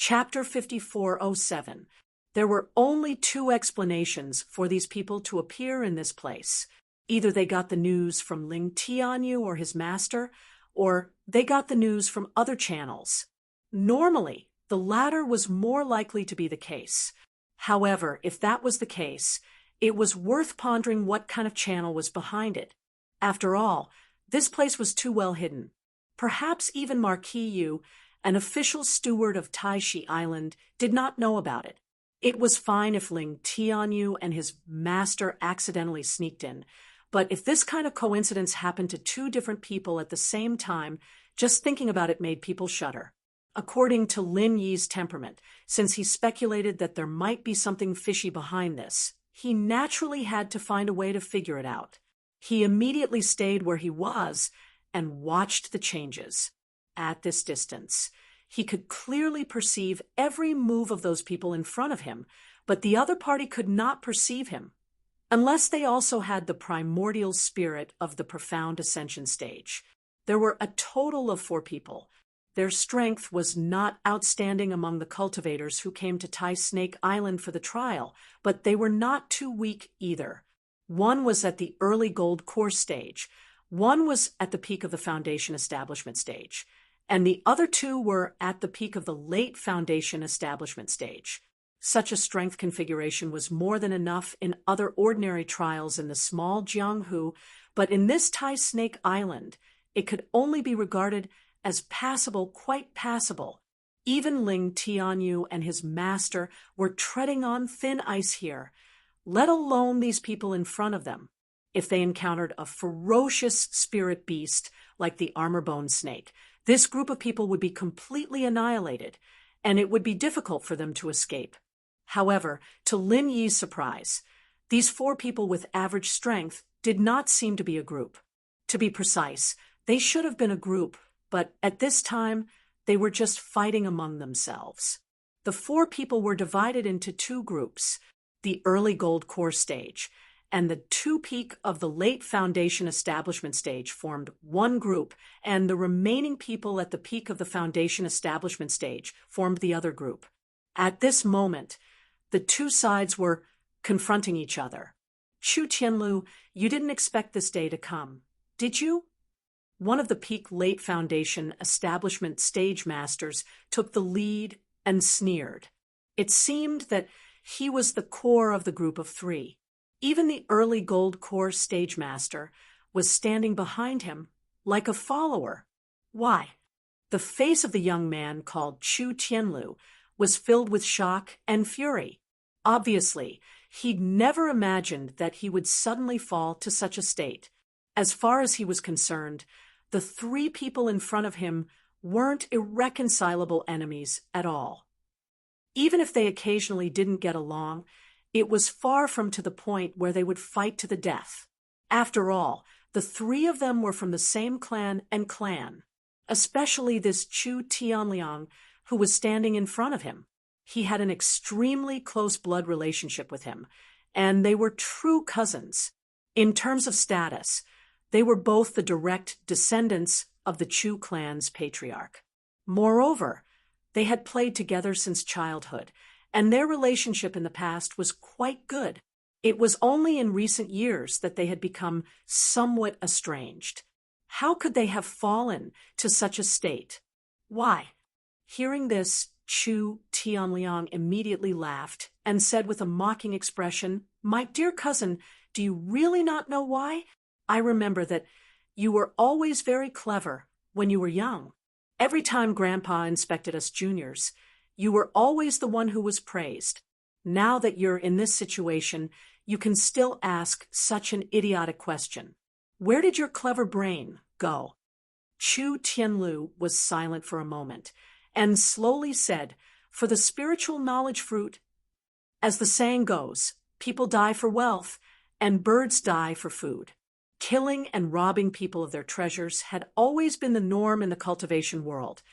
Chapter 5407. There were only two explanations for these people to appear in this place. Either they got the news from Ling Tianyu or his master, or they got the news from other channels. Normally, the latter was more likely to be the case. However, if that was the case, it was worth pondering what kind of channel was behind it. After all, this place was too well hidden. Perhaps even Marquis Yu, an official steward of Taishi Island, did not know about it. It was fine if Ling Tianyu and his master accidentally sneaked in, but if this kind of coincidence happened to two different people at the same time, just thinking about it made people shudder. According to Lin Yi's temperament, since he speculated that there might be something fishy behind this, he naturally had to find a way to figure it out. He immediately stayed where he was and watched the changes. At this distance, he could clearly perceive every move of those people in front of him, but the other party could not perceive him, unless they also had the primordial spirit of the profound ascension stage. There were a total of 4 people. Their strength was not outstanding among the cultivators who came to Tai Snake Island for the trial, but they were not too weak either. One was at the early gold core stage, one was at the peak of the foundation establishment stage, and the other 2 were at the peak of the late foundation establishment stage. Such a strength configuration was more than enough in other ordinary trials in the small Jianghu, but in this Tai Snake Island, it could only be regarded as passable, quite passable. Even Ling Tianyu and his master were treading on thin ice here, let alone these people in front of them. If they encountered a ferocious spirit beast like the armor-bone snake, this group of people would be completely annihilated, and it would be difficult for them to escape. However, to Lin Yi's surprise, these 4 people with average strength did not seem to be a group. To be precise, they should have been a group, but at this time, they were just fighting among themselves. The 4 people were divided into 2 groups, the early gold core stage and the 2 peak of the late foundation establishment stage formed one group, and the remaining people at the peak of the foundation establishment stage formed the other group. At this moment, the 2 sides were confronting each other. Chu Tianlu, you didn't expect this day to come, did you? One of the peak late foundation establishment stage masters took the lead and sneered. It seemed that he was the core of the group of 3. Even the early gold core stage master was standing behind him like a follower. Why? The face of the young man called Chu Tianlu was filled with shock and fury. Obviously, he'd never imagined that he would suddenly fall to such a state. As far as he was concerned, the 3 people in front of him weren't irreconcilable enemies at all. Even if they occasionally didn't get along, it was far from to the point where they would fight to the death. After all, the 3 of them were from the same clan, especially this Chu Tianliang, who was standing in front of him. He had an extremely close blood relationship with him, and they were true cousins. In terms of status, they were both the direct descendants of the Chu clan's patriarch. Moreover, they had played together since childhood, and their relationship in the past was quite good. It was only in recent years that they had become somewhat estranged. How could they have fallen to such a state? Why? Hearing this, Chu Tianliang immediately laughed and said with a mocking expression, "My dear cousin, do you really not know why? I remember that you were always very clever when you were young. Every time Grandpa inspected us juniors, you were always the one who was praised. Now that you're in this situation, you can still ask such an idiotic question. Where did your clever brain go?" Chu Tianlu was silent for a moment, and slowly said, "For the spiritual knowledge fruit, as the saying goes, people die for wealth, and birds die for food." Killing and robbing people of their treasures had always been the norm in the cultivation world,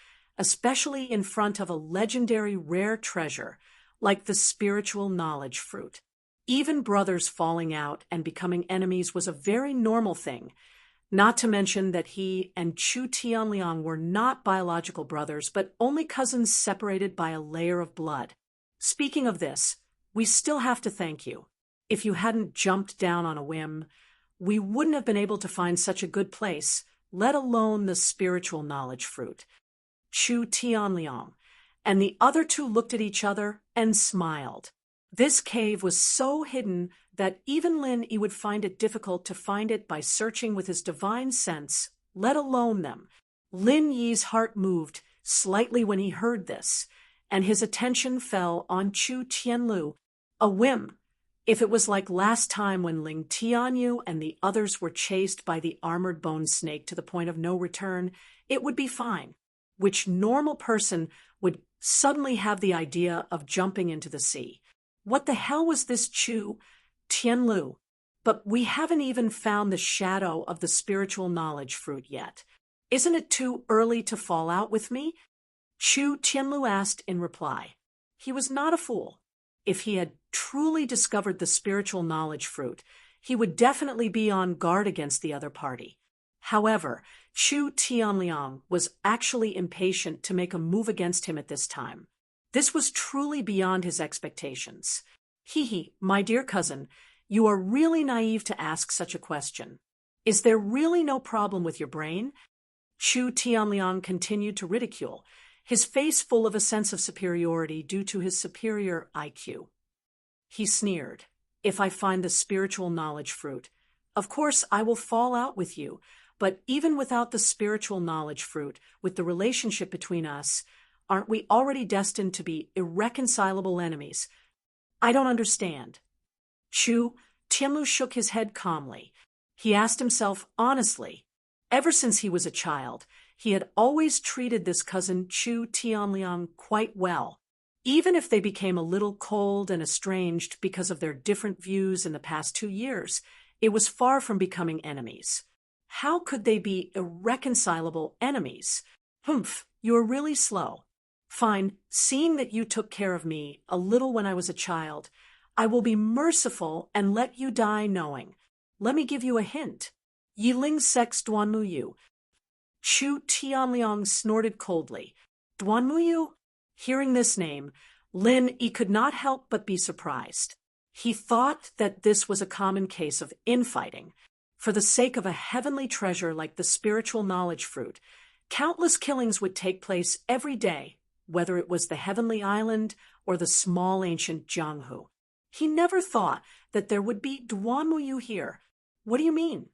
especially in front of a legendary rare treasure like the spiritual knowledge fruit. Even brothers falling out and becoming enemies was a very normal thing. Not to mention that he and Chu Tianliang were not biological brothers, but only cousins separated by a layer of blood. Speaking of this, we still have to thank you. If you hadn't jumped down on a whim, we wouldn't have been able to find such a good place, let alone the spiritual knowledge fruit. Chu Tianliang and the other two looked at each other and smiled. This cave was so hidden that even Lin Yi would find it difficult to find it by searching with his divine sense, let alone them. Lin Yi's heart moved slightly when he heard this, and his attention fell on Chu Tianlu. A whim. If it was like last time when Ling Tianyu and the others were chased by the armored bone snake to the point of no return, it would be fine. Which normal person would suddenly have the idea of jumping into the sea? What the hell was this Chu Tianlu? But we haven't even found the shadow of the spiritual knowledge fruit yet. Isn't it too early to fall out with me? Chu Tianlu asked in reply. He was not a fool. If he had truly discovered the spiritual knowledge fruit, he would definitely be on guard against the other party. However, Chu Tianliang was actually impatient to make a move against him at this time. This was truly beyond his expectations. Hee, my dear cousin, you are really naive to ask such a question. Is there really no problem with your brain? Chu Tianliang continued to ridicule, his face full of a sense of superiority due to his superior IQ. He sneered, if I find the spiritual knowledge fruit, of course I will fall out with you, but even without the spiritual knowledge fruit, with the relationship between us, aren't we already destined to be irreconcilable enemies? I don't understand. Chu Tianlu shook his head calmly. He asked himself honestly, ever since he was a child, he had always treated this cousin Chu Tianliang quite well. Even if they became a little cold and estranged because of their different views in the past 2 years, it was far from becoming enemies. How could they be irreconcilable enemies? Humph, you are really slow. Fine, seeing that you took care of me a little when I was a child, I will be merciful and let you die knowing. Let me give you a hint. Yiling Sex Duanmuyu. Chu Tianliang snorted coldly. Duanmuyu? Hearing this name, Lin Yi could not help but be surprised. He thought that this was a common case of infighting. For the sake of a heavenly treasure like the spiritual knowledge fruit, countless killings would take place every day, whether it was the heavenly island or the small ancient Jianghu. He never thought that there would be Duanmuyu here. What do you mean?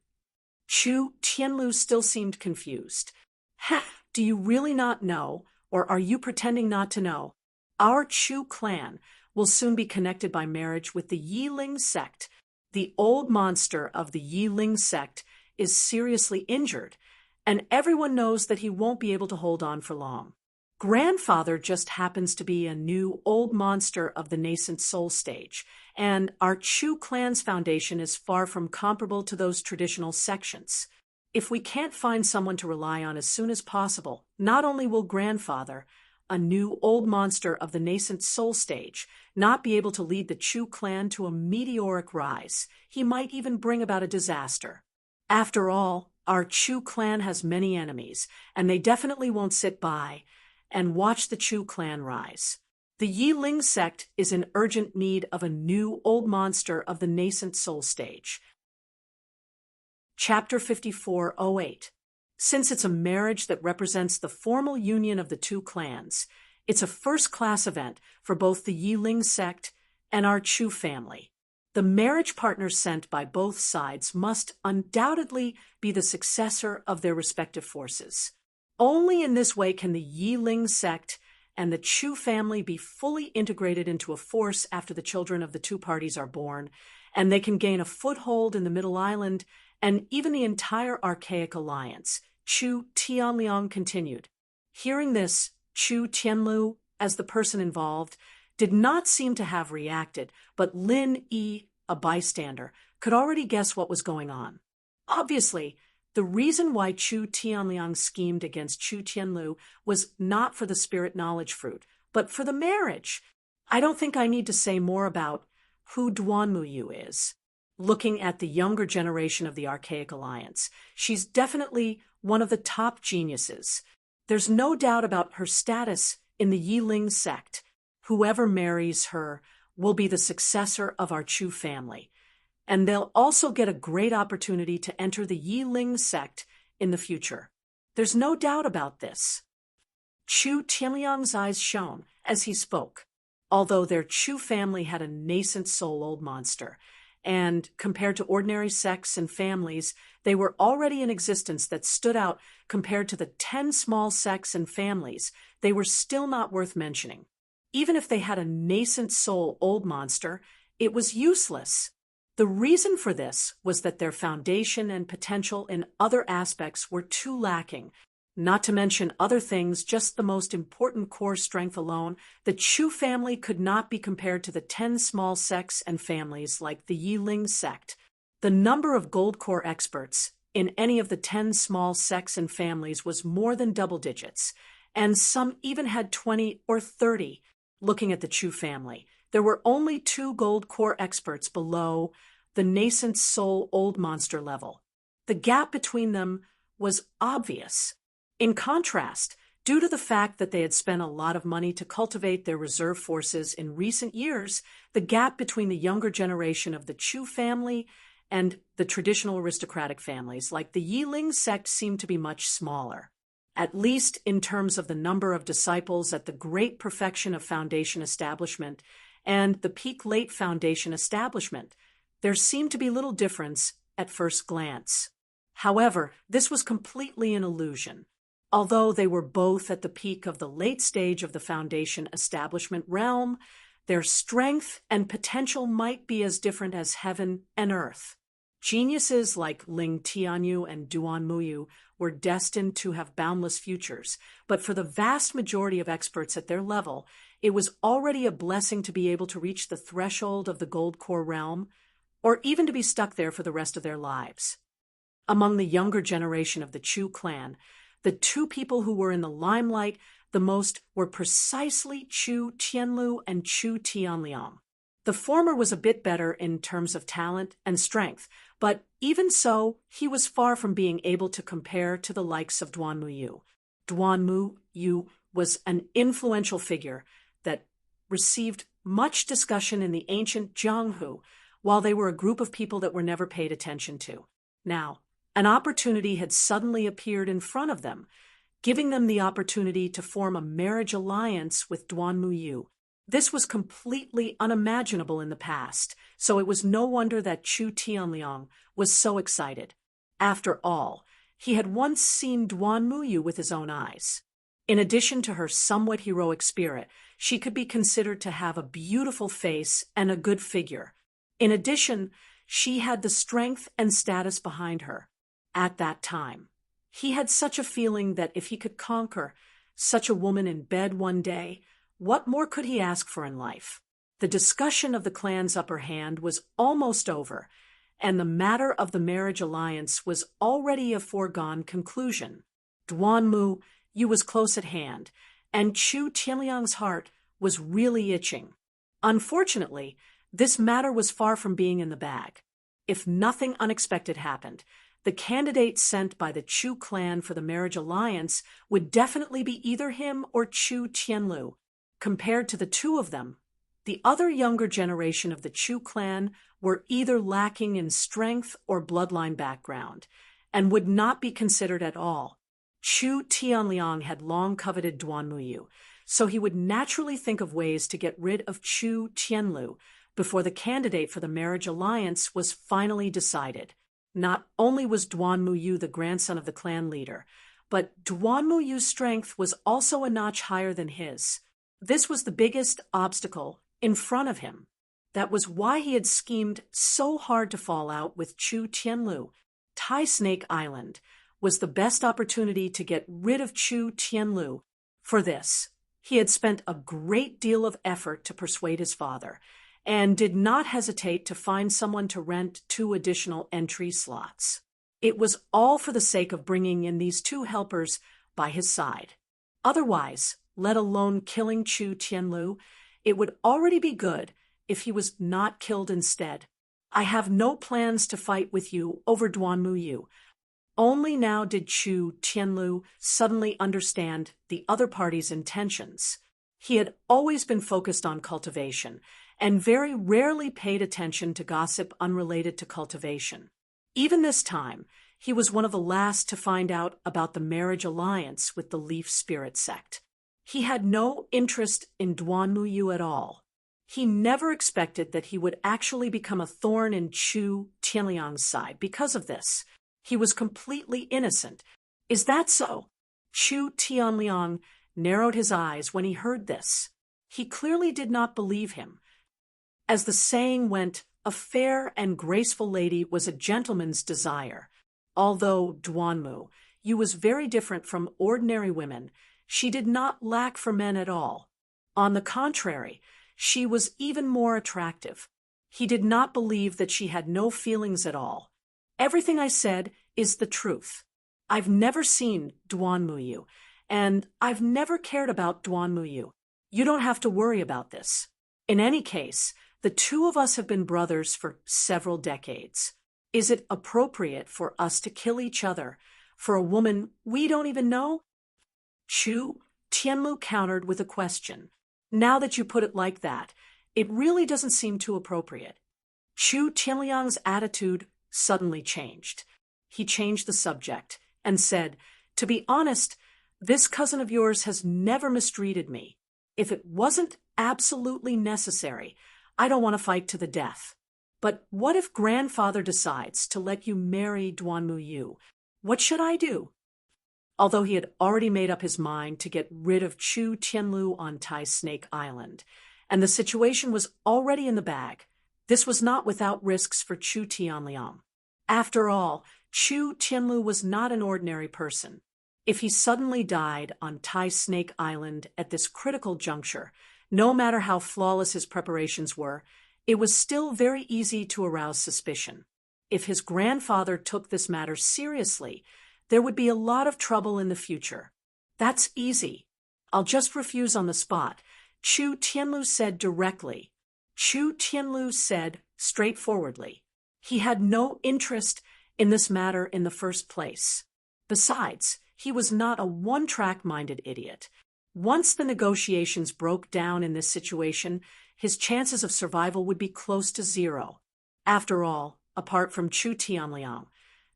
Chu Tianlu still seemed confused. Ha! Do you really not know, or are you pretending not to know? Our Chu clan will soon be connected by marriage with the Yiling sect. The old monster of the Yiling sect is seriously injured, and everyone knows that he won't be able to hold on for long. Grandfather just happens to be a new old monster of the nascent soul stage, and our Chu clan's foundation is far from comparable to those traditional sections. If we can't find someone to rely on as soon as possible, not only will grandfather, a new old monster of the nascent soul stage, not be able to lead the Chu clan to a meteoric rise, he might even bring about a disaster. After all, our Chu clan has many enemies, and they definitely won't sit by and watch the Chu clan rise. The Yiling sect is in urgent need of a new old monster of the nascent soul stage. Chapter 5408. Since it's a marriage that represents the formal union of the two clans, it's a first-class event for both the Yiling sect and our Chu family. The marriage partners sent by both sides must undoubtedly be the successor of their respective forces. Only in this way can the Yiling sect and the Chu family be fully integrated into a force after the children of the two parties are born, and they can gain a foothold in the Middle Island and even the entire archaic alliance. Chu Tianliang continued. Hearing this, Chu Tianlu, as the person involved, did not seem to have reacted, but Lin Yi, a bystander, could already guess what was going on. Obviously, the reason why Chu Tianliang schemed against Chu Tianlu was not for the spirit knowledge fruit, but for the marriage. I don't think I need to say more about who Duanmuyu is. looking at the younger generation of the Archaic Alliance. She's definitely one of the top geniuses. There's no doubt about her status in the Yiling sect. Whoever marries her will be the successor of our Chu family. And they'll also get a great opportunity to enter the Yiling sect in the future. There's no doubt about this. Chu Tianliang's eyes shone as he spoke. Although their Chu family had a nascent soul old monster, and compared to ordinary sects and families, they were already in existence that stood out compared to the 10 small sects and families, they were still not worth mentioning. Even if they had a nascent soul old monster, it was useless. The reason for this was that their foundation and potential in other aspects were too lacking. Not to mention other things, just the most important core strength alone, the Chu family could not be compared to the 10 small sects and families like the Yiling sect. The number of gold core experts in any of the 10 small sects and families was more than double digits, and some even had 20 or 30. Looking at the Chu family, there were only 2 gold core experts below the nascent soul old monster level. The gap between them was obvious. In contrast, due to the fact that they had spent a lot of money to cultivate their reserve forces in recent years, the gap between the younger generation of the Chu family and the traditional aristocratic families like the Yiling sect seemed to be much smaller. At least in terms of the number of disciples at the great perfection of foundation establishment and the peak late foundation establishment, there seemed to be little difference at first glance. However, this was completely an illusion. Although they were both at the peak of the late stage of the foundation establishment realm, their strength and potential might be as different as heaven and earth. Geniuses like Ling Tianyu and Duan Muyu were destined to have boundless futures, but for the vast majority of experts at their level, it was already a blessing to be able to reach the threshold of the gold core realm, or even to be stuck there for the rest of their lives. Among the younger generation of the Chu clan, the 2 people who were in the limelight the most were precisely Chu Tianlu and Chu Tianliang. The former was a bit better in terms of talent and strength, but even so, he was far from being able to compare to the likes of Duan Muyu. Duan Muyu was an influential figure that received much discussion in the ancient Jianghu, while they were a group of people that were never paid attention to. Now, an opportunity had suddenly appeared in front of them, giving them the opportunity to form a marriage alliance with Duan Muyu. This was completely unimaginable in the past, so it was no wonder that Chu Tianliang was so excited. After all, he had once seen Duan Muyu with his own eyes. In addition to her somewhat heroic spirit, she could be considered to have a beautiful face and a good figure. In addition, she had the strength and status behind her. At that time, he had such a feeling that if he could conquer such a woman in bed one day, what more could he ask for in life? The discussion of the clan's upper hand was almost over, and the matter of the marriage alliance was already a foregone conclusion. Duan Muyu was close at hand, and Chu Tianliang's heart was really itching. Unfortunately, this matter was far from being in the bag. If nothing unexpected happened, the candidate sent by the Chu clan for the marriage alliance would definitely be either him or Chu Tianlu. Compared to the 2 of them, the other younger generation of the Chu clan were either lacking in strength or bloodline background, and would not be considered at all. Chu Tianliang had long coveted Duan Muyu, so he would naturally think of ways to get rid of Chu Tianlu before the candidate for the marriage alliance was finally decided. Not only was Duan Muyu the grandson of the clan leader, but Duan Muyu's strength was also a notch higher than his. This was the biggest obstacle in front of him. That was why he had schemed so hard to fall out with Chu Tianlu. Tai Snake Island was the best opportunity to get rid of Chu Tianlu. For this, he had spent a great deal of effort to persuade his father, and did not hesitate to find someone to rent 2 additional entry slots. It was all for the sake of bringing in these 2 helpers by his side. Otherwise, let alone killing Chu Tianlu, it would already be good if he was not killed instead. I have no plans to fight with you over Duanmu Yu. Only now did Chu Tianlu suddenly understand the other party's intentions. He had always been focused on cultivation, and very rarely paid attention to gossip unrelated to cultivation. Even this time, he was one of the last to find out about the marriage alliance with the Leaf Spirit sect. He had no interest in Duanmu Yu at all. He never expected that he would actually become a thorn in Chu Tianliang's side because of this. He was completely innocent. Is that so? Chu Tianliang narrowed his eyes when he heard this. He clearly did not believe him. As the saying went, a fair and graceful lady was a gentleman's desire. Although Duanmu Yu was very different from ordinary women, she did not lack for men at all. On the contrary, she was even more attractive. He did not believe that she had no feelings at all. Everything I said is the truth. I've never seen Duanmu Yu, and I've never cared about Duanmu Yu. You don't have to worry about this. In any case, the two of us have been brothers for several decades. Is it appropriate for us to kill each other for a woman we don't even know? Chu Tianlu countered with a question. Now that you put it like that, it really doesn't seem too appropriate. Chu Tianliang's attitude suddenly changed. He changed the subject and said, "To be honest, this cousin of yours has never mistreated me. If it wasn't absolutely necessary, I don't want to fight to the death. But what if grandfather decides to let you marry Duanmu Yu? What should I do?" Although he had already made up his mind to get rid of Chu Tianlu on Tai Snake Island, and the situation was already in the bag, this was not without risks for Chu Tianliang. After all, Chu Tianlu was not an ordinary person. If he suddenly died on Tai Snake Island at this critical juncture, no matter how flawless his preparations were, it was still very easy to arouse suspicion. If his grandfather took this matter seriously, there would be a lot of trouble in the future. That's easy. I'll just refuse on the spot, Chu Tianlu said directly. Chu Tianlu said straightforwardly. He had no interest in this matter in the first place. Besides, he was not a one-track-minded idiot. Once the negotiations broke down in this situation, his chances of survival would be close to zero. After all, apart from Chu Tianliang,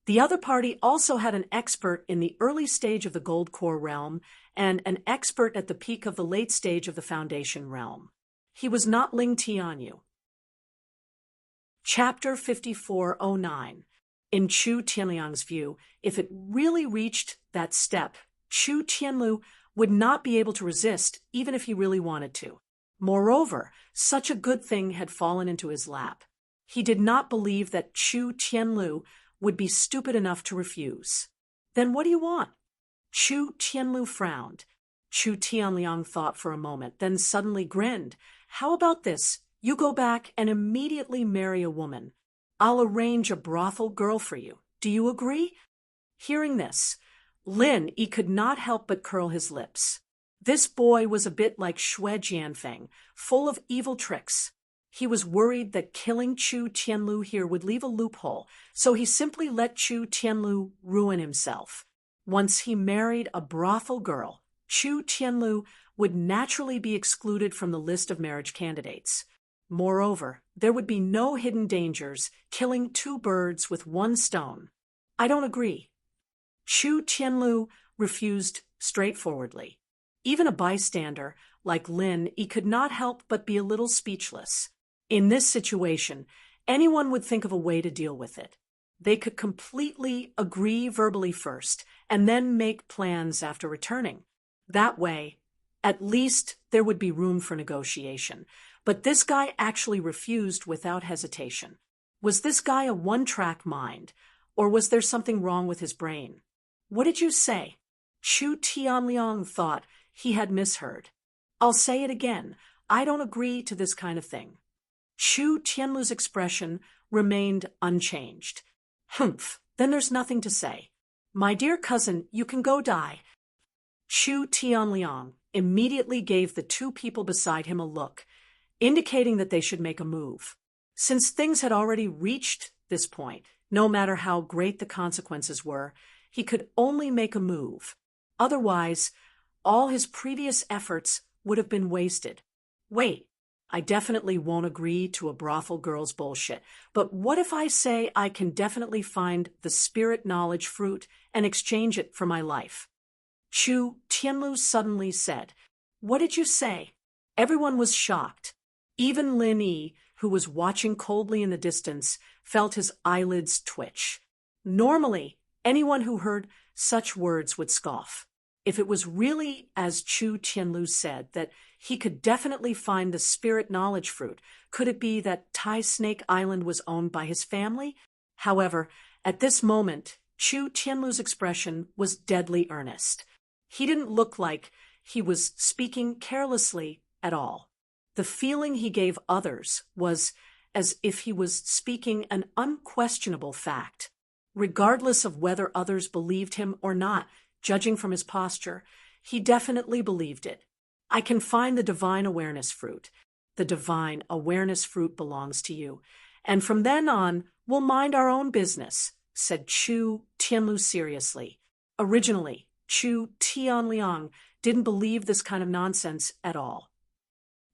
the other party also had an expert in the early stage of the Gold Core realm and an expert at the peak of the late stage of the Foundation realm. He was not Ling Tianyu. Chapter 5409. In Chu Tianliang's view, if it really reached that step, Chu Tianlu would not be able to resist even if he really wanted to. Moreover, such a good thing had fallen into his lap. He did not believe that Chu Tianlu would be stupid enough to refuse. Then what do you want? Chu Tianlu frowned. Chu Tianliang thought for a moment, then suddenly grinned. How about this? You go back and immediately marry a woman. I'll arrange a brothel girl for you. Do you agree? Hearing this, Lin Yi could not help but curl his lips. This boy was a bit like Xue Jianfeng, full of evil tricks. He was worried that killing Chu Tianlu here would leave a loophole, so he simply let Chu Tianlu ruin himself. Once he married a brothel girl, Chu Tianlu would naturally be excluded from the list of marriage candidates. Moreover, there would be no hidden dangers, killing two birds with one stone. I don't agree. Chu Tianlu refused straightforwardly. Even a bystander like Lin Yi could not help but be a little speechless. In this situation, anyone would think of a way to deal with it. They could completely agree verbally first, and then make plans after returning. That way, at least there would be room for negotiation. But this guy actually refused without hesitation. Was this guy a one-track mind, or was there something wrong with his brain? What did you say? Chu Tianliang thought he had misheard. I'll say it again. I don't agree to this kind of thing. Chu Tianlu's expression remained unchanged. Humph, then there's nothing to say. My dear cousin, you can go die. Chu Tianliang immediately gave the two people beside him a look, indicating that they should make a move. Since things had already reached this point, no matter how great the consequences were, he could only make a move. Otherwise, all his previous efforts would have been wasted. Wait, I definitely won't agree to a brothel girl's bullshit, but what if I say I can definitely find the spirit knowledge fruit and exchange it for my life? Chu Tianlu suddenly said. What did you say? Everyone was shocked. Even Lin Yi, who was watching coldly in the distance, felt his eyelids twitch. Normally, anyone who heard such words would scoff. If it was really as Chu Tianlu said, that he could definitely find the spirit knowledge fruit, could it be that Tai Snake Island was owned by his family? However, at this moment, Chu Tianlu's expression was deadly earnest. He didn't look like he was speaking carelessly at all. The feeling he gave others was as if he was speaking an unquestionable fact. Regardless of whether others believed him or not, judging from his posture, he definitely believed it. I can find the divine awareness fruit. The divine awareness fruit belongs to you. And from then on, we'll mind our own business, said Chu Tianlu seriously. Originally, Chu Tianliang didn't believe this kind of nonsense at all.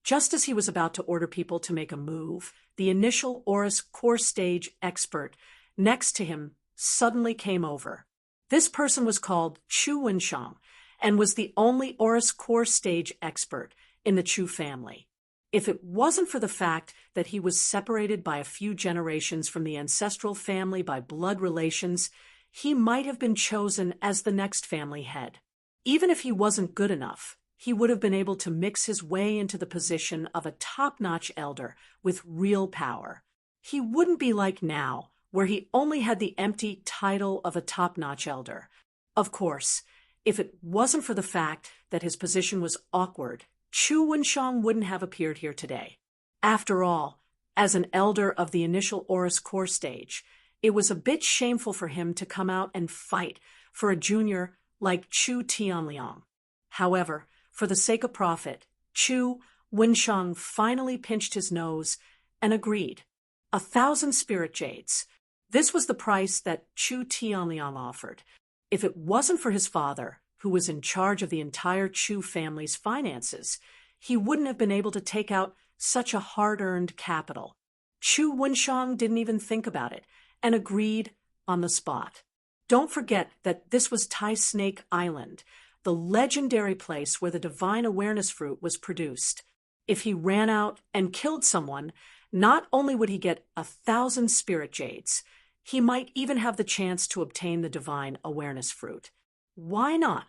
Just as he was about to order people to make a move, the initial Aurus core stage expert next to him suddenly came over. This person was called Chu Wenshang and was the only Aurus core stage expert in the Chu family. If it wasn't for the fact that he was separated by a few generations from the ancestral family by blood relations, he might have been chosen as the next family head. Even if he wasn't good enough, he would have been able to mix his way into the position of a top-notch elder with real power. He wouldn't be like now, where he only had the empty title of a top-notch elder. Of course, if it wasn't for the fact that his position was awkward, Chu Wenshang wouldn't have appeared here today. After all, as an elder of the initial Aurus core stage, it was a bit shameful for him to come out and fight for a junior like Chu Tianliang. However, for the sake of profit, Chu Wenshang finally pinched his nose and agreed. 1,000 spirit jades. This was the price that Chu Tianliang offered. If it wasn't for his father, who was in charge of the entire Chu family's finances, he wouldn't have been able to take out such a hard-earned capital. Chu Wenshang didn't even think about it and agreed on the spot. Don't forget that this was Tai Snake Island, the legendary place where the divine awareness fruit was produced. If he ran out and killed someone, not only would he get 1,000 spirit jades, he might even have the chance to obtain the divine awareness fruit. Why not?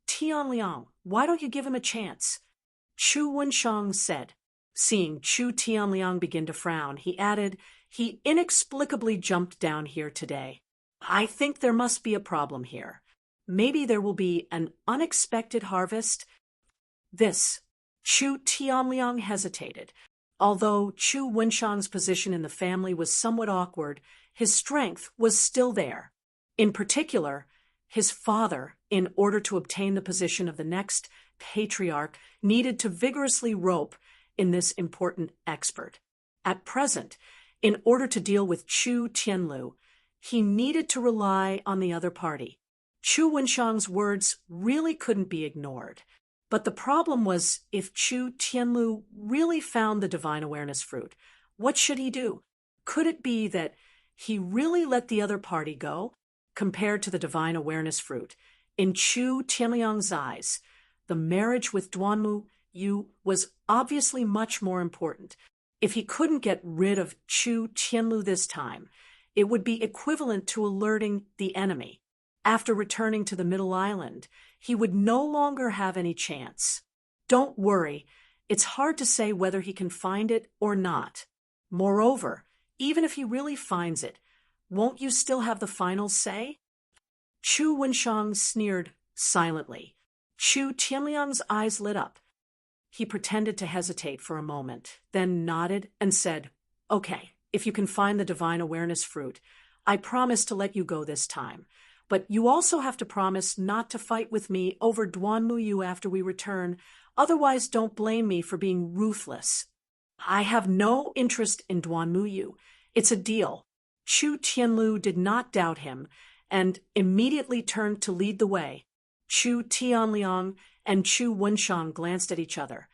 Tianliang, why don't you give him a chance? Chu Wenshang said. Seeing Chu Tianliang begin to frown, he added, he inexplicably jumped down here today. I think there must be a problem here. Maybe there will be an unexpected harvest. Chu Tianliang hesitated. Although Chu Wenshang's position in the family was somewhat awkward, his strength was still there. In particular, his father, in order to obtain the position of the next patriarch, needed to vigorously rope in this important expert. At present, in order to deal with Chu Tianlu, he needed to rely on the other party. Chu Wenshang's words really couldn't be ignored. But the problem was, if Chu Tianlu really found the divine awareness fruit, what should he do? Could it be that he really let the other party go, compared to the divine awareness fruit? In Chu Tianliang's eyes, the marriage with Duanmu Yu was obviously much more important. If he couldn't get rid of Chu Tianlu this time, it would be equivalent to alerting the enemy. After returning to the Middle Island, he would no longer have any chance. Don't worry, it's hard to say whether he can find it or not. Moreover, even if he really finds it, won't you still have the final say? Chu Wenshang sneered silently. Chu Tianliang's eyes lit up. He pretended to hesitate for a moment, then nodded and said, Okay, if you can find the divine awareness fruit, I promise to let you go this time. But you also have to promise not to fight with me over Duanmu Yu after we return. Otherwise, don't blame me for being ruthless. I have no interest in Duanmuyu. It's a deal. Chu Tianlu did not doubt him and immediately turned to lead the way. Chu Tianliang and Chu Wenshang glanced at each other,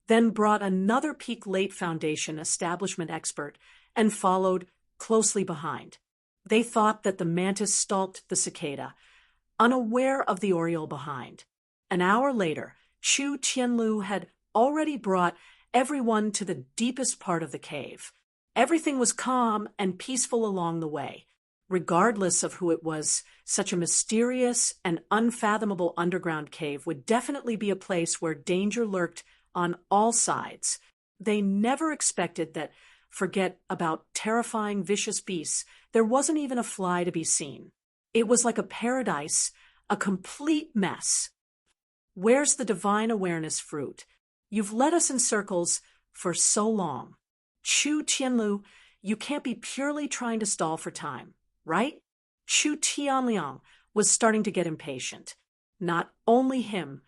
then brought another Peak Late Foundation establishment expert and followed closely behind. They thought that the mantis stalked the cicada, unaware of the oriole behind. An hour later, Chu Tianlu had already brought everyone to the deepest part of the cave. Everything was calm and peaceful along the way. Regardless of who it was, such a mysterious and unfathomable underground cave would definitely be a place where danger lurked on all sides. They never expected that, forget about terrifying vicious beasts, there wasn't even a fly to be seen. It was like a paradise, a complete mess. Where's the divine awareness fruit? You've led us in circles for so long. Chu Tianlu, you can't be purely trying to stall for time, right? Chu Tianliang was starting to get impatient. Not only him,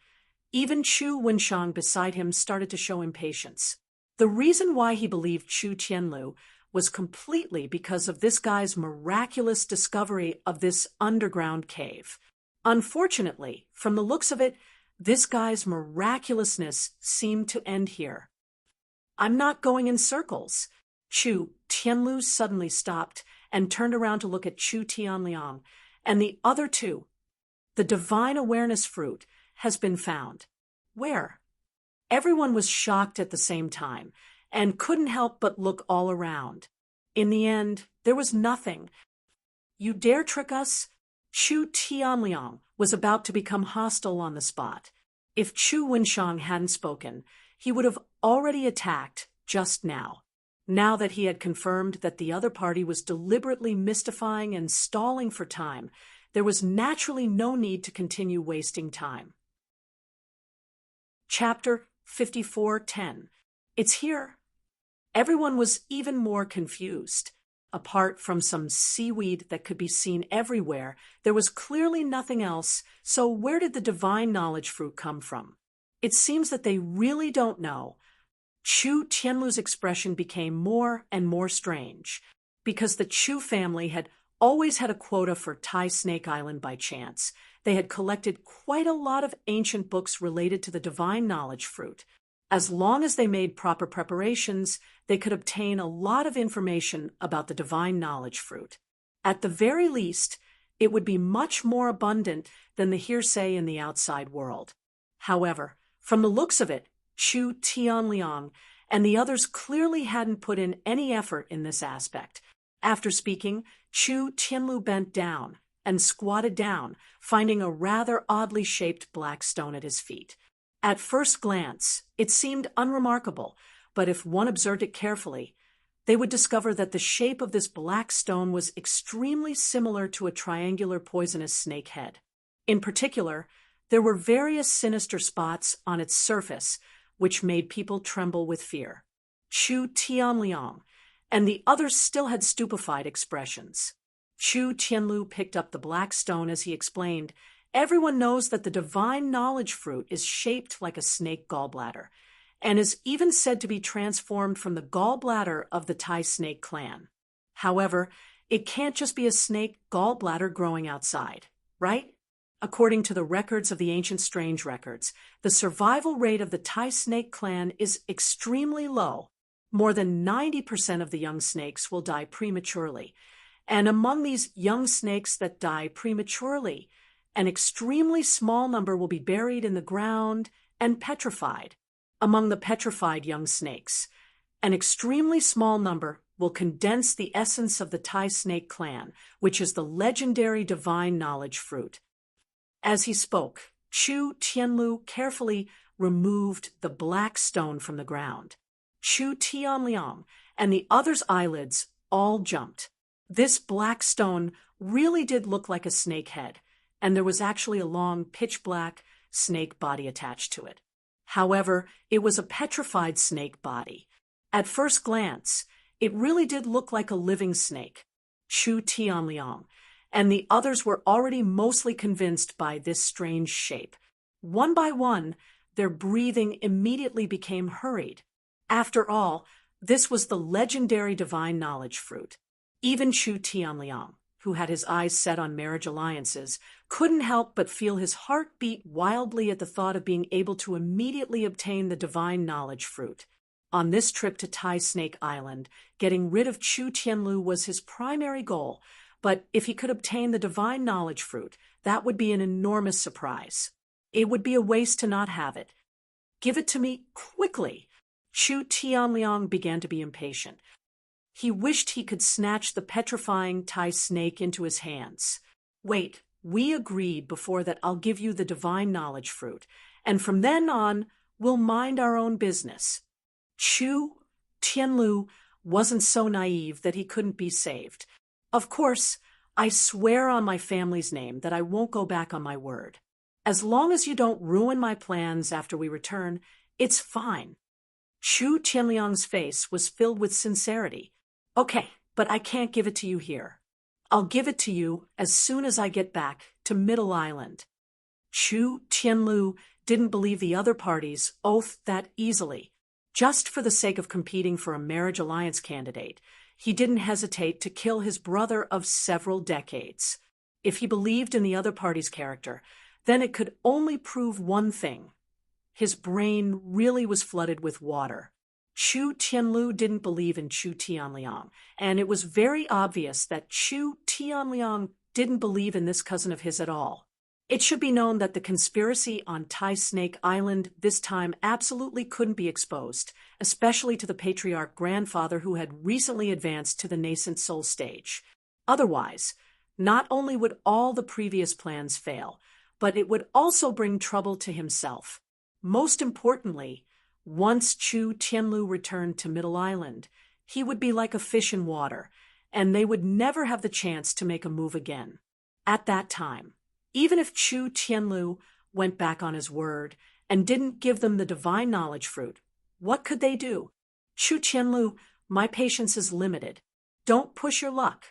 even Chu Wenshang beside him started to show impatience. The reason why he believed Chu Tianlu was completely because of this guy's miraculous discovery of this underground cave. Unfortunately, from the looks of it, this guy's miraculousness seemed to end here. I'm not going in circles. Chu Tianlu suddenly stopped and turned around to look at Chu Tianliang and the other two. The divine awareness fruit has been found. Where? Everyone was shocked at the same time and couldn't help but look all around. In the end, there was nothing. You dare trick us? Chu Tianliang was about to become hostile on the spot. If Chu Wenshang hadn't spoken, he would have already attacked just now. Now that he had confirmed that the other party was deliberately mystifying and stalling for time, there was naturally no need to continue wasting time. Chapter 54:10. It's here. Everyone was even more confused. Apart from some seaweed that could be seen everywhere, there was clearly nothing else, so where did the divine knowledge fruit come from? It seems that they really don't know. Chu Tianlu's expression became more and more strange, because the Chu family had always had a quota for Tai Snake Island by chance. They had collected quite a lot of ancient books related to the divine knowledge fruit. As long as they made proper preparations, they could obtain a lot of information about the divine knowledge fruit. At the very least, it would be much more abundant than the hearsay in the outside world. However, from the looks of it, Chu Tianliang and the others clearly hadn't put in any effort in this aspect. After speaking, Chu Tianlu bent down and squatted down, finding a rather oddly shaped black stone at his feet. At first glance, it seemed unremarkable, but if one observed it carefully, they would discover that the shape of this black stone was extremely similar to a triangular poisonous snake head. In particular, there were various sinister spots on its surface, which made people tremble with fear. Chu Tianliang and the others still had stupefied expressions. Chu Tianlu picked up the black stone as he explained, "Everyone knows that the divine knowledge fruit is shaped like a snake gallbladder, and is even said to be transformed from the gallbladder of the Tai snake clan. However, it can't just be a snake gallbladder growing outside, right? According to the records of the ancient strange records, the survival rate of the Tai snake clan is extremely low. More than 90% of the young snakes will die prematurely, and among these young snakes that die prematurely, an extremely small number will be buried in the ground and petrified. Among the petrified young snakes, an extremely small number will condense the essence of the Tai snake clan, which is the legendary divine knowledge fruit." As he spoke, Chu Tianlu carefully removed the black stone from the ground. Chu Tianliang and the others' eyelids all jumped. This black stone really did look like a snake head, and there was actually a long, pitch-black snake body attached to it. However, it was a petrified snake body. At first glance, it really did look like a living snake. Chu Tianliang and the others were already mostly convinced by this strange shape. One by one, their breathing immediately became hurried. After all, This was the legendary divine knowledge fruit. Even Chu Tianliang, who had his eyes set on marriage alliances, couldn't help but feel his heart beat wildly at the thought of being able to immediately obtain the divine knowledge fruit. On this trip to Tai Snake Island, getting rid of Chu Tianlu was his primary goal, but if he could obtain the divine knowledge fruit, that would be an enormous surprise. It would be a waste to not have it. Give it to me quickly. Chu Tianliang began to be impatient. He wished he could snatch the petrifying Tai snake into his hands. Wait, we agreed before that I'll give you the divine knowledge fruit, and from then on, we'll mind our own business. Chu Tianlu wasn't so naive that he couldn't be saved. Of course, I swear on my family's name that I won't go back on my word. As long as you don't ruin my plans after we return, it's fine. Chu Tianliang's face was filled with sincerity. Okay, but I can't give it to you here. I'll give it to you as soon as I get back to Middle Island. Chu Tianlu didn't believe the other party's oath that easily. Just for the sake of competing for a marriage alliance candidate, he didn't hesitate to kill his brother of several decades. If he believed in the other party's character, then it could only prove one thing. His brain really was flooded with water. Chu Tianlu didn't believe in Chu Tianliang, and it was very obvious that Chu Tianliang didn't believe in this cousin of his at all. It should be known that the conspiracy on Tai Snake Island this time absolutely couldn't be exposed, especially to the patriarch grandfather who had recently advanced to the nascent soul stage. Otherwise, not only would all the previous plans fail, but it would also bring trouble to himself. Most importantly, once Chu Tianlu returned to Middle Island, he would be like a fish in water, and they would never have the chance to make a move again. At that time, even if Chu Tianlu went back on his word and didn't give them the divine knowledge fruit, what could they do? Chu Tianlu, my patience is limited. Don't push your luck.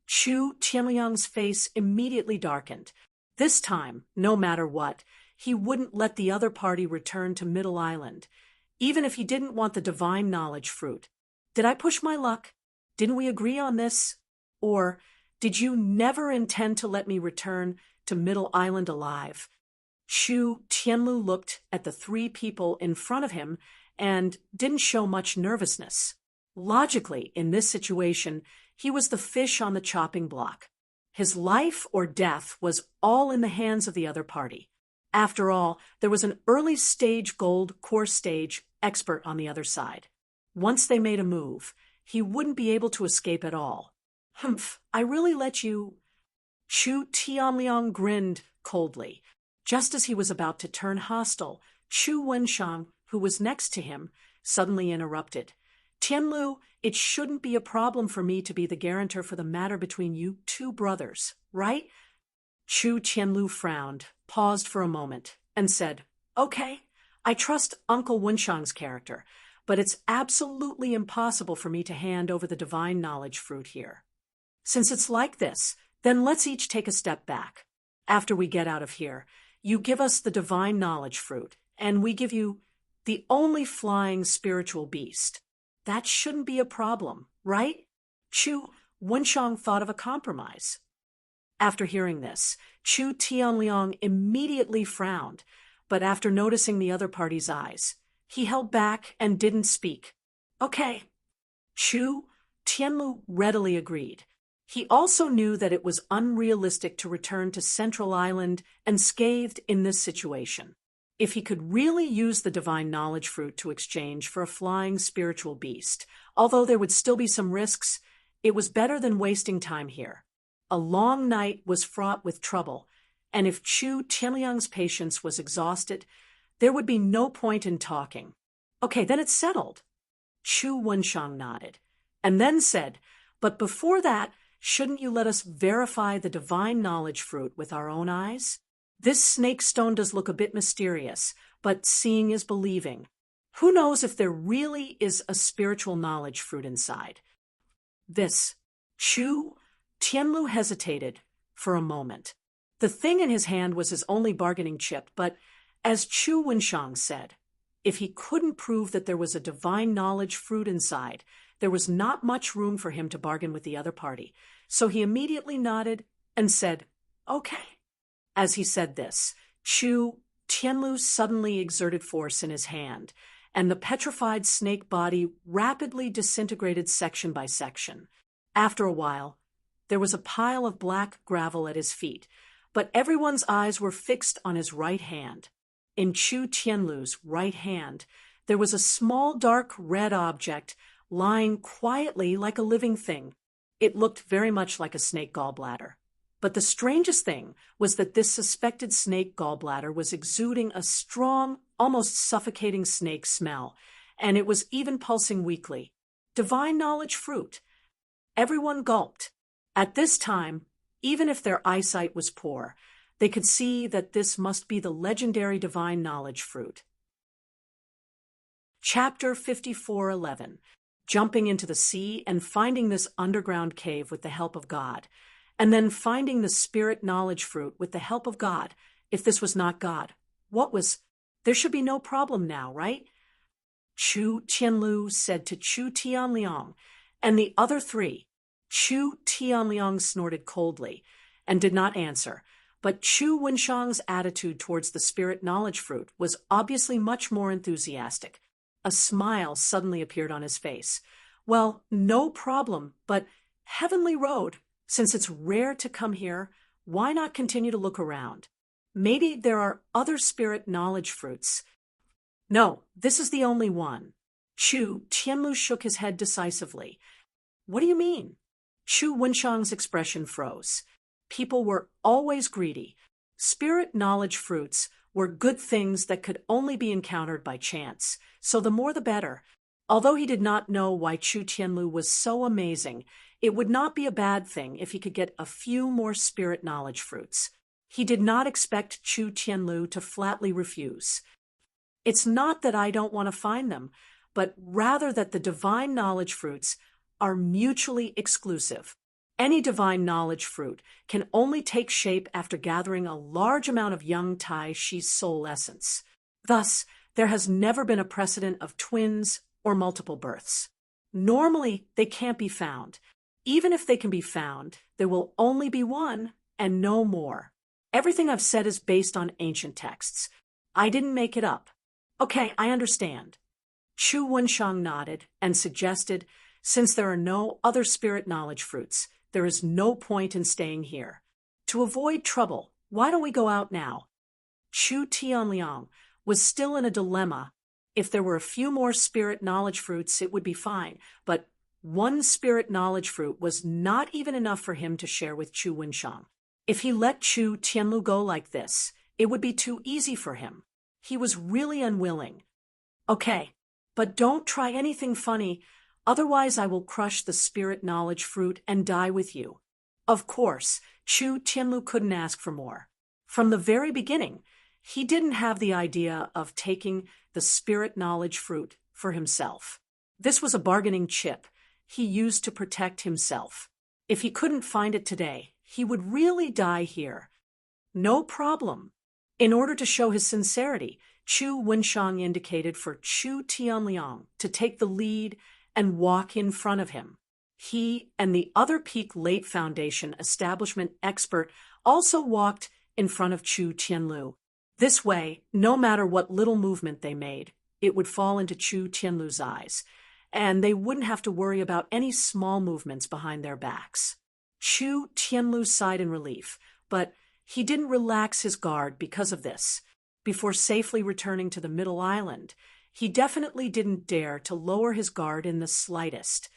Chu Tianliang's face immediately darkened. This time, no matter what, he wouldn't let the other party return to Middle Island, even if he didn't want the divine knowledge fruit. Did I push my luck? Didn't we agree on this? Or did you never intend to let me return to Middle Island alive? Chu Tianlu looked at the three people in front of him and didn't show much nervousness. Logically, in this situation, he was the fish on the chopping block. His life or death was all in the hands of the other party. After all, there was an early-stage gold core stage expert on the other side. Once they made a move, he wouldn't be able to escape at all. Humph, I really let you... Chu Tianliang grinned coldly. Just as he was about to turn hostile, Chu Wenshang, who was next to him, suddenly interrupted. Tianlu, it shouldn't be a problem for me to be the guarantor for the matter between you two brothers, right? Chu Tianlu frowned, paused for a moment, and said, Okay, I trust Uncle Wenshang's character, but it's absolutely impossible for me to hand over the divine knowledge fruit here. Since it's like this, then let's each take a step back. After we get out of here, you give us the divine knowledge fruit, and we give you the only flying spiritual beast. That shouldn't be a problem, right? Chu Wenshang thought of a compromise. After hearing this, Chu Tianliang immediately frowned, but after noticing the other party's eyes, he held back and didn't speak. Okay. Chu Tianlu readily agreed. He also knew that it was unrealistic to return to Central Island unscathed in this situation. If he could really use the divine knowledge fruit to exchange for a flying spiritual beast, although there would still be some risks, it was better than wasting time here. A long night was fraught with trouble, and if Chu Tianliang's patience was exhausted, there would be no point in talking. Okay, then it's settled. Chu Wenshang nodded, and then said, But before that, shouldn't you let us verify the divine knowledge fruit with our own eyes? This snake stone does look a bit mysterious, but seeing is believing. Who knows if there really is a spiritual knowledge fruit inside? Chu Tianlu hesitated for a moment. The thing in his hand was his only bargaining chip, but, as Chu Wenshang said, If he couldn't prove that there was a divine knowledge fruit inside, there was not much room for him to bargain with the other party. So he immediately nodded and said, "Okay." As he said this, Chu Tianlu suddenly exerted force in his hand, and the petrified snake body rapidly disintegrated section by section. After a while, there was a pile of black gravel at his feet, but everyone's eyes were fixed on his right hand. In Chu Tianlu's right hand, there was a small dark red object lying quietly like a living thing. It looked very much like a snake gallbladder. But the strangest thing was that this suspected snake gallbladder was exuding a strong, almost suffocating snake smell, and it was even pulsing weakly. Divine knowledge fruit. Everyone gulped. At this time, even if their eyesight was poor, they could see that this must be the legendary divine knowledge fruit. Chapter 54:11. Jumping into the sea and finding this underground cave with the help of God, and then finding the spirit knowledge fruit with the help of God. If this was not God, what was? There should be no problem now, right? Chu Tianlu said to Chu Tianliang, and the other three. Chu Tianliang snorted coldly and did not answer, but Chu Wenshang's attitude towards the spirit knowledge fruit was obviously much more enthusiastic. A smile suddenly appeared on his face. "Well, no problem, but Heavenly Road, since it's rare to come here, why not continue to look around? Maybe there are other spirit knowledge fruits." "No, this is the only one." Chu Tianlu shook his head decisively. "What do you mean?" Chu Wenshang's expression froze. People were always greedy. Spirit knowledge fruits were good things that could only be encountered by chance, so the more the better. Although he did not know why Chu Tianlu was so amazing, it would not be a bad thing if he could get a few more spirit knowledge fruits. He did not expect Chu Tianlu to flatly refuse. "It's not that I don't want to find them, but rather that the divine knowledge fruits are mutually exclusive. Any divine knowledge fruit can only take shape after gathering a large amount of young Tai Shi's soul essence. Thus, there has never been a precedent of twins or multiple births. Normally, they can't be found. Even if they can be found, there will only be one and no more. Everything I've said is based on ancient texts. I didn't make it up." "Okay, I understand." Chu Wenshang nodded and suggested, "Since there are no other spirit knowledge fruits, there is no point in staying here. To avoid trouble, why don't we go out now?" Chu Tianliang was still in a dilemma. If there were a few more spirit knowledge fruits, it would be fine, but one spirit knowledge fruit was not even enough for him to share with Chu Wenshang. If he let Chu Tianlu go like this, it would be too easy for him. He was really unwilling. "Okay, but don't try anything funny. Otherwise, I will crush the spirit knowledge fruit and die with you." Of course, Chu Tianlu couldn't ask for more. From the very beginning, he didn't have the idea of taking the spirit knowledge fruit for himself. This was a bargaining chip he used to protect himself. If he couldn't find it today, he would really die here. "No problem." In order to show his sincerity, Chu Wenshang indicated for Chu Tianliang to take the lead and walk in front of him. He and the other Peak Late Foundation establishment expert also walked in front of Chu Tianlu. This way, no matter what little movement they made, it would fall into Chu Tianlu's eyes, and they wouldn't have to worry about any small movements behind their backs. Chu Tianlu sighed in relief, but he didn't relax his guard because of this. Before safely returning to the middle island, he definitely didn't dare to lower his guard in the slightest.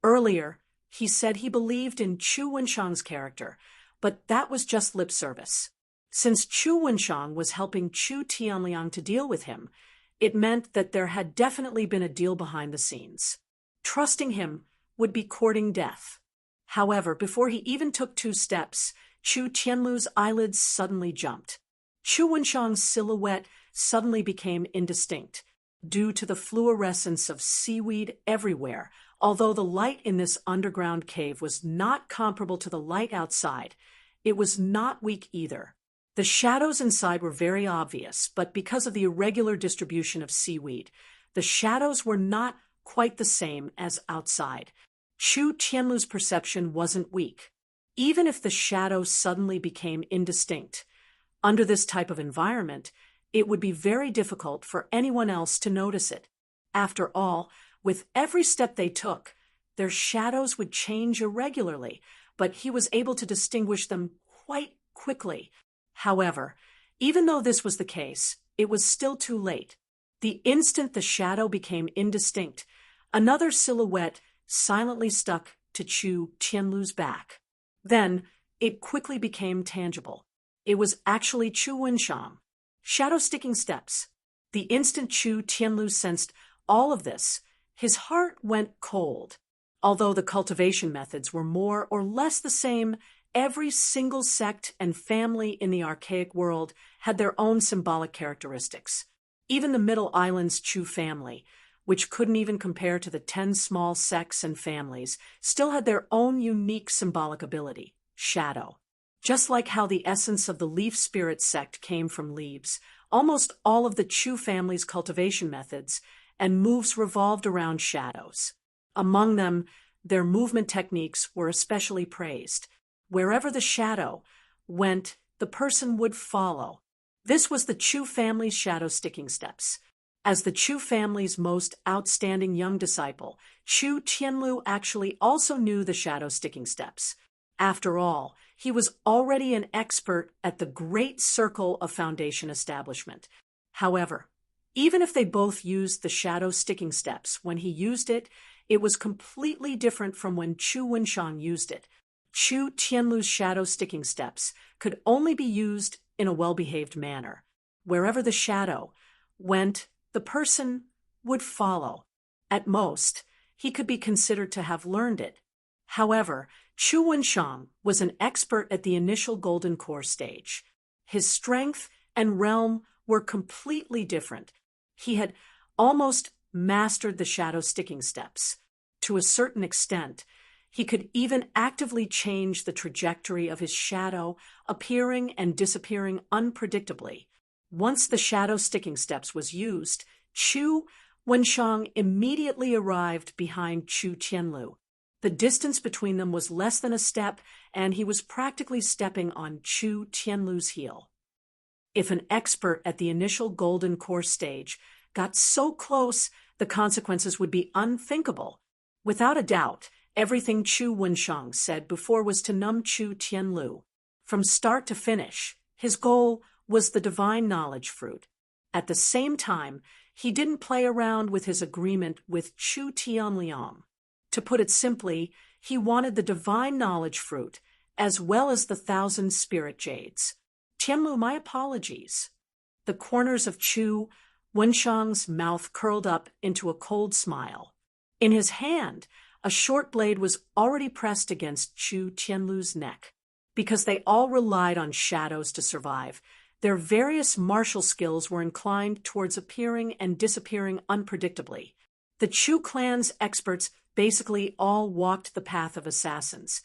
Earlier, he said he believed in Chu Wenshang's character, but that was just lip service. Since Chu Wenshang was helping Chu Tianliang to deal with him, it meant that there had definitely been a deal behind the scenes. Trusting him would be courting death. However, before he even took 2 steps, Chu Tianlu's eyelids suddenly jumped. Chu Wenshang's silhouette suddenly became indistinct, due to the fluorescence of seaweed everywhere. Although the light in this underground cave was not comparable to the light outside, it was not weak either. The shadows inside were very obvious, but because of the irregular distribution of seaweed, the shadows were not quite the same as outside. Chu Tianlu's perception wasn't weak. Even if the shadow suddenly became indistinct, under this type of environment, it would be very difficult for anyone else to notice it. After all, with every step they took, their shadows would change irregularly, but he was able to distinguish them quite quickly. However, even though this was the case, it was still too late. The instant the shadow became indistinct, another silhouette silently stuck to Chu Tianlu's back. Then, it quickly became tangible. It was actually Chu Wenshang. Shadow-sticking steps. The instant Chu Tianlu sensed all of this, his heart went cold. Although the cultivation methods were more or less the same, every single sect and family in the archaic world had their own symbolic characteristics. Even the Middle Island's Chu family, which couldn't even compare to the 10 small sects and families, still had their own unique symbolic ability, shadow. Just like how the essence of the leaf spirit sect came from leaves, almost all of the Chu family's cultivation methods and moves revolved around shadows. Among them, their movement techniques were especially praised. Wherever the shadow went, the person would follow. This was the Chu family's shadow-sticking steps. As the Chu family's most outstanding young disciple, Chu Tianlu actually also knew the shadow-sticking steps. After all, he was already an expert at the Great Circle of Foundation establishment. However, even if they both used the shadow-sticking steps, when he used it, it was completely different from when Chu Wenshang used it. Chu Tianlu's shadow-sticking steps could only be used in a well-behaved manner. Wherever the shadow went, the person would follow. At most, he could be considered to have learned it. However, Chu Wenshang was an expert at the initial golden core stage. His strength and realm were completely different. He had almost mastered the shadow-sticking steps. To a certain extent, he could even actively change the trajectory of his shadow, appearing and disappearing unpredictably. Once the shadow-sticking steps was used, Chu Wenshang immediately arrived behind Chu Tianlu. The distance between them was less than a step, and he was practically stepping on Chu Tianlu's heel. If an expert at the initial golden core stage got so close, the consequences would be unthinkable. Without a doubt, everything Chu Wenshang said before was to numb Chu Tianlu. From start to finish, his goal was the divine knowledge fruit. At the same time, he didn't play around with his agreement with Chu Tianliang. To put it simply, he wanted the divine knowledge fruit, as well as the 1,000 spirit jades. Tianlu, my apologies. The corners of Chu Wenshang's mouth curled up into a cold smile. In his hand, a short blade was already pressed against Chu Tianlu's neck. Because they all relied on shadows to survive, their various martial skills were inclined towards appearing and disappearing unpredictably. The Chu clan's experts basically all walked the path of assassins,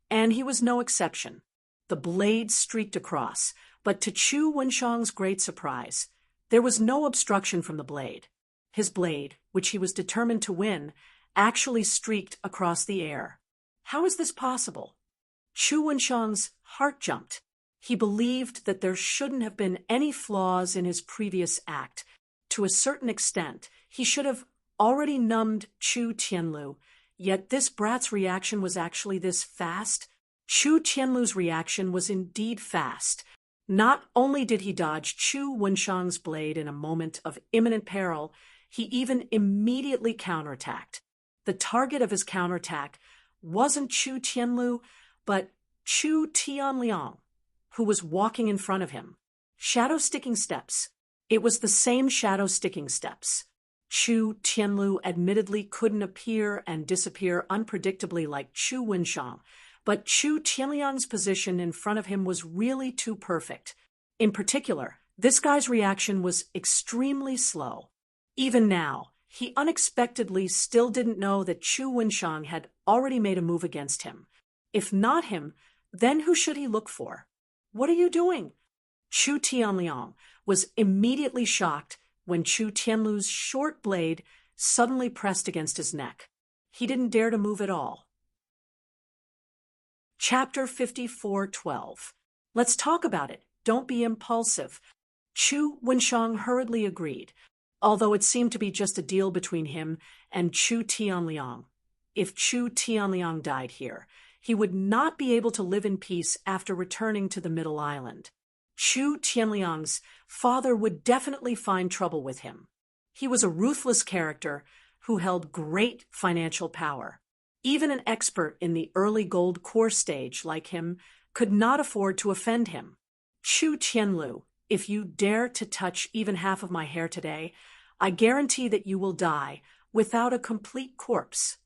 and he was no exception. The blade streaked across, but to Chu Wenshang's great surprise, there was no obstruction from the blade. His blade, which he was determined to win, actually streaked across the air. How is this possible? Chu Wenshang's heart jumped. He believed that there shouldn't have been any flaws in his previous act. To a certain extent, he should have already numbed Chu Tianlu, yet this brat's reaction was actually this fast. Chu Tianlu's reaction was indeed fast. Not only did he dodge Chu Wenshang's blade in a moment of imminent peril, he even immediately counterattacked. The target of his counterattack wasn't Chu Tianlu, but Chu Tianliang, who was walking in front of him. Shadow-sticking steps. It was the same shadow-sticking steps. Chu Tianlu admittedly couldn't appear and disappear unpredictably like Chu Wenshang, but Chu Tianliang's position in front of him was really too perfect. In particular, this guy's reaction was extremely slow. Even now, he unexpectedly still didn't know that Chu Wenshang had already made a move against him. If not him, then who should he look for? "What are you doing?" Chu Tianliang was immediately shocked when Chu Tianlu's short blade suddenly pressed against his neck. He didn't dare to move at all. Chapter 54:12. Let's talk about it. Don't be impulsive. Chu Wenshang hurriedly agreed, although it seemed to be just a deal between him and Chu Tianliang. If Chu Tianliang died here, he would not be able to live in peace after returning to the Middle Island. Chu Tianliang's father would definitely find trouble with him. He was a ruthless character who held great financial power. Even an expert in the early gold core stage like him could not afford to offend him. Chu Tianlu, if you dare to touch even half of my hair today, I guarantee that you will die without a complete corpse.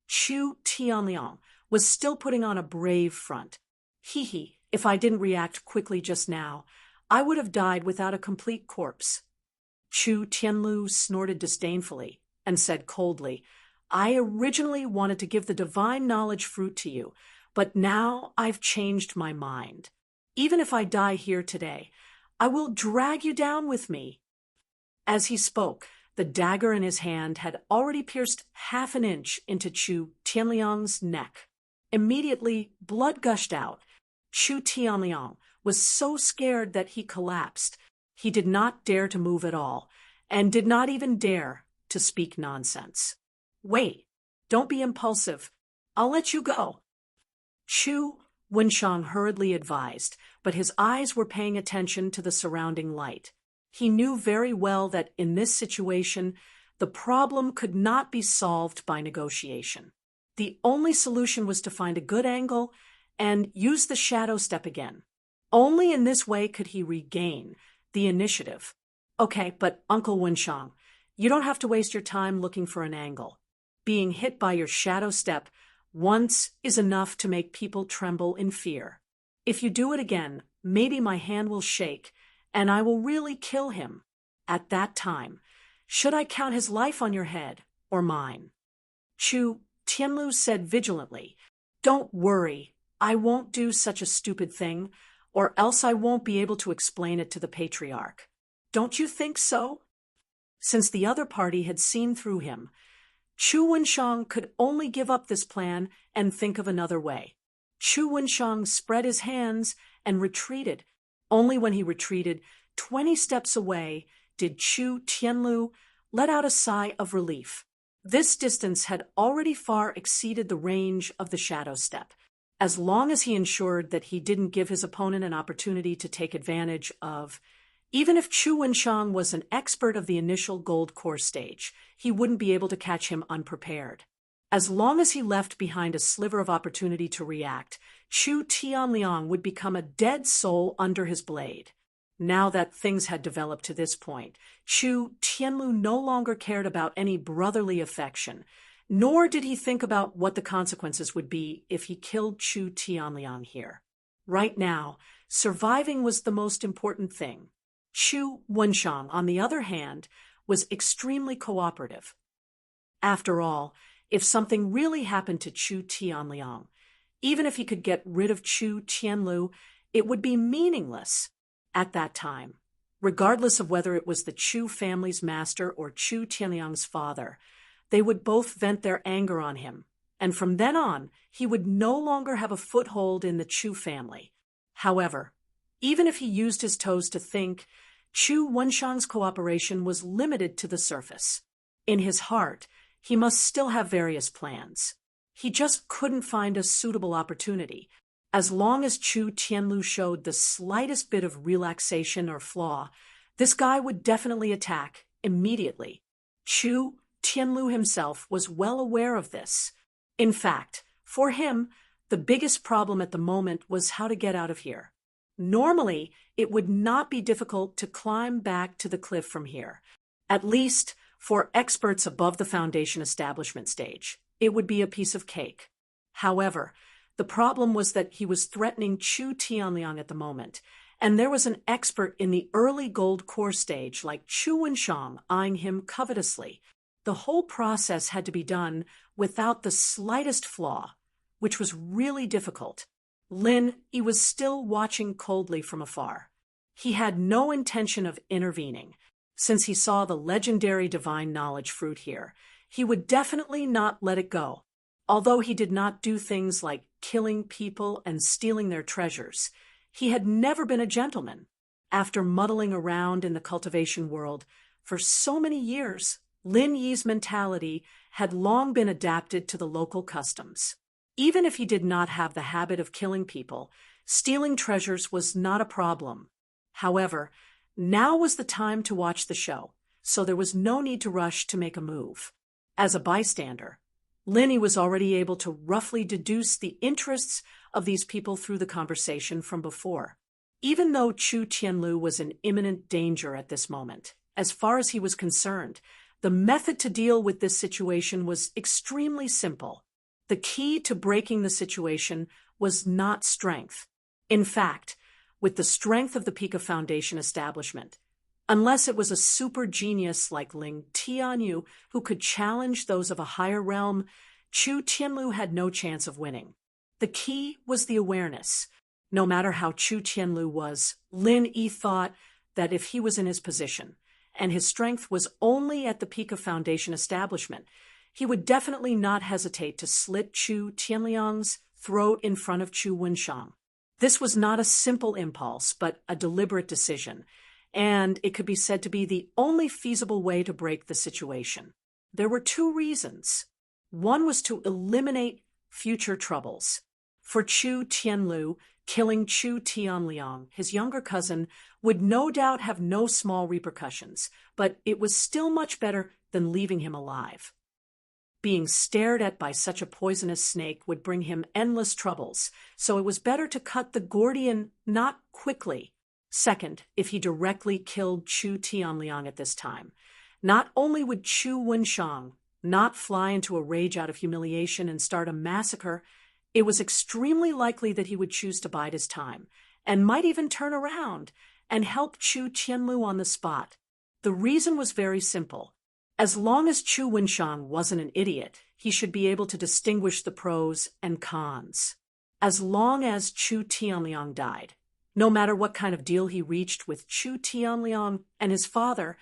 Chu Tianliang was still putting on a brave front. Hee, if I didn't react quickly just now, I would have died without a complete corpse. Chu Tianlu snorted disdainfully and said coldly, I originally wanted to give the divine knowledge fruit to you, but now I've changed my mind. Even if I die here today, I will drag you down with me. As he spoke, the dagger in his hand had already pierced half an inch into Chu Tianliang's neck. Immediately, blood gushed out. Chu Tianliang was so scared that he collapsed. He did not dare to move at all, and did not even dare to speak nonsense. Wait, don't be impulsive. I'll let you go. Chu Wenshang hurriedly advised, but his eyes were paying attention to the surrounding light. He knew very well that in this situation, the problem could not be solved by negotiation. The only solution was to find a good angle and use the shadow step again. Only in this way could he regain the initiative. Okay, but Uncle Wenshang, you don't have to waste your time looking for an angle. Being hit by your shadow step once is enough to make people tremble in fear. If you do it again, maybe my hand will shake, and I will really kill him. At that time, should I count his life on your head or mine? Chu Tianlu said vigilantly, Don't worry, I won't do such a stupid thing, or else I won't be able to explain it to the patriarch. Don't you think so? Since the other party had seen through him, Chu Wenshang could only give up this plan and think of another way. Chu Wenshang spread his hands and retreated. Only when he retreated 20 steps away did Chu Tianlu let out a sigh of relief. This distance had already far exceeded the range of the shadow step. As long as he ensured that he didn't give his opponent an opportunity to take advantage of, even if Chu Wenshang was an expert of the initial gold core stage, he wouldn't be able to catch him unprepared. As long as he left behind a sliver of opportunity to react, Chu Tianliang would become a dead soul under his blade. Now that things had developed to this point, Chu Tianlu no longer cared about any brotherly affection, nor did he think about what the consequences would be if he killed Chu Tianliang here. Right now, surviving was the most important thing. Chu Wenshang, on the other hand, was extremely cooperative. After all, if something really happened to Chu Tianliang, even if he could get rid of Chu Tianlu, it would be meaningless at that time. Regardless of whether it was the Chu family's master or Chu Tianliang's father, they would both vent their anger on him, and from then on, he would no longer have a foothold in the Chu family. However, even if he used his toes to think, Chu Wenshang's cooperation was limited to the surface. In his heart, he must still have various plans. He just couldn't find a suitable opportunity. As long as Chu Tianlu showed the slightest bit of relaxation or flaw, this guy would definitely attack immediately. Chu Tianlu himself was well aware of this. In fact, for him, the biggest problem at the moment was how to get out of here. Normally, it would not be difficult to climb back to the cliff from here. At least, for experts above the foundation establishment stage, it would be a piece of cake. However, the problem was that he was threatening Chu Tianliang at the moment, and there was an expert in the early gold core stage like Chu Wenshang eyeing him covetously. The whole process had to be done without the slightest flaw, which was really difficult. Lin, he was still watching coldly from afar. He had no intention of intervening. Since he saw the legendary divine knowledge fruit here, he would definitely not let it go. Although he did not do things like killing people and stealing their treasures, he had never been a gentleman. After muddling around in the cultivation world for so many years, Lin Yi's mentality had long been adapted to the local customs. Even if he did not have the habit of killing people, stealing treasures was not a problem. However, now was the time to watch the show, so there was no need to rush to make a move. As a bystander, Lin Yi was already able to roughly deduce the interests of these people through the conversation from before. Even though Chu Tianlu was in imminent danger at this moment, as far as he was concerned, the method to deal with this situation was extremely simple. The key to breaking the situation was not strength. In fact, with the strength of the Pika Foundation establishment, unless it was a super genius like Ling Tianyu who could challenge those of a higher realm, Chu Tianlu had no chance of winning. The key was the awareness. No matter how Chu Tianlu was, Lin Yi thought that if he was in his position, and his strength was only at the Pika Foundation establishment, he would definitely not hesitate to slit Chu Tianliang's throat in front of Chu Wenshang. This was not a simple impulse, but a deliberate decision, and it could be said to be the only feasible way to break the situation. There were two reasons. One was to eliminate future troubles. For Chu Tianlu, killing Chu Tianliang, his younger cousin, would no doubt have no small repercussions, but it was still much better than leaving him alive. Being stared at by such a poisonous snake would bring him endless troubles, so it was better to cut the Gordian knot quickly. Second, if he directly killed Chu Tianliang at this time, not only would Chu Wenshang not fly into a rage out of humiliation and start a massacre, it was extremely likely that he would choose to bide his time, and might even turn around and help Chu Tianlu on the spot. The reason was very simple. As long as Chu Wenshang wasn't an idiot, he should be able to distinguish the pros and cons. As long as Chu Tianliang died, no matter what kind of deal he reached with Chu Tianliang and his father,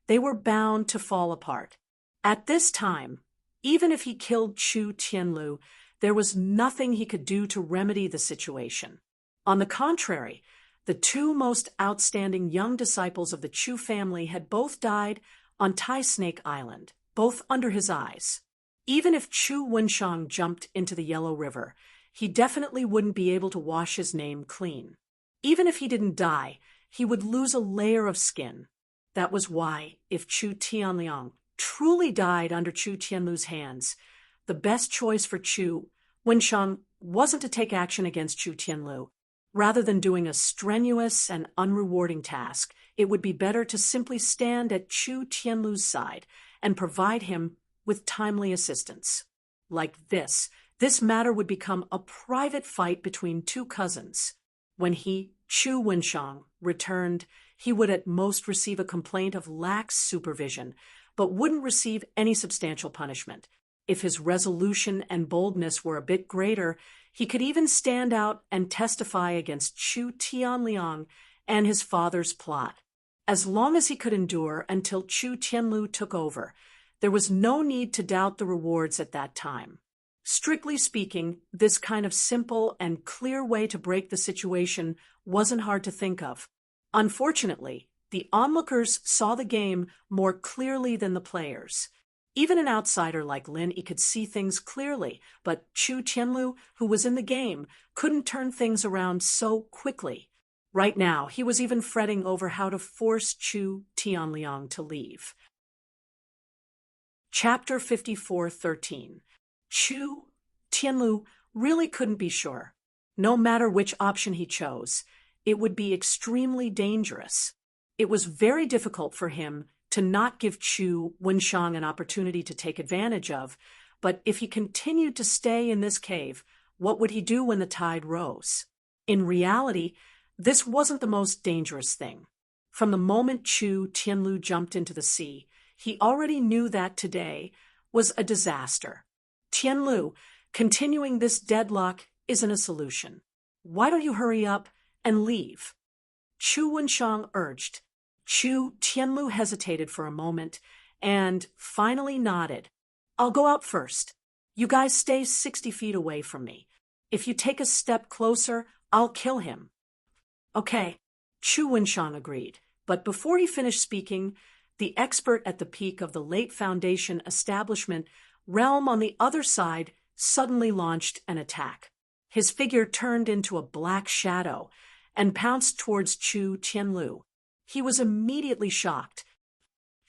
they were bound to fall apart. At this time, even if he killed Chu Tianlu, there was nothing he could do to remedy the situation. On the contrary, the two most outstanding young disciples of the Chu family had both died on Tai Snake Island, both under his eyes. Even if Chu Wenshang jumped into the Yellow River, he definitely wouldn't be able to wash his name clean. Even if he didn't die, he would lose a layer of skin. That was why, if Chu Tianliang truly died under Chu Tianlu's hands, the best choice for Chu Wenshang wasn't to take action against Chu Tianlu. Rather than doing a strenuous and unrewarding task, it would be better to simply stand at Chu Tianlu's side and provide him with timely assistance. Like this matter would become a private fight between two cousins. When he, Chu Wenshang, returned, he would at most receive a complaint of lax supervision, but wouldn't receive any substantial punishment. If his resolution and boldness were a bit greater, he could even stand out and testify against Chu Tianliang and his father's plot. As long as he could endure until Chu Tianlu took over, there was no need to doubt the rewards at that time. Strictly speaking, this kind of simple and clear way to break the situation wasn't hard to think of. Unfortunately, the onlookers saw the game more clearly than the players. Even an outsider like Lin Yi could see things clearly, but Chu Tianlu, who was in the game, couldn't turn things around so quickly. Right now, he was even fretting over how to force Chu Tianliang to leave. Chapter 54:13. Chu Tianlu really couldn't be sure. No matter which option he chose, it would be extremely dangerous. It was very difficult for him to not give Chu Wenshang an opportunity to take advantage of, but if he continued to stay in this cave, what would he do when the tide rose? In reality, this wasn't the most dangerous thing. From the moment Chu Tianlu jumped into the sea, he already knew that today was a disaster. Tianlu, continuing this deadlock isn't a solution. Why don't you hurry up and leave? Chu Wenshang urged. Chu Tianlu hesitated for a moment and finally nodded. I'll go out first. You guys stay 60 feet away from me. If you take a step closer, I'll kill him. Okay, Chu Wenshang agreed, but before he finished speaking, the expert at the peak of the Late Foundation establishment realm on the other side suddenly launched an attack. His figure turned into a black shadow and pounced towards Chu Tianlu. He was immediately shocked.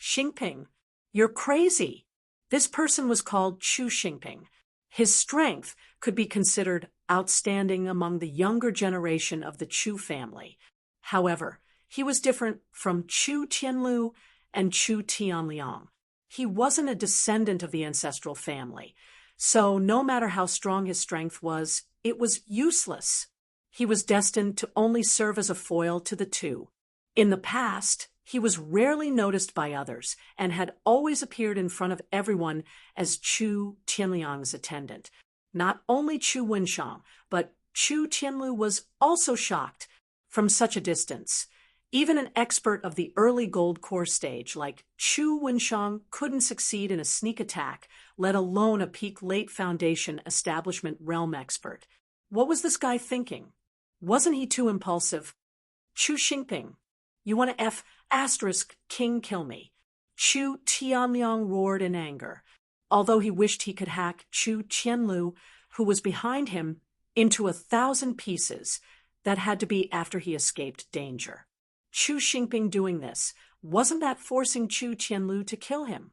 Xingping, you're crazy. This person was called Chu Xingping. His strength could be considered outstanding among the younger generation of the Chu family. However, he was different from Chu Tianlu and Chu Tianliang. He wasn't a descendant of the ancestral family, so no matter how strong his strength was, it was useless. He was destined to only serve as a foil to the two. In the past, he was rarely noticed by others and had always appeared in front of everyone as Chu Tianliang's attendant. Not only Chu Wenshang, but Chu Tianlu was also shocked from such a distance. Even an expert of the early Gold Core stage like Chu Wenshang couldn't succeed in a sneak attack, let alone a peak Late Foundation establishment realm expert. What was this guy thinking? Wasn't he too impulsive? Chu Xingping, you want to *King kill me? Chu Tianliang roared in anger, although he wished he could hack Chu Tianlu, who was behind him, into 1,000 pieces. That had to be after he escaped danger. Chu Xingping doing this, wasn't that forcing Chu Tianlu to kill him?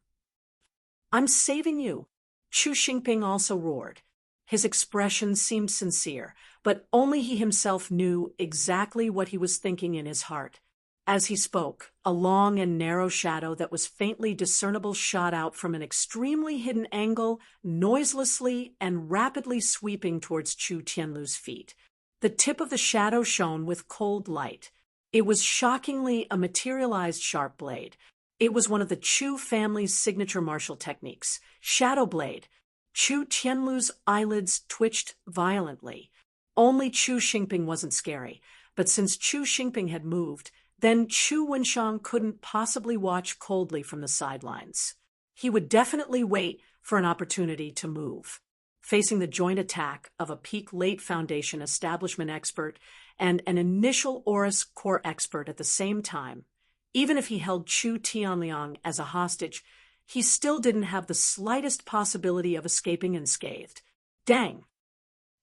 I'm saving you, Chu Xingping also roared. His expression seemed sincere, but only he himself knew exactly what he was thinking in his heart. As he spoke, a long and narrow shadow that was faintly discernible shot out from an extremely hidden angle, noiselessly and rapidly sweeping towards Chu Tianlu's feet. The tip of the shadow shone with cold light. It was shockingly a materialized sharp blade. It was one of the Chu family's signature martial techniques, Shadow Blade. Chu Tianlu's eyelids twitched violently. Only Chu Xingping wasn't scary, but since Chu Xingping had moved, then Chu Wenshang couldn't possibly watch coldly from the sidelines. He would definitely wait for an opportunity to move. Facing the joint attack of a peak Late Foundation establishment expert and an initial Aurus Core expert at the same time, even if he held Chu Tianliang as a hostage, he still didn't have the slightest possibility of escaping unscathed. Dang!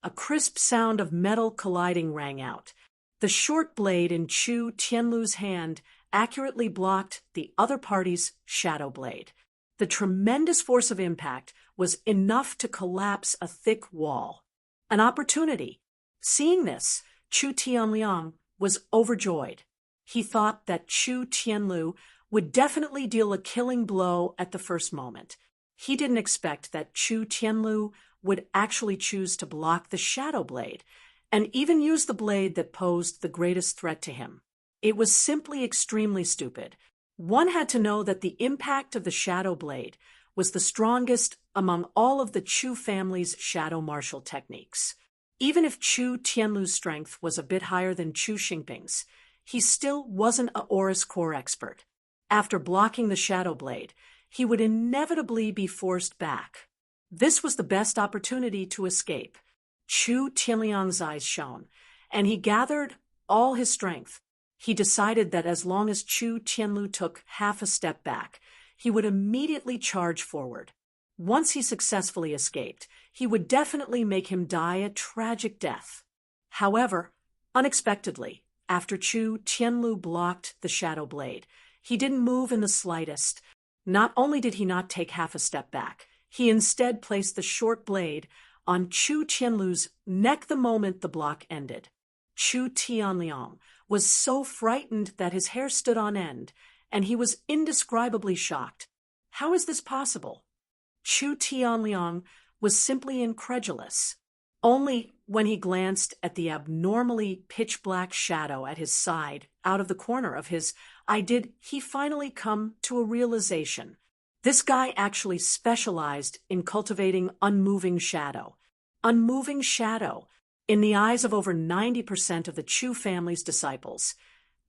A crisp sound of metal colliding rang out. The short blade in Chu Tianlu's hand accurately blocked the other party's shadow blade. The tremendous force of impact was enough to collapse a thick wall. An opportunity. Seeing this, Chu Tianliang was overjoyed. He thought that Chu Tianlu would definitely deal a killing blow at the first moment. He didn't expect that Chu Tianlu would actually choose to block the shadow blade, and even use the blade that posed the greatest threat to him. It was simply extremely stupid. One had to know that the impact of the shadow blade was the strongest among all of the Chu family's shadow martial techniques. Even if Chu Tianlu's strength was a bit higher than Chu Xingping's, he still wasn't a Aurus Core expert. After blocking the shadow blade, he would inevitably be forced back. This was the best opportunity to escape. Chu Tianliang's eyes shone, and he gathered all his strength. He decided that as long as Chu Tianlu took half a step back, he would immediately charge forward. Once he successfully escaped, he would definitely make him die a tragic death. However, unexpectedly, after Chu Tianlu blocked the shadow blade, he didn't move in the slightest. Not only did he not take half a step back, he instead placed the short blade on Chu Tianlu's neck the moment the block ended. Chu Tianliang was so frightened that his hair stood on end, and he was indescribably shocked. How is this possible? Chu Tianliang was simply incredulous. Only when he glanced at the abnormally pitch-black shadow at his side out of the corner of his eye did he finally come to a realization. This guy actually specialized in cultivating unmoving shadow. Unmoving shadow. In the eyes of over 90% of the Chu family's disciples,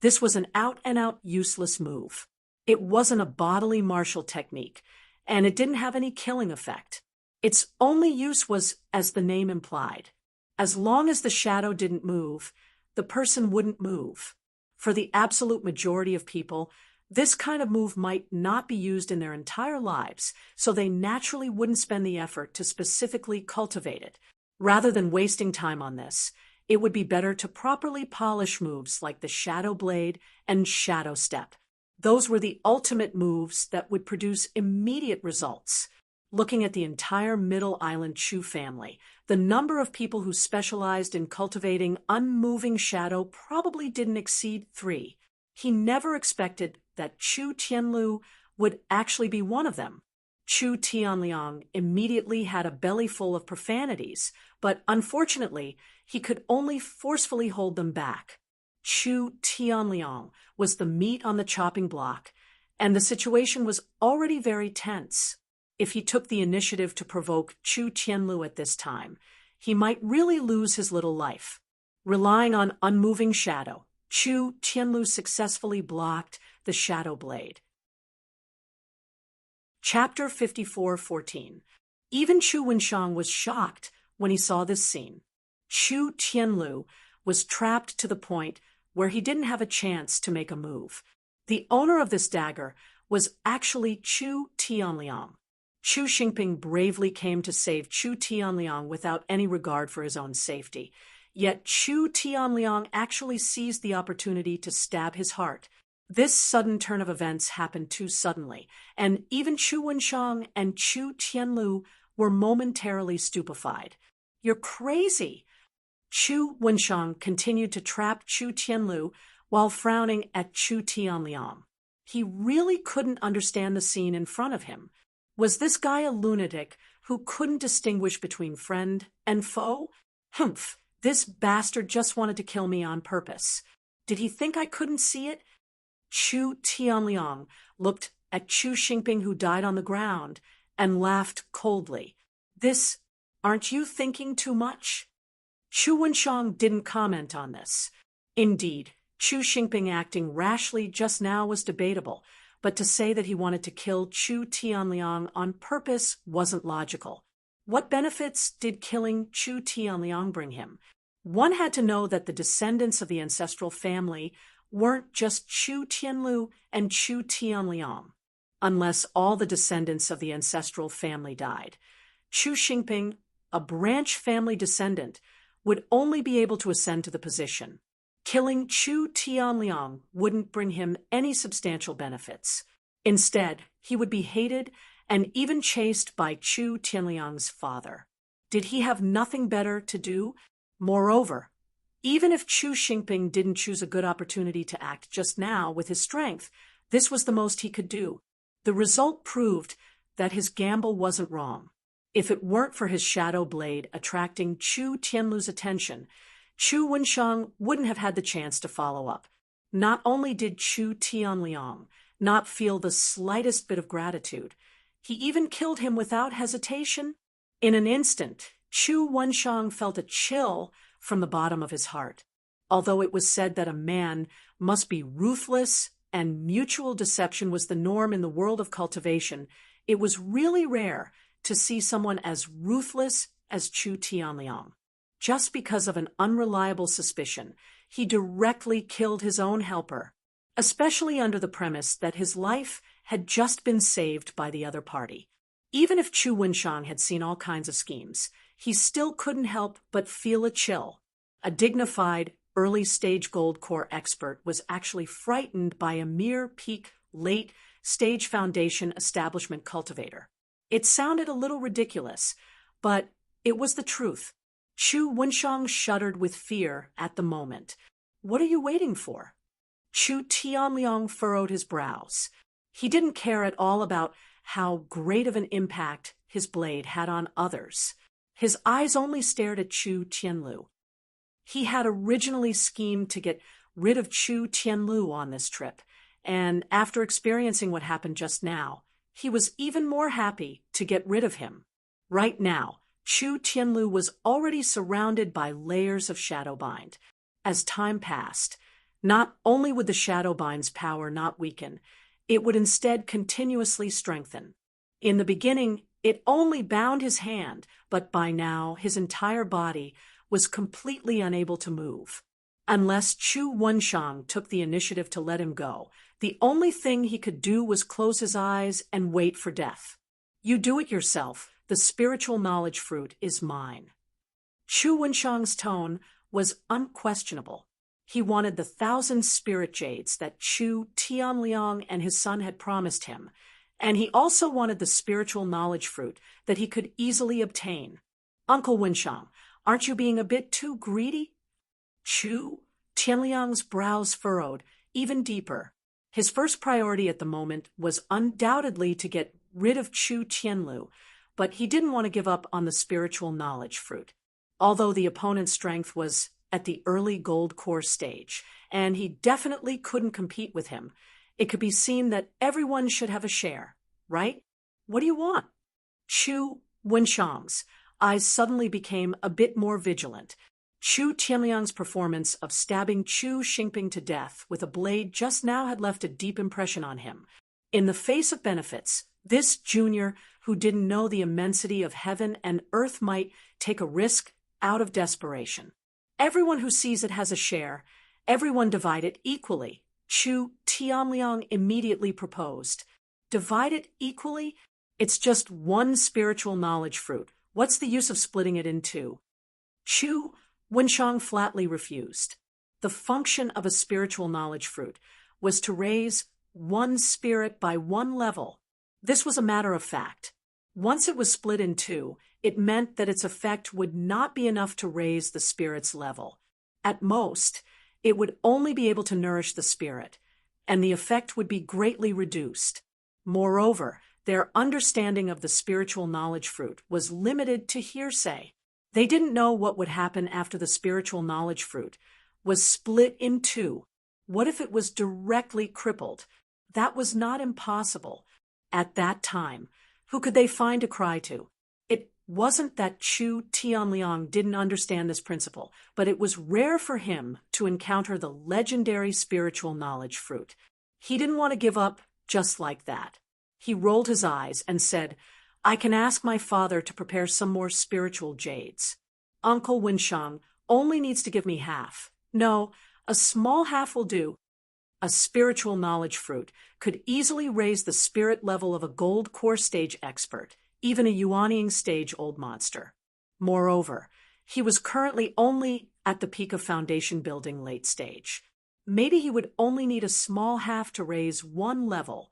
This was an out-and-out useless move. It wasn't a bodily martial technique, and it didn't have any killing effect. Its only use was, as the name implied. As long as the shadow didn't move, the person wouldn't move. For the absolute majority of people, this kind of move might not be used in their entire lives, so they naturally wouldn't spend the effort to specifically cultivate it. Rather than wasting time on this, it would be better to properly polish moves like the shadow blade and shadow step. Those were the ultimate moves that would produce immediate results. Looking at the entire Middle Island Chu family, the number of people who specialized in cultivating unmoving shadow probably didn't exceed 3. He never expected that Chu Tianlu would actually be one of them. Chu Tianliang immediately had a belly full of profanities, but unfortunately, he could only forcefully hold them back. Chu Tianliang was the meat on the chopping block, and the situation was already very tense. If he took the initiative to provoke Chu Tianlu at this time, he might really lose his little life. Relying on unmoving shadow, Chu Tianlu successfully blocked the shadow blade. Chapter 54:14. Even Chu Wenshang was shocked when he saw this scene. Chu Tianlu was trapped to the point where he didn't have a chance to make a move. The owner of this dagger was actually Chu Tianliang. Chu Xingping bravely came to save Chu Tianliang without any regard for his own safety. Yet Chu Tianliang actually seized the opportunity to stab his heart. This sudden turn of events happened too suddenly, and even Chu Wenshang and Chu Tianlu were momentarily stupefied. "You're crazy!" Chu Wenshang continued to trap Chu Tianlu while frowning at Chu Tianliang. He really couldn't understand the scene in front of him. Was this guy a lunatic who couldn't distinguish between friend and foe? Humph, this bastard just wanted to kill me on purpose. Did he think I couldn't see it? Chu Tianliang looked at Chu Xingping, who died on the ground, and laughed coldly. Aren't you thinking too much?" Chu Wenshang didn't comment on this. Indeed, Chu Xingping acting rashly just now was debatable, but to say that he wanted to kill Chu Tianliang on purpose wasn't logical. What benefits did killing Chu Tianliang bring him? One had to know that the descendants of the ancestral family weren't just Chu Tianlu and Chu Tianliang. Unless all the descendants of the ancestral family died, Chu Xingping, a branch family descendant, would only be able to ascend to the position. Killing Chu Tianliang wouldn't bring him any substantial benefits. Instead, he would be hated and even chased by Chu Tianliang's father. Did he have nothing better to do? Moreover, even if Chu Xingping didn't choose a good opportunity to act just now with his strength, this was the most he could do. The result proved that his gamble wasn't wrong. If it weren't for his shadow blade attracting Chu Tianlu's attention, Chu Wenshang wouldn't have had the chance to follow up. Not only did Chu Tianliang not feel the slightest bit of gratitude, he even killed him without hesitation. In an instant, Chu Wenshang felt a chill from the bottom of his heart. Although it was said that a man must be ruthless and mutual deception was the norm in the world of cultivation, it was really rare to see someone as ruthless as Chu Tianliang. Just because of an unreliable suspicion, he directly killed his own helper, especially under the premise that his life had just been saved by the other party. Even if Chu Wenshang had seen all kinds of schemes, he still couldn't help but feel a chill. A dignified, early-stage gold core expert was actually frightened by a mere peak, late-stage foundation establishment cultivator. It sounded a little ridiculous, but it was the truth. Chu Wenshang shuddered with fear at the moment. "What are you waiting for?" Chu Tianliang furrowed his brows. He didn't care at all about how great of an impact his blade had on others. His eyes only stared at Chu Tianlu. He had originally schemed to get rid of Chu Tianlu on this trip, and after experiencing what happened just now, he was even more happy to get rid of him. Right now, Chu Tianlu was already surrounded by layers of shadow bind. As time passed, Not only would the Shadowbind's power not weaken, it would instead continuously strengthen. In the beginning, it only bound his hand, but by now his entire body was completely unable to move. Unless Chu Wenshang took the initiative to let him go, the only thing he could do was close his eyes and wait for death. You do it yourself. The spiritual knowledge fruit is mine. Chu Wenshang's tone was unquestionable. He wanted the 1,000 spirit jades that Chu Tianliang and his son had promised him, and he also wanted the spiritual knowledge fruit that he could easily obtain. Uncle Wenshang, aren't you being a bit too greedy? Chu Tianliang's brows furrowed even deeper. His first priority at the moment was undoubtedly to get rid of Chu Tianlu, but he didn't want to give up on the spiritual knowledge fruit. Although the opponent's strength was at the early gold core stage, and he definitely couldn't compete with him, it could be seen that everyone should have a share, right? What do you want? Chu Wenshang's eyes suddenly became a bit more vigilant. Chu Tianliang's performance of stabbing Chu Xingping to death with a blade just now had left a deep impression on him. In the face of benefits, this junior, who didn't know the immensity of heaven and earth, might take a risk out of desperation. Everyone who sees it has a share. Everyone divide it equally. Chu Tianliang immediately proposed. Divide it equally? It's just one spiritual knowledge fruit. What's the use of splitting it in two? Chu Wenshang flatly refused. The function of a spiritual knowledge fruit was to raise one spirit by one level. This was a matter of fact. Once it was split in two, it meant that its effect would not be enough to raise the spirit's level. At most, it would only be able to nourish the spirit, and the effect would be greatly reduced. Moreover, their understanding of the spiritual knowledge fruit was limited to hearsay. They didn't know what would happen after the spiritual knowledge fruit was split in two. What if it was directly crippled? That was not impossible. At that time, who could they find to cry to? It wasn't that Chu Tianliang didn't understand this principle, but it was rare for him to encounter the legendary spiritual knowledge fruit. He didn't want to give up just like that. He rolled his eyes and said, I can ask my father to prepare some more spiritual jades. Uncle Wenshang only needs to give me half. No, a small half will do. A spiritual knowledge fruit could easily raise the spirit level of a gold core stage expert, even a Yuanying stage old monster. Moreover, he was currently only at the peak of foundation building late stage. Maybe he would only need a small half to raise one level.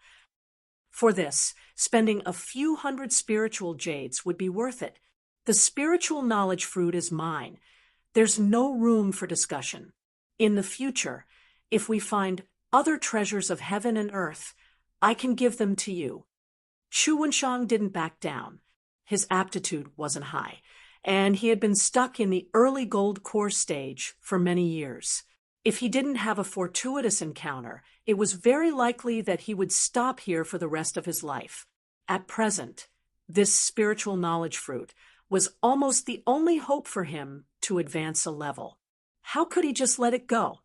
For this, spending a few hundred spiritual jades would be worth it. The spiritual knowledge fruit is mine. There's no room for discussion. In the future, if we find other treasures of heaven and earth, I can give them to you. Chu Wenshang didn't back down. His aptitude wasn't high, and he had been stuck in the early gold core stage for many years. If he didn't have a fortuitous encounter, it was very likely that he would stop here for the rest of his life. At present, this spiritual knowledge fruit was almost the only hope for him to advance a level. How could he just let it go?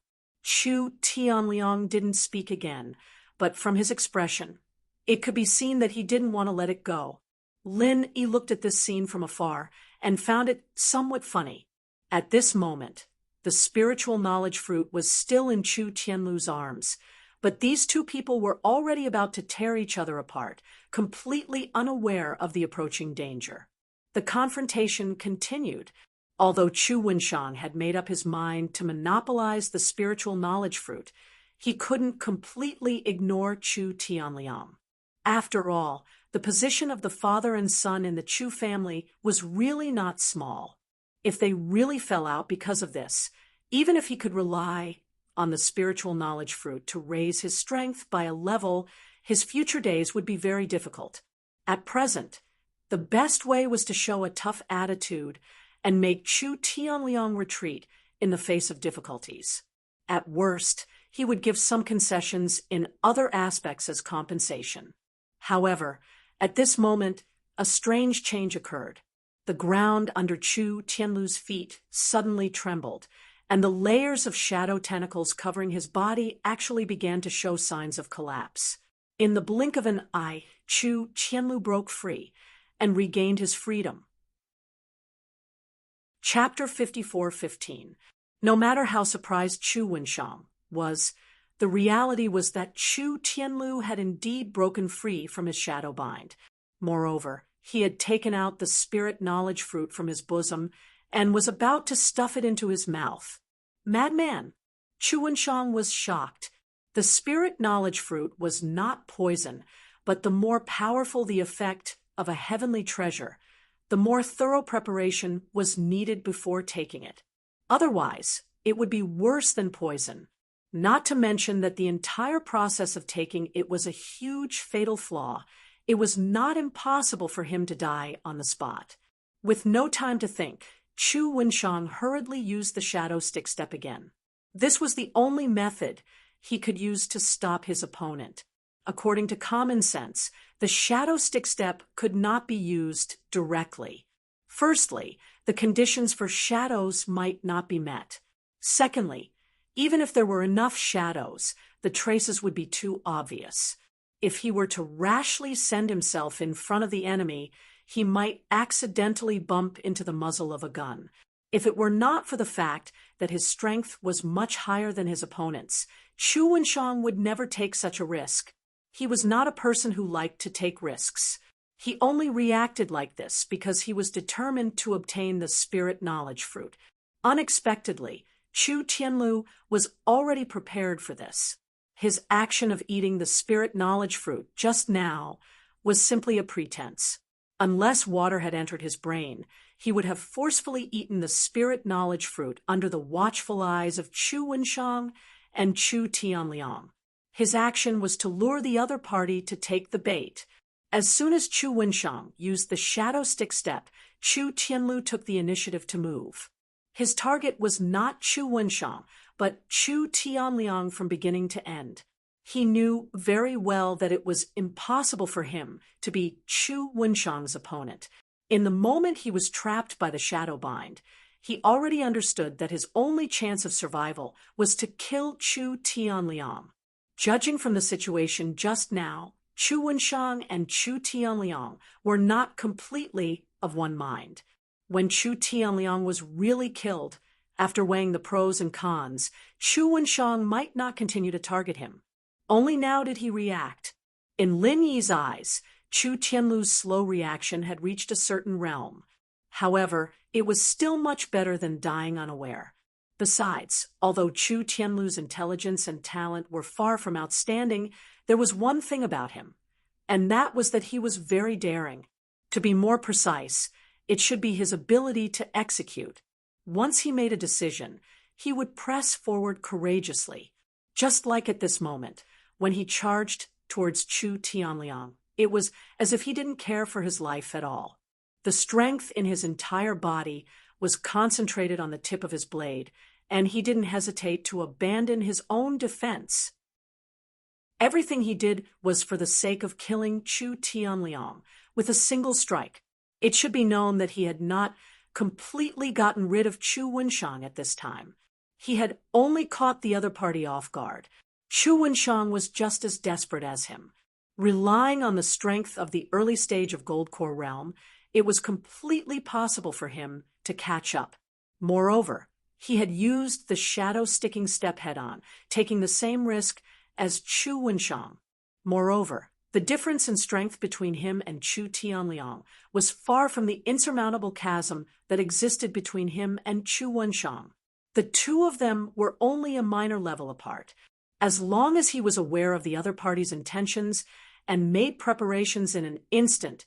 Chu Tianliang didn't speak again, but from his expression, it could be seen that he didn't want to let it go. Lin Yi looked at this scene from afar and found it somewhat funny. At this moment, the spiritual knowledge fruit was still in Chu Tianlu's arms, but these two people were already about to tear each other apart, completely unaware of the approaching danger. The confrontation continued. Although Chu Wenshang had made up his mind to monopolize the spiritual knowledge fruit, he couldn't completely ignore Chu Tianliang. After all, the position of the father and son in the Chu family was really not small. If they really fell out because of this, even if he could rely on the spiritual knowledge fruit to raise his strength by a level, his future days would be very difficult. At present, the best way was to show a tough attitude and make Chu Tianliang retreat in the face of difficulties. At worst, he would give some concessions in other aspects as compensation. However, at this moment, a strange change occurred. The ground under Chu Tianlu's feet suddenly trembled, and the layers of shadow tentacles covering his body actually began to show signs of collapse. In the blink of an eye, Chu Qianlu broke free and regained his freedom. Chapter 54:15. No matter how surprised Chu Wenshang was, the reality was that Chu Tianlu had indeed broken free from his shadow bind. Moreover, he had taken out the spirit knowledge fruit from his bosom and was about to stuff it into his mouth. Madman! Chu Wenshang was shocked. The spirit knowledge fruit was not poison, but the more powerful the effect of a heavenly treasure, the more thorough preparation was needed before taking it. Otherwise, it would be worse than poison. Not to mention that the entire process of taking it was a huge fatal flaw. It was not impossible for him to die on the spot. With no time to think, Chu Wenshang hurriedly used the shadow stick step again. This was the only method he could use to stop his opponent. According to common sense, the shadow stick step could not be used directly. Firstly, the conditions for shadows might not be met. Secondly, even if there were enough shadows, the traces would be too obvious. If he were to rashly send himself in front of the enemy, he might accidentally bump into the muzzle of a gun. If it were not for the fact that his strength was much higher than his opponent's, Chu Wenshang would never take such a risk. He was not a person who liked to take risks. He only reacted like this because he was determined to obtain the spirit knowledge fruit. Unexpectedly, Chu Tianlu was already prepared for this. His action of eating the spirit knowledge fruit just now was simply a pretense. Unless water had entered his brain, he would have forcefully eaten the spirit knowledge fruit under the watchful eyes of Chu Wenshang and Chu Tianliang. His action was to lure the other party to take the bait. As soon as Chu Wenshang used the shadow stick step, Chu Tianlu took the initiative to move. His target was not Chu Wenshang, but Chu Tianliang from beginning to end. He knew very well that it was impossible for him to be Chu Wenshang's opponent. In the moment he was trapped by the shadow bind, he already understood that his only chance of survival was to kill Chu Tianliang. Judging from the situation just now, Chu Wenshang and Chu Tianliang were not completely of one mind. When Chu Tianliang was really killed, after weighing the pros and cons, Chu Wenshang might not continue to target him. Only now did he react. In Lin Yi's eyes, Chu Tianlu's slow reaction had reached a certain realm. However, it was still much better than dying unaware. Besides, although Chu Tianlu's intelligence and talent were far from outstanding, there was one thing about him, and that was that he was very daring. To be more precise, it should be his ability to execute. Once he made a decision, he would press forward courageously. Just like at this moment, when he charged towards Chu Tianliang, it was as if he didn't care for his life at all. The strength in his entire body was concentrated on the tip of his blade, and he didn't hesitate to abandon his own defense. Everything he did was for the sake of killing Chu Tianliang with a single strike. It should be known that he had not completely gotten rid of Chu Wenshang at this time. He had only caught the other party off guard. Chu Wenshang was just as desperate as him. Relying on the strength of the early stage of Gold Core Realm, it was completely possible for him to catch up. Moreover, he had used the shadow sticking step head-on, taking the same risk as Chu Wenshang. Moreover, the difference in strength between him and Chu Tianliang was far from the insurmountable chasm that existed between him and Chu Wenshang. The two of them were only a minor level apart. As long as he was aware of the other party's intentions and made preparations in an instant,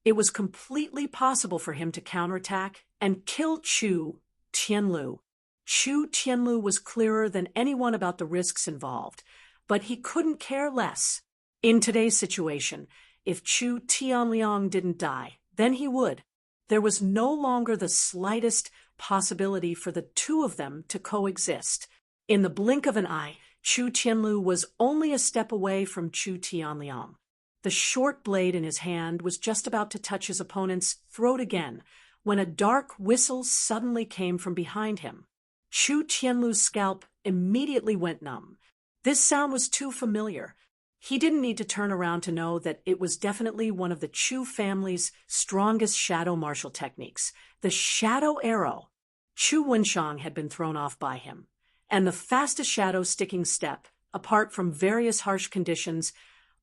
it was completely possible for him to counterattack and kill Chu Tianlu. Chu Tianlu was clearer than anyone about the risks involved, but he couldn't care less. In today's situation, if Chu Tianliang didn't die, then he would. There was no longer the slightest possibility for the two of them to coexist. In the blink of an eye, Chu Tianlu was only a step away from Chu Tianliang. The short blade in his hand was just about to touch his opponent's throat again when a dark whistle suddenly came from behind him. Chu Tianlu's scalp immediately went numb. This sound was too familiar. He didn't need to turn around to know that it was definitely one of the Chu family's strongest shadow martial techniques, the shadow arrow. Chu Wenshang had been thrown off by him, and the fastest shadow-sticking step, apart from various harsh conditions,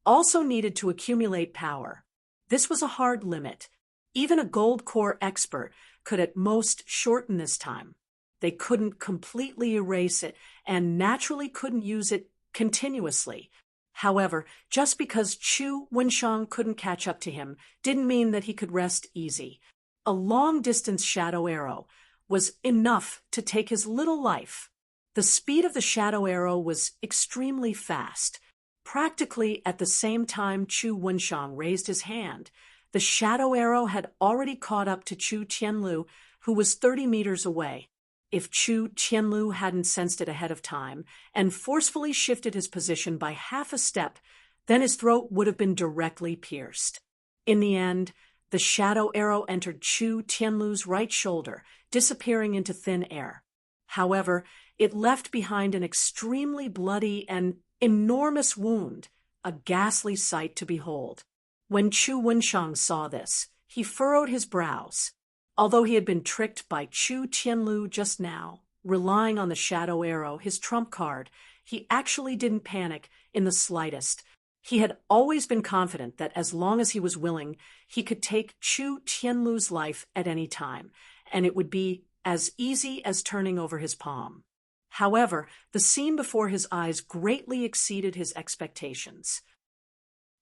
also needed to accumulate power. This was a hard limit. Even a gold core expert could at most shorten this time. They couldn't completely erase it and naturally couldn't use it continuously. However, just because Chu Wenshang couldn't catch up to him didn't mean that he could rest easy. A long-distance shadow arrow was enough to take his little life. The speed of the shadow arrow was extremely fast. Practically at the same time Chu Wenshang raised his hand, the shadow arrow had already caught up to Chu Tianlu, who was 30 meters away. If Chu Tianlu hadn't sensed it ahead of time and forcefully shifted his position by half a step, then his throat would have been directly pierced. In the end, the shadow arrow entered Chu Tianlu's right shoulder, disappearing into thin air. However, it left behind an extremely bloody and enormous wound, a ghastly sight to behold. When Chu Wenshang saw this, he furrowed his brows. Although he had been tricked by Chu Tianlu just now, relying on the shadow arrow, his trump card, he actually didn't panic in the slightest. He had always been confident that as long as he was willing, he could take Chu Tianlu's life at any time, and it would be as easy as turning over his palm. However, the scene before his eyes greatly exceeded his expectations.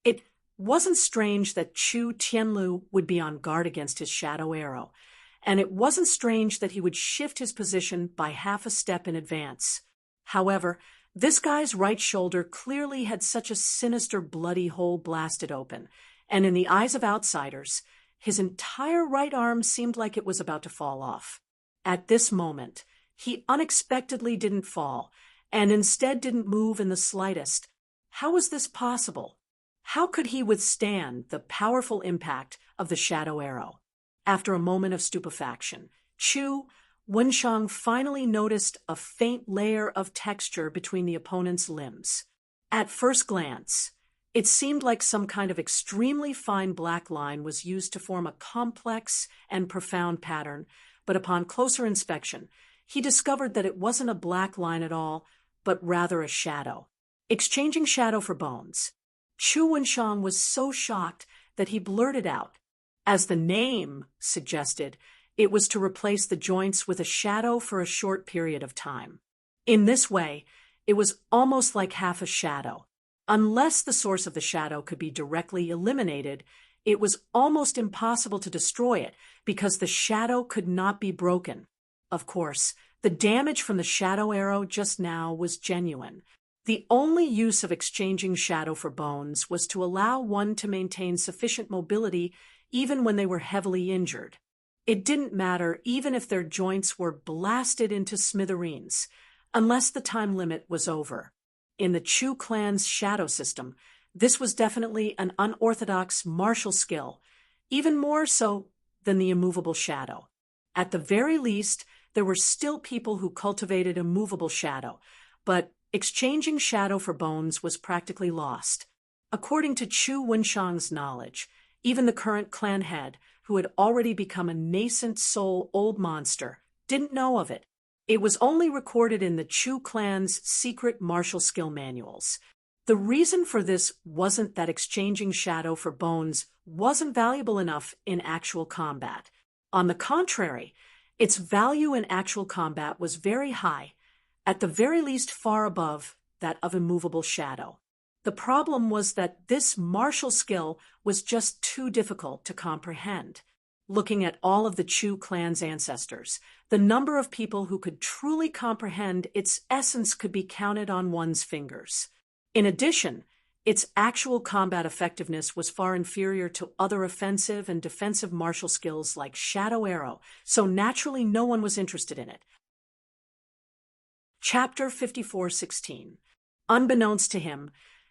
It wasn't strange that Chu Tianlu would be on guard against his shadow arrow, and it wasn't strange that he would shift his position by half a step in advance. However, this guy's right shoulder clearly had such a sinister bloody hole blasted open, and in the eyes of outsiders, his entire right arm seemed like it was about to fall off. At this moment, he unexpectedly didn't fall, and instead didn't move in the slightest. How was this possible? How could he withstand the powerful impact of the shadow arrow? After a moment of stupefaction, Chu Wenshang finally noticed a faint layer of texture between the opponent's limbs. At first glance, it seemed like some kind of extremely fine black line was used to form a complex and profound pattern, but upon closer inspection, he discovered that it wasn't a black line at all, but rather a shadow. Exchanging shadow for bones. Chu Wenshang was so shocked that he blurted out. As the name suggested, it was to replace the joints with a shadow for a short period of time. In this way, it was almost like half a shadow. Unless the source of the shadow could be directly eliminated, it was almost impossible to destroy it because the shadow could not be broken. Of course, the damage from the shadow arrow just now was genuine. The only use of exchanging shadow for bones was to allow one to maintain sufficient mobility even when they were heavily injured. It didn't matter even if their joints were blasted into smithereens, unless the time limit was over. In the Chu clan's shadow system, this was definitely an unorthodox martial skill, even more so than the immovable shadow. At the very least, there were still people who cultivated immovable shadow, but exchanging shadow for bones was practically lost. According to Chu Wenshang's knowledge, even the current clan head, who had already become a nascent soul old monster, didn't know of it. It was only recorded in the Chu clan's secret martial skill manuals. The reason for this wasn't that exchanging shadow for bones wasn't valuable enough in actual combat. On the contrary, its value in actual combat was very high, at the very least far above that of immovable shadow. The problem was that this martial skill was just too difficult to comprehend. Looking at all of the Chu clan's ancestors, the number of people who could truly comprehend its essence could be counted on one's fingers. In addition, its actual combat effectiveness was far inferior to other offensive and defensive martial skills like Shadow Arrow, so naturally no one was interested in it. Chapter 54:16. Unbeknownst to him,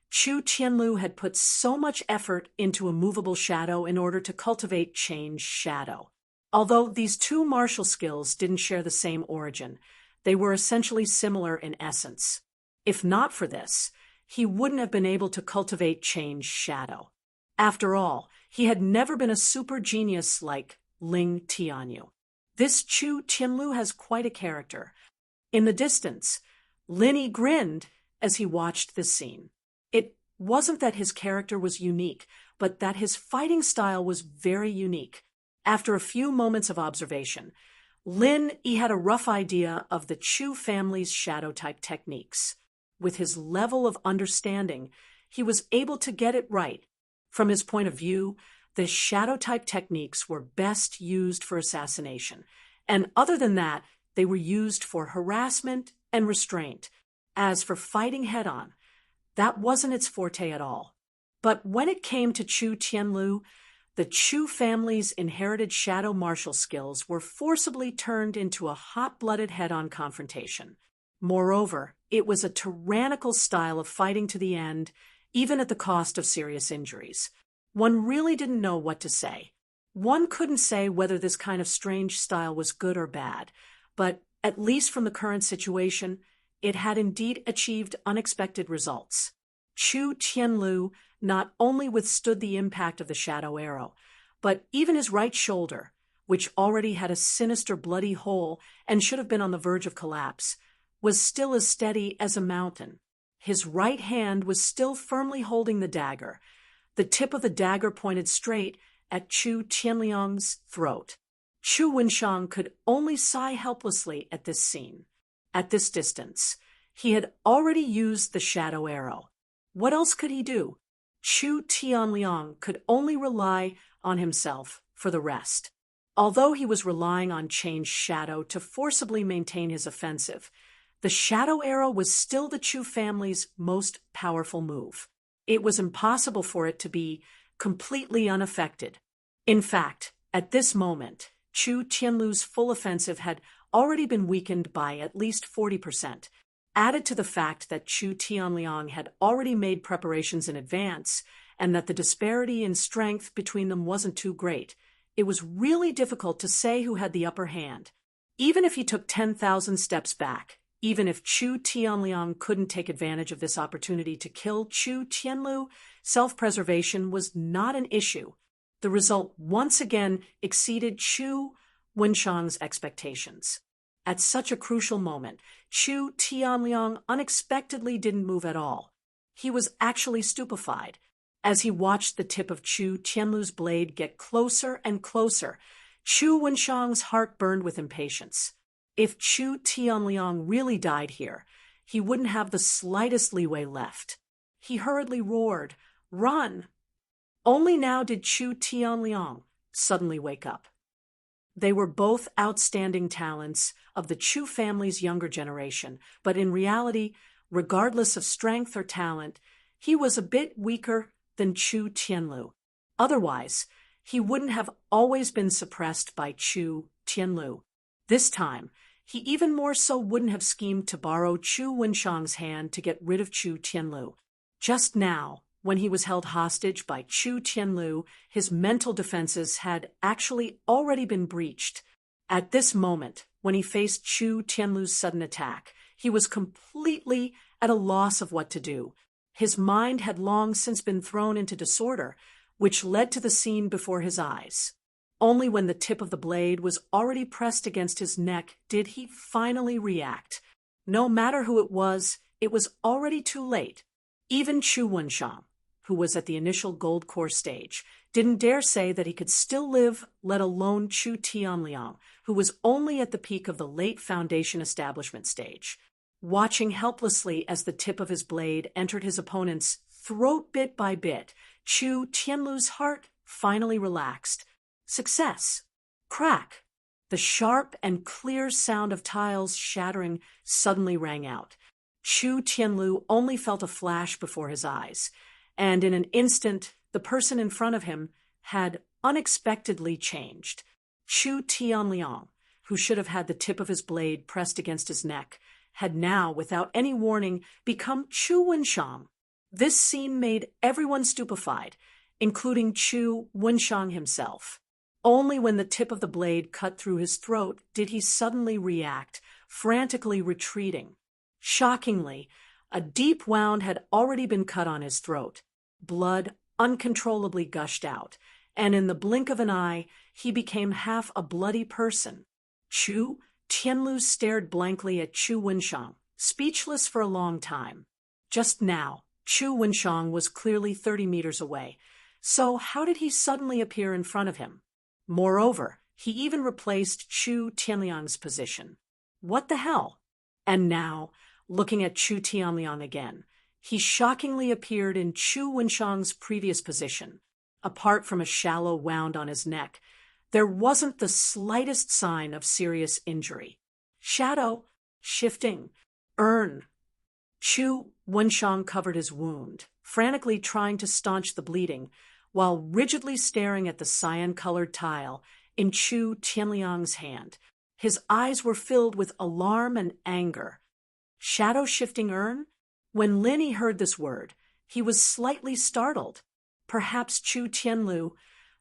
Chu Tianlu had put so much effort into immovable shadow in order to cultivate change shadow. Although these two martial skills didn't share the same origin, They were essentially similar in essence. If not for this, he wouldn't have been able to cultivate Change Shadow. After all, he had never been a super genius like Ling Tianyu. This Chu Tianlu has quite a character. In the distance, Linny grinned as he watched this scene. It wasn't that his character was unique, but that his fighting style was very unique. After a few moments of observation, Lin Yi had a rough idea of the Chu family's shadow-type techniques. With his level of understanding, he was able to get it right. From his point of view, the shadow-type techniques were best used for assassination, and other than that, they were used for harassment and restraint. As for fighting head-on, that wasn't its forte at all. But when it came to Chu Tianlu, the Chu family's inherited shadow martial skills were forcibly turned into a hot-blooded head-on confrontation. Moreover, it was a tyrannical style of fighting to the end, even at the cost of serious injuries. One really didn't know what to say. One couldn't say whether this kind of strange style was good or bad, but at least from the current situation, it had indeed achieved unexpected results. Chu Tianlu not only withstood the impact of the shadow arrow, but even his right shoulder, which already had a sinister bloody hole and should have been on the verge of collapse, was still as steady as a mountain. His right hand was still firmly holding the dagger. The tip of the dagger pointed straight at Chu Tianliang's throat. Chu Wenshang could only sigh helplessly at this scene. At this distance, he had already used the shadow arrow. What else could he do? Chu Tianliang could only rely on himself for the rest. Although he was relying on Change Shadow to forcibly maintain his offensive, the shadow arrow was still the Chu family's most powerful move. It was impossible for it to be completely unaffected. In fact, at this moment, Chu Tianlu's full offensive had already been weakened by at least 40%. Added to the fact that Chu Tianliang had already made preparations in advance and that the disparity in strength between them wasn't too great, it was really difficult to say who had the upper hand. Even if he took 10,000 steps back, even if Chu Tianliang couldn't take advantage of this opportunity to kill Chu Tianlu, self-preservation was not an issue. The result once again exceeded Chu Wenshang's expectations. At such a crucial moment, Chu Tianliang unexpectedly didn't move at all. He was actually stupefied. As he watched the tip of Chu Tianlu's blade get closer and closer, Chu Wenshang's heart burned with impatience. If Chu Tianliang really died here, he wouldn't have the slightest leeway left. He hurriedly roared, "Run!" Only now did Chu Tianliang suddenly wake up. They were both outstanding talents of the Chu family's younger generation, but in reality, regardless of strength or talent, he was a bit weaker than Chu Tianlu. Otherwise, he wouldn't have always been suppressed by Chu Tianlu. This time, he even more so wouldn't have schemed to borrow Chu Wenshang's hand to get rid of Chu Tianlu. Just now, when he was held hostage by Chu Tianlu, his mental defenses had actually already been breached. At this moment, when he faced Chu Tianlu's sudden attack, he was completely at a loss of what to do. His mind had long since been thrown into disorder, which led to the scene before his eyes. Only when the tip of the blade was already pressed against his neck did he finally react. No matter who it was already too late. Even Chu Wenshang, who was at the initial gold core stage, didn't dare say that he could still live, let alone Chu Tianliang, who was only at the peak of the late Foundation establishment stage. Watching helplessly as the tip of his blade entered his opponent's throat bit by bit, Chu Tianlu's heart finally relaxed. Success! Crack! The sharp and clear sound of tiles shattering suddenly rang out. Chu Tianlu only felt a flash before his eyes, and in an instant, the person in front of him had unexpectedly changed. Chu Tianliang, who should have had the tip of his blade pressed against his neck, had now, without any warning, become Chu Wenshang. This scene made everyone stupefied, including Chu Wenshang himself. Only when the tip of the blade cut through his throat did he suddenly react, frantically retreating. Shockingly, a deep wound had already been cut on his throat. Blood uncontrollably gushed out, and in the blink of an eye, he became half a bloody person. Chu Tianlu stared blankly at Chu Wenshang, speechless for a long time. Just now, Chu Wenshang was clearly 30 meters away, so how did he suddenly appear in front of him? Moreover, he even replaced Chu Tianliang's position. What the hell? And now, looking at Chu Tianliang again, he shockingly appeared in Chu Wenshang's previous position. Apart from a shallow wound on his neck, there wasn't the slightest sign of serious injury. Shadow, shifting, urn. Chu Wenshang covered his wound, frantically trying to staunch the bleeding, while rigidly staring at the cyan-colored tile in Chu Tianliang's hand. His eyes were filled with alarm and anger. Shadow-shifting urn? When Lin heard this word, he was slightly startled. Perhaps Chu Tianlu,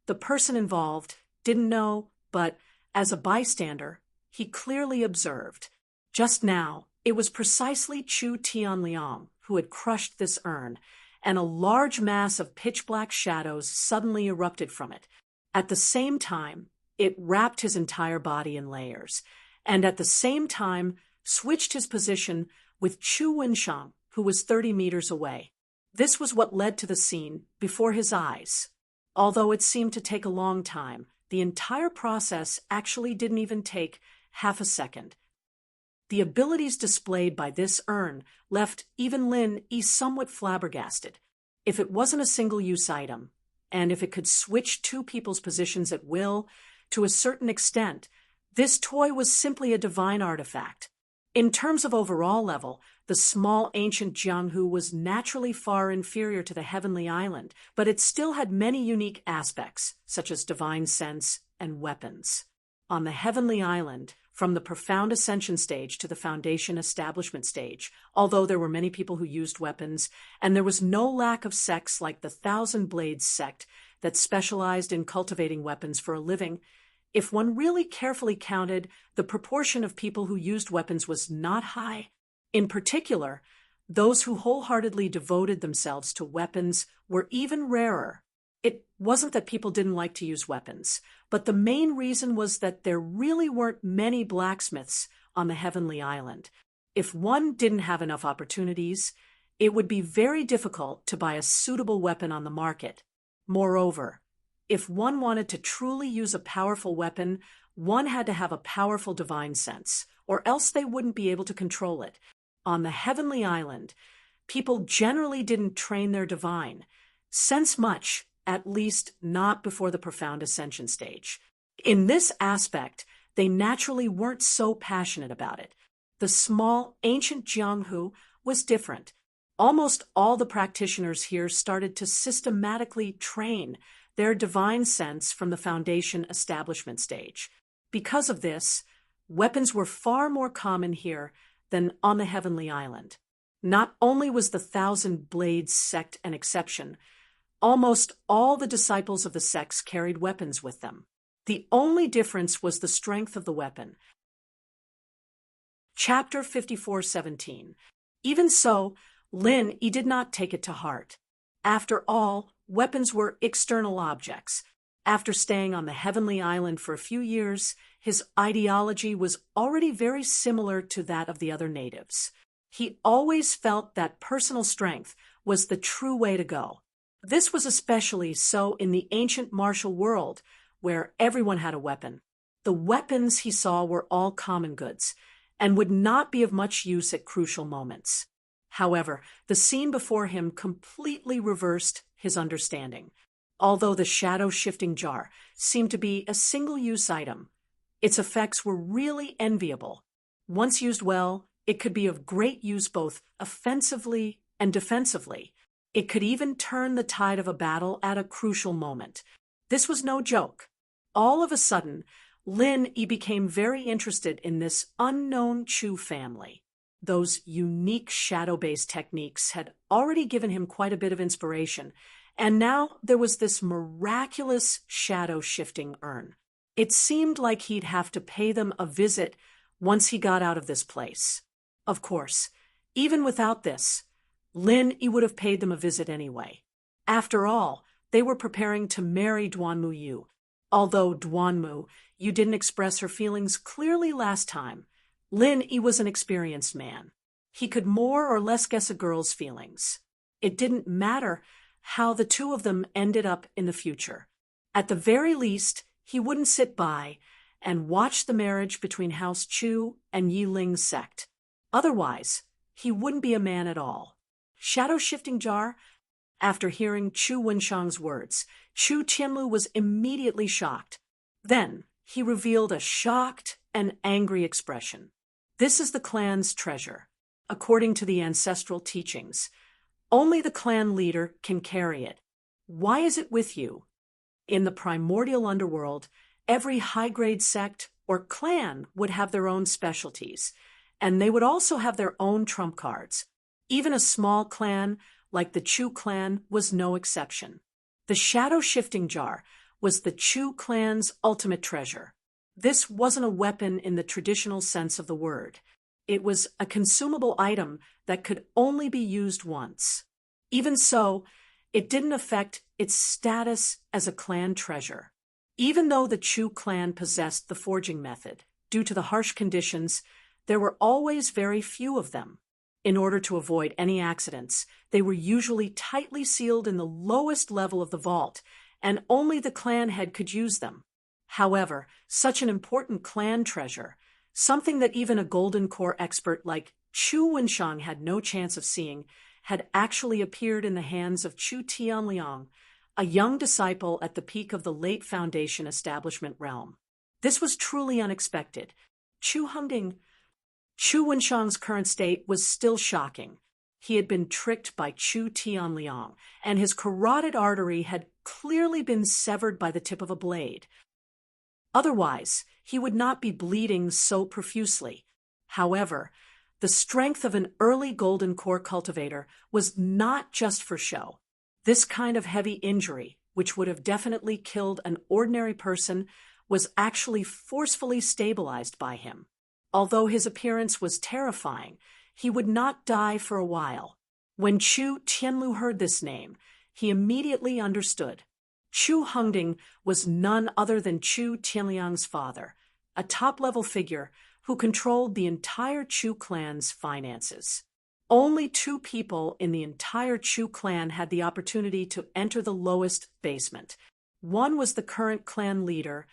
the person involved, didn't know, but as a bystander, he clearly observed. Just now, it was precisely Chu Tianliang who had crushed this urn, and a large mass of pitch-black shadows suddenly erupted from it. At the same time, it wrapped his entire body in layers, and at the same time switched his position with Chu Wenshang, who was 30 meters away. This was what led to the scene before his eyes. Although it seemed to take a long time, the entire process actually didn't even take half a second. The abilities displayed by this urn left even Lin somewhat flabbergasted. If it wasn't a single-use item, and if it could switch two people's positions at will, to a certain extent, this toy was simply a divine artifact. In terms of overall level, the small ancient Jianghu was naturally far inferior to the heavenly island, but it still had many unique aspects, such as divine sense and weapons. On the heavenly island, from the profound ascension stage to the foundation establishment stage, although there were many people who used weapons, and there was no lack of sects like the Thousand Blades sect that specialized in cultivating weapons for a living, if one really carefully counted, the proportion of people who used weapons was not high. In particular, those who wholeheartedly devoted themselves to weapons were even rarer. It wasn't that people didn't like to use weapons, but the main reason was that there really weren't many blacksmiths on the heavenly island. If one didn't have enough opportunities, it would be very difficult to buy a suitable weapon on the market. Moreover, if one wanted to truly use a powerful weapon, one had to have a powerful divine sense, or else they wouldn't be able to control it. On the heavenly island, people generally didn't train their divine sense much, at least not before the profound ascension stage. In this aspect, they naturally weren't so passionate about it. The small, ancient Jianghu was different. Almost all the practitioners here started to systematically train their divine sense from the foundation establishment stage. Because of this, weapons were far more common here than on the heavenly island. Not only was the Thousand Blades sect an exception, almost all the disciples of the sects carried weapons with them. The only difference was the strength of the weapon. Chapter 54:17. Even so, Lin did not take it to heart. After all, weapons were external objects. After staying on the heavenly island for a few years, his ideology was already very similar to that of the other natives. He always felt that personal strength was the true way to go. This was especially so in the ancient martial world, where everyone had a weapon. The weapons he saw were all common goods, and would not be of much use at crucial moments. However, the scene before him completely reversed his understanding. Although the shadow-shifting jar seemed to be a single-use item, its effects were really enviable. Once used well, it could be of great use both offensively and defensively. It could even turn the tide of a battle at a crucial moment. This was no joke. All of a sudden, Lin became very interested in this unknown Chu family. Those unique shadow-based techniques had already given him quite a bit of inspiration, and now there was this miraculous shadow-shifting urn. It seemed like he'd have to pay them a visit once he got out of this place. Of course, even without this, Lin Yi would have paid them a visit anyway. After all, they were preparing to marry Duanmu Yu. Although Duanmu Yu didn't express her feelings clearly last time, Lin Yi was an experienced man. He could more or less guess a girl's feelings. It didn't matter how the two of them ended up in the future. At the very least, he wouldn't sit by and watch the marriage between House Chu and Yi Ling's sect. Otherwise, he wouldn't be a man at all. Shadow-shifting jar? After hearing Chu Wenshang's words, Chu Tianlu was immediately shocked. Then, he revealed a shocked and angry expression. This is the clan's treasure. According to the ancestral teachings, only the clan leader can carry it. Why is it with you? In the primordial underworld, every high-grade sect or clan would have their own specialties, and they would also have their own trump cards. Even a small clan like the Chu clan was no exception. The shadow-shifting jar was the Chu clan's ultimate treasure. This wasn't a weapon in the traditional sense of the word. It was a consumable item that could only be used once. Even so, it didn't affect its status as a clan treasure. Even though the Chu clan possessed the forging method, due to the harsh conditions, there were always very few of them. In order to avoid any accidents, they were usually tightly sealed in the lowest level of the vault, and only the clan head could use them. However, such an important clan treasure, something that even a golden core expert like Chu Wenshang had no chance of seeing, had actually appeared in the hands of Chu Tianliang, a young disciple at the peak of the late Foundation establishment realm. This was truly unexpected. Chu Wenshang's current state was still shocking. He had been tricked by Chu Tianliang, and his carotid artery had clearly been severed by the tip of a blade. Otherwise, he would not be bleeding so profusely. However, the strength of an early golden core cultivator was not just for show. This kind of heavy injury, which would have definitely killed an ordinary person, was actually forcefully stabilized by him. Although his appearance was terrifying, he would not die for a while. When Chu Tianlu heard this name, he immediately understood. Chu Hongding was none other than Chu Tianliang's father, a top-level figure who controlled the entire Chu clan's finances. Only 2 people in the entire Chu clan had the opportunity to enter the lowest basement. One was the current clan leader,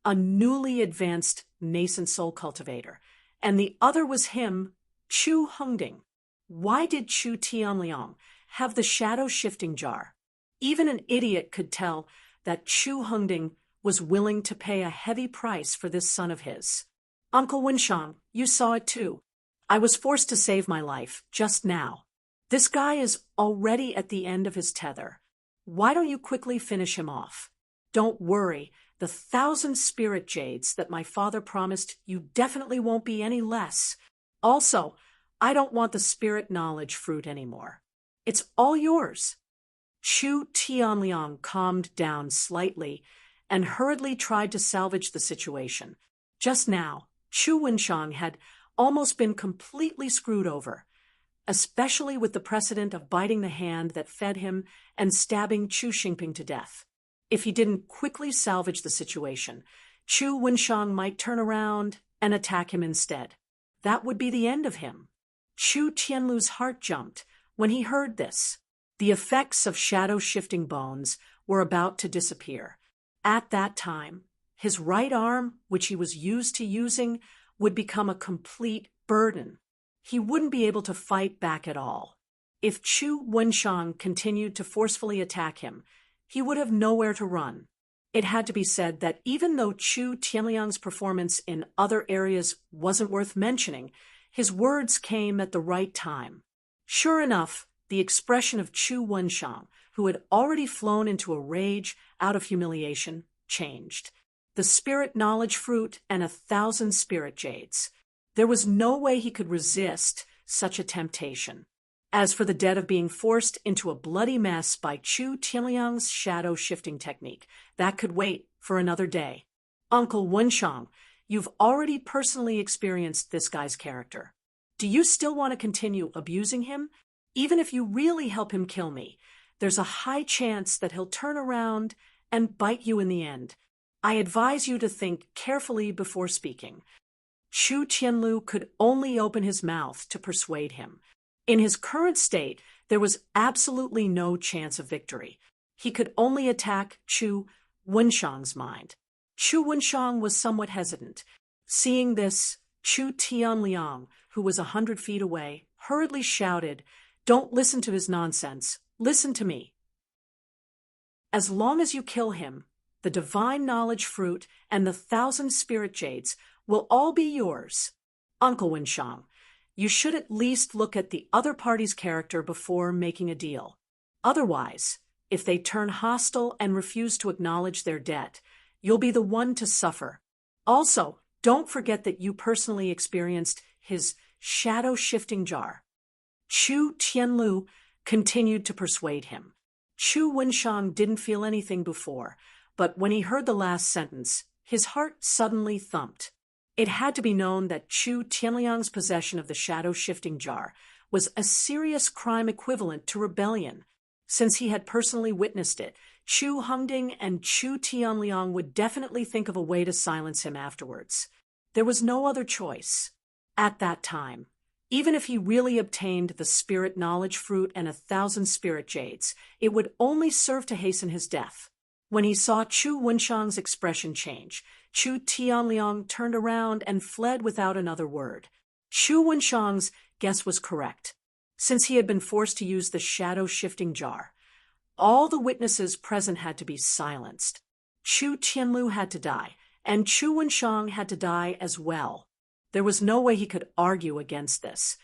a newly advanced nascent soul cultivator, and the other was him, Chu Hongding. Why did Chu Tianliang have the shadow-shifting jar? Even an idiot could tell that Chu Hongding was willing to pay a heavy price for this son of his. Uncle Wenshang, you saw it too. I was forced to save my life, just now. This guy is already at the end of his tether. Why don't you quickly finish him off? Don't worry, the 1,000 spirit jades that my father promised you definitely won't be any less. Also, I don't want the spirit knowledge fruit anymore. It's all yours. Chu Tianliang calmed down slightly and hurriedly tried to salvage the situation. Just now, Chu Wenshang had almost been completely screwed over, especially with the precedent of biting the hand that fed him and stabbing Chu Xingping to death. If he didn't quickly salvage the situation, Chu Wenshang might turn around and attack him instead. That would be the end of him. Chu Tianlu's heart jumped when he heard this. The effects of shadow-shifting bones were about to disappear. At that time, his right arm, which he was used to using, would become a complete burden. He wouldn't be able to fight back at all. If Chu Wenshang continued to forcefully attack him, he would have nowhere to run. It had to be said that even though Chu Tianliang's performance in other areas wasn't worth mentioning, his words came at the right time. Sure enough, the expression of Chu Wenshang, who had already flown into a rage out of humiliation, changed. The spirit knowledge fruit and 1,000 spirit jades. There was no way he could resist such a temptation. As for the debt of being forced into a bloody mess by Chu Tianliang's shadow-shifting technique, that could wait for another day. Uncle Wenshang, You've already personally experienced this guy's character. Do you still want to continue abusing him? Even if you really help him kill me, there's a high chance that he'll turn around and bite you in the end. I advise you to think carefully before speaking. Chu Tianlu could only open his mouth to persuade him. In his current state, there was absolutely no chance of victory. He could only attack Chu Wenshang's mind. Chu Wenshang was somewhat hesitant. Seeing this, Chu Tianliang, who was 100 feet away, hurriedly shouted, "Don't listen to his nonsense. Listen to me. As long as you kill him, the divine knowledge fruit and the 1,000 spirit jades will all be yours. Uncle Wenshang, you should at least look at the other party's character before making a deal. Otherwise, if they turn hostile and refuse to acknowledge their debt, you'll be the one to suffer. Also, don't forget that you personally experienced his shadow-shifting jar." Chu Tianlu continued to persuade him. Chu Wenshang didn't feel anything before, but when he heard the last sentence, his heart suddenly thumped. It had to be known that Chu Tianliang's possession of the shadow-shifting jar was a serious crime equivalent to rebellion. Since he had personally witnessed it, Chu Hongding and Chu Tianliang would definitely think of a way to silence him afterwards. There was no other choice. At that time, even if he really obtained the spirit knowledge fruit and 1,000 spirit jades, it would only serve to hasten his death. When he saw Chu Wenshang's expression change, Chu Tianliang turned around and fled without another word. Chu Wenshang's guess was correct. Since he had been forced to use the shadow-shifting jar, all the witnesses present had to be silenced. Chu Tianlu had to die, and Chu Wenshang had to die as well. There was no way he could argue against this,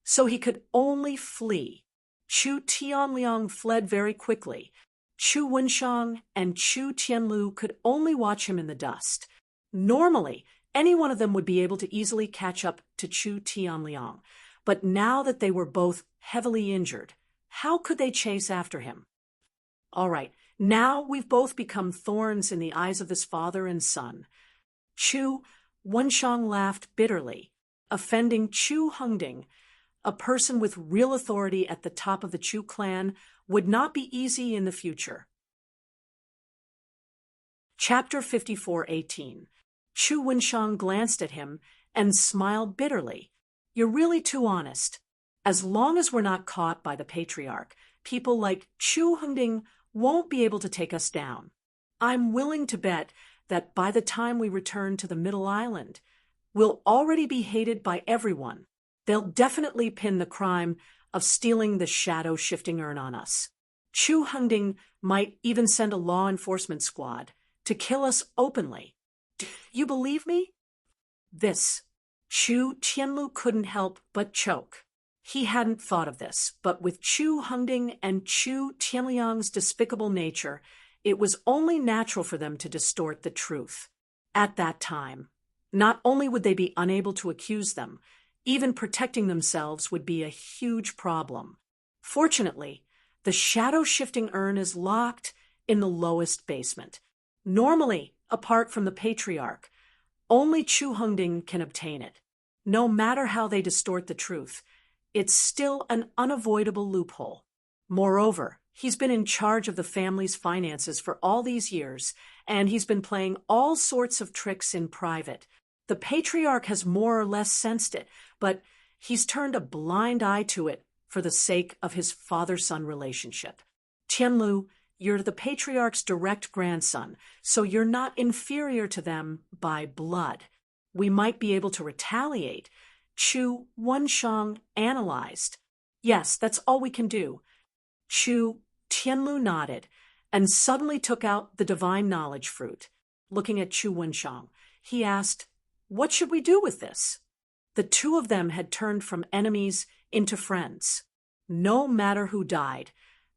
so he could only flee. Chu Tianliang fled very quickly. Chu Wenshang and Chu Tianlu could only watch him in the dust. Normally, any one of them would be able to easily catch up to Chu Tianliang, but now that they were both heavily injured, how could they chase after him? All right, now we've both become thorns in the eyes of this father and son. Chu Wenshang laughed bitterly. Offending Chu Hongding, a person with real authority at the top of the Chu clan, would not be easy in the future. Chapter 54:18. Chu Wenshang glanced at him and smiled bitterly. "You're really too honest. As long as we're not caught by the patriarch, people like Chu Hongding won't be able to take us down. I'm willing to bet that by the time we return to the Middle Island, we'll already be hated by everyone. They'll definitely pin the crime of stealing the shadow-shifting urn on us. Chu Hongding might even send a law enforcement squad to kill us openly. Do you believe me?" This, Chu Tianlu couldn't help but choke. He hadn't thought of this, but with Chu Hongding and Chu Tianliang's despicable nature, it was only natural for them to distort the truth. At that time, not only would they be unable to accuse them, even protecting themselves would be a huge problem. Fortunately, the shadow-shifting urn is locked in the lowest basement. Normally, apart from the patriarch, only Chu Hongding can obtain it. No matter how they distort the truth, it's still an unavoidable loophole. Moreover, he's been in charge of the family's finances for all these years, and he's been playing all sorts of tricks in private. The patriarch has more or less sensed it, but he's turned a blind eye to it for the sake of his father-son relationship. Tianlu, you're the patriarch's direct grandson, so you're not inferior to them by blood. We might be able to retaliate. Chu Wenshang analyzed. Yes, that's all we can do. Chu Tianlu nodded and suddenly took out the divine knowledge fruit. Looking at Chu Wenshang, he asked, "What should we do with this?" The two of them had turned from enemies into friends. No matter who died,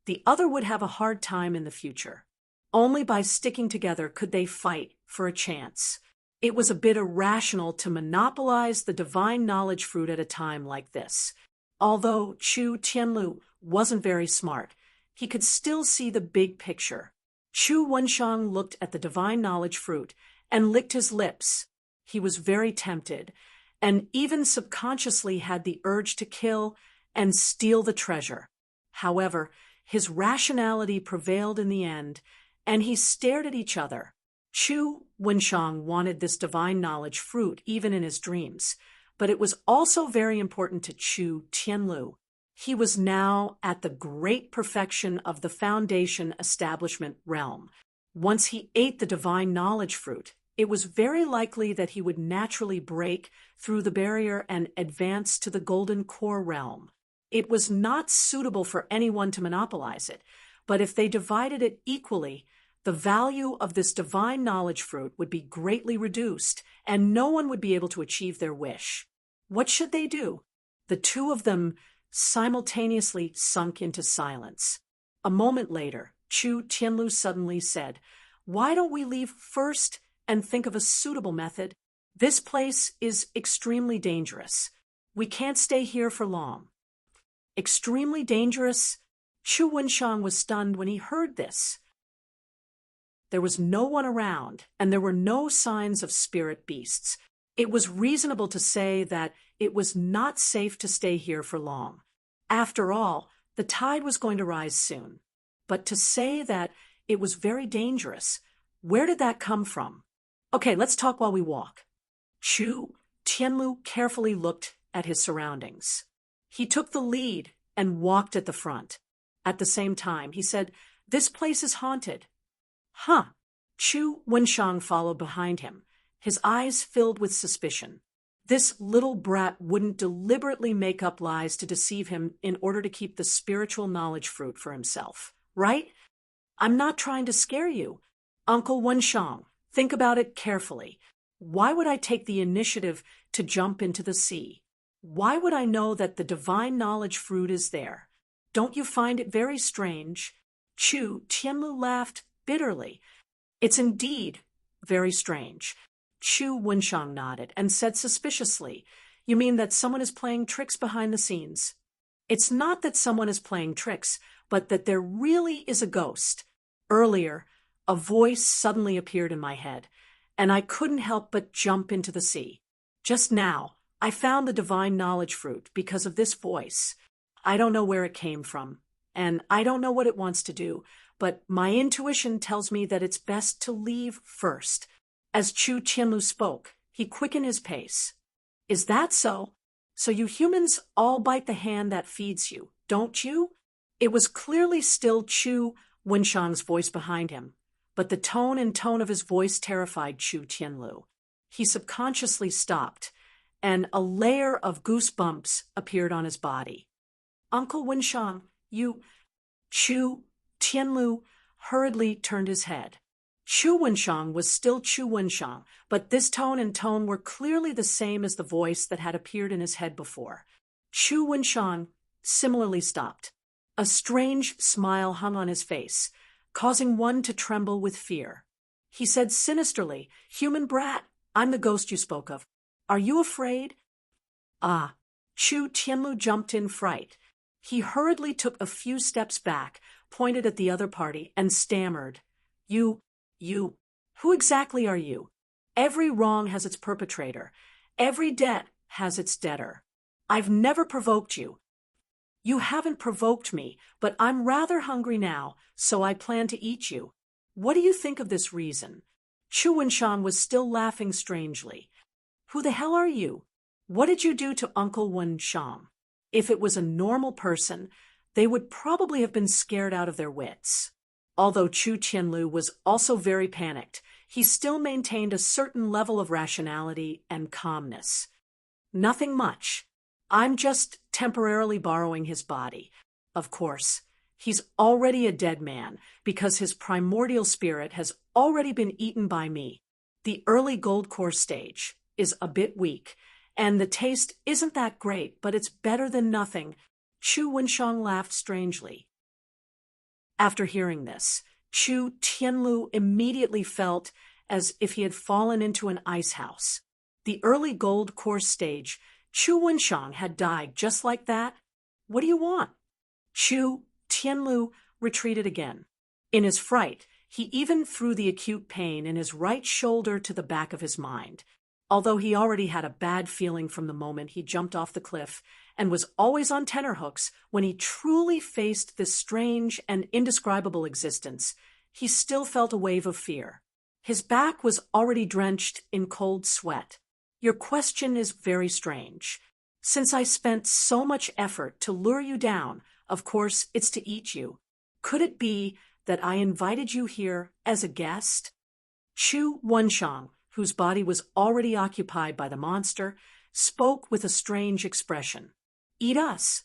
the other would have a hard time in the future. Only by sticking together could they fight for a chance. It was a bit irrational to monopolize the divine knowledge fruit at a time like this. Although Chu Tianlu wasn't very smart, he could still see the big picture. Chu Wenshang looked at the divine knowledge fruit and licked his lips. He was very tempted, and even subconsciously had the urge to kill and steal the treasure. However, his rationality prevailed in the end, and he stared at each other. Chu Wenshang wanted this divine knowledge fruit even in his dreams, but it was also very important to Chu Tianlu. He was now at the great perfection of the foundation establishment realm. Once he ate the divine knowledge fruit, it was very likely that he would naturally break through the barrier and advance to the golden core realm. It was not suitable for anyone to monopolize it, but if they divided it equally, the value of this divine knowledge fruit would be greatly reduced, and no one would be able to achieve their wish. What should they do? The two of them simultaneously sunk into silence. A moment later, Chu Tianlu suddenly said, "Why don't we leave first and think of a suitable method? This place is extremely dangerous. We can't stay here for long." Extremely dangerous? Chu Wenshang was stunned when he heard this. There was no one around, and there were no signs of spirit beasts. It was reasonable to say that it was not safe to stay here for long. After all, the tide was going to rise soon. But to say that it was very dangerous, where did that come from? Okay, let's talk while we walk. Chu Tianlu carefully looked at his surroundings. He took the lead and walked at the front. At the same time, he said, "This place is haunted." Huh. Chu Wenshang followed behind him, his eyes filled with suspicion. This little brat wouldn't deliberately make up lies to deceive him in order to keep the spiritual knowledge fruit for himself, right? I'm not trying to scare you. Uncle Wenshang, think about it carefully. Why would I take the initiative to jump into the sea? Why would I know that the divine knowledge fruit is there? Don't you find it very strange? Chu Tianlu laughed bitterly. It's indeed very strange. Chu Wenshang nodded and said suspiciously, "You mean that someone is playing tricks behind the scenes?" "It's not that someone is playing tricks, but that there really is a ghost. Earlier, a voice suddenly appeared in my head, and I couldn't help but jump into the sea. Just now, I found the divine knowledge fruit because of this voice. I don't know where it came from, and I don't know what it wants to do, but my intuition tells me that it's best to leave first." As Chu Tianlu spoke, he quickened his pace. "Is that so? So you humans all bite the hand that feeds you, don't you?" It was clearly still Chu Wenshang's voice behind him, but the tone of his voice terrified Chu Tianlu. He subconsciously stopped, and a layer of goosebumps appeared on his body. "Uncle Wenshang, you—" Chu Tianlu hurriedly turned his head. Chu Wenshang was still Chu Wenshang, but this tone were clearly the same as the voice that had appeared in his head before. Chu Wenshang similarly stopped. A strange smile hung on his face, causing one to tremble with fear. He said sinisterly, "Human brat, I'm the ghost you spoke of. Are you afraid?" "Ah." Chu Tianlu jumped in fright. He hurriedly took a few steps back, pointed at the other party, and stammered, You, who exactly are you? Every wrong has its perpetrator. Every debt has its debtor. I've never provoked you. You haven't provoked me, but I'm rather hungry now, so I plan to eat you. What do you think of this reason?" Chu Wenshang was still laughing strangely. "Who the hell are you? What did you do to Uncle Wenshang?" If it was a normal person, they would probably have been scared out of their wits. Although Chu Tianlu was also very panicked, he still maintained a certain level of rationality and calmness. "Nothing much. I'm just temporarily borrowing his body. Of course, he's already a dead man because his primordial spirit has already been eaten by me. The early gold core stage is a bit weak, and the taste isn't that great, but it's better than nothing." Chu Wenshang laughed strangely. After hearing this, Chu Tianlu immediately felt as if he had fallen into an ice house. The early gold core stage, Chu Wenshang had died just like that? What do you want? Chu Tianlu retreated again. In his fright, he even threw the acute pain in his right shoulder to the back of his mind. although he already had a bad feeling from the moment he jumped off the cliff and was always on tenterhooks when he truly faced this strange and indescribable existence, he still felt a wave of fear. His back was already drenched in cold sweat. Your question is very strange. Since I spent so much effort to lure you down, of course it's to eat you. Could it be that I invited you here as a guest? Chu Wenshang, whose body was already occupied by the monster, spoke with a strange expression. Eat us.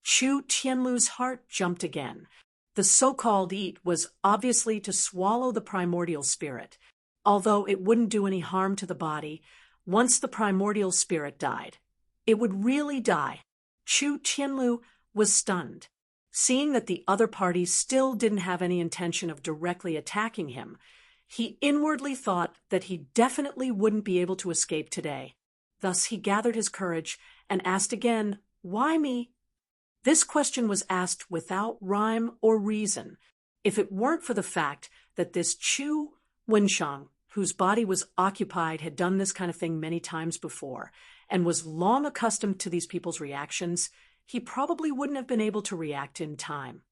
Chu Tianlu's heart jumped again. The so-called eat was obviously to swallow the primordial spirit, although it wouldn't do any harm to the body. Once the primordial spirit died, it would really die. Chu Tianlu was stunned. Seeing that the other party still didn't have any intention of directly attacking him, he inwardly thought that he definitely wouldn't be able to escape today. Thus he gathered his courage and asked again, "Why me?" This question was asked without rhyme or reason. If it weren't for the fact that this Chu Wenshang, whose body was occupied, had done this kind of thing many times before, and was long accustomed to these people's reactions, he probably wouldn't have been able to react in time.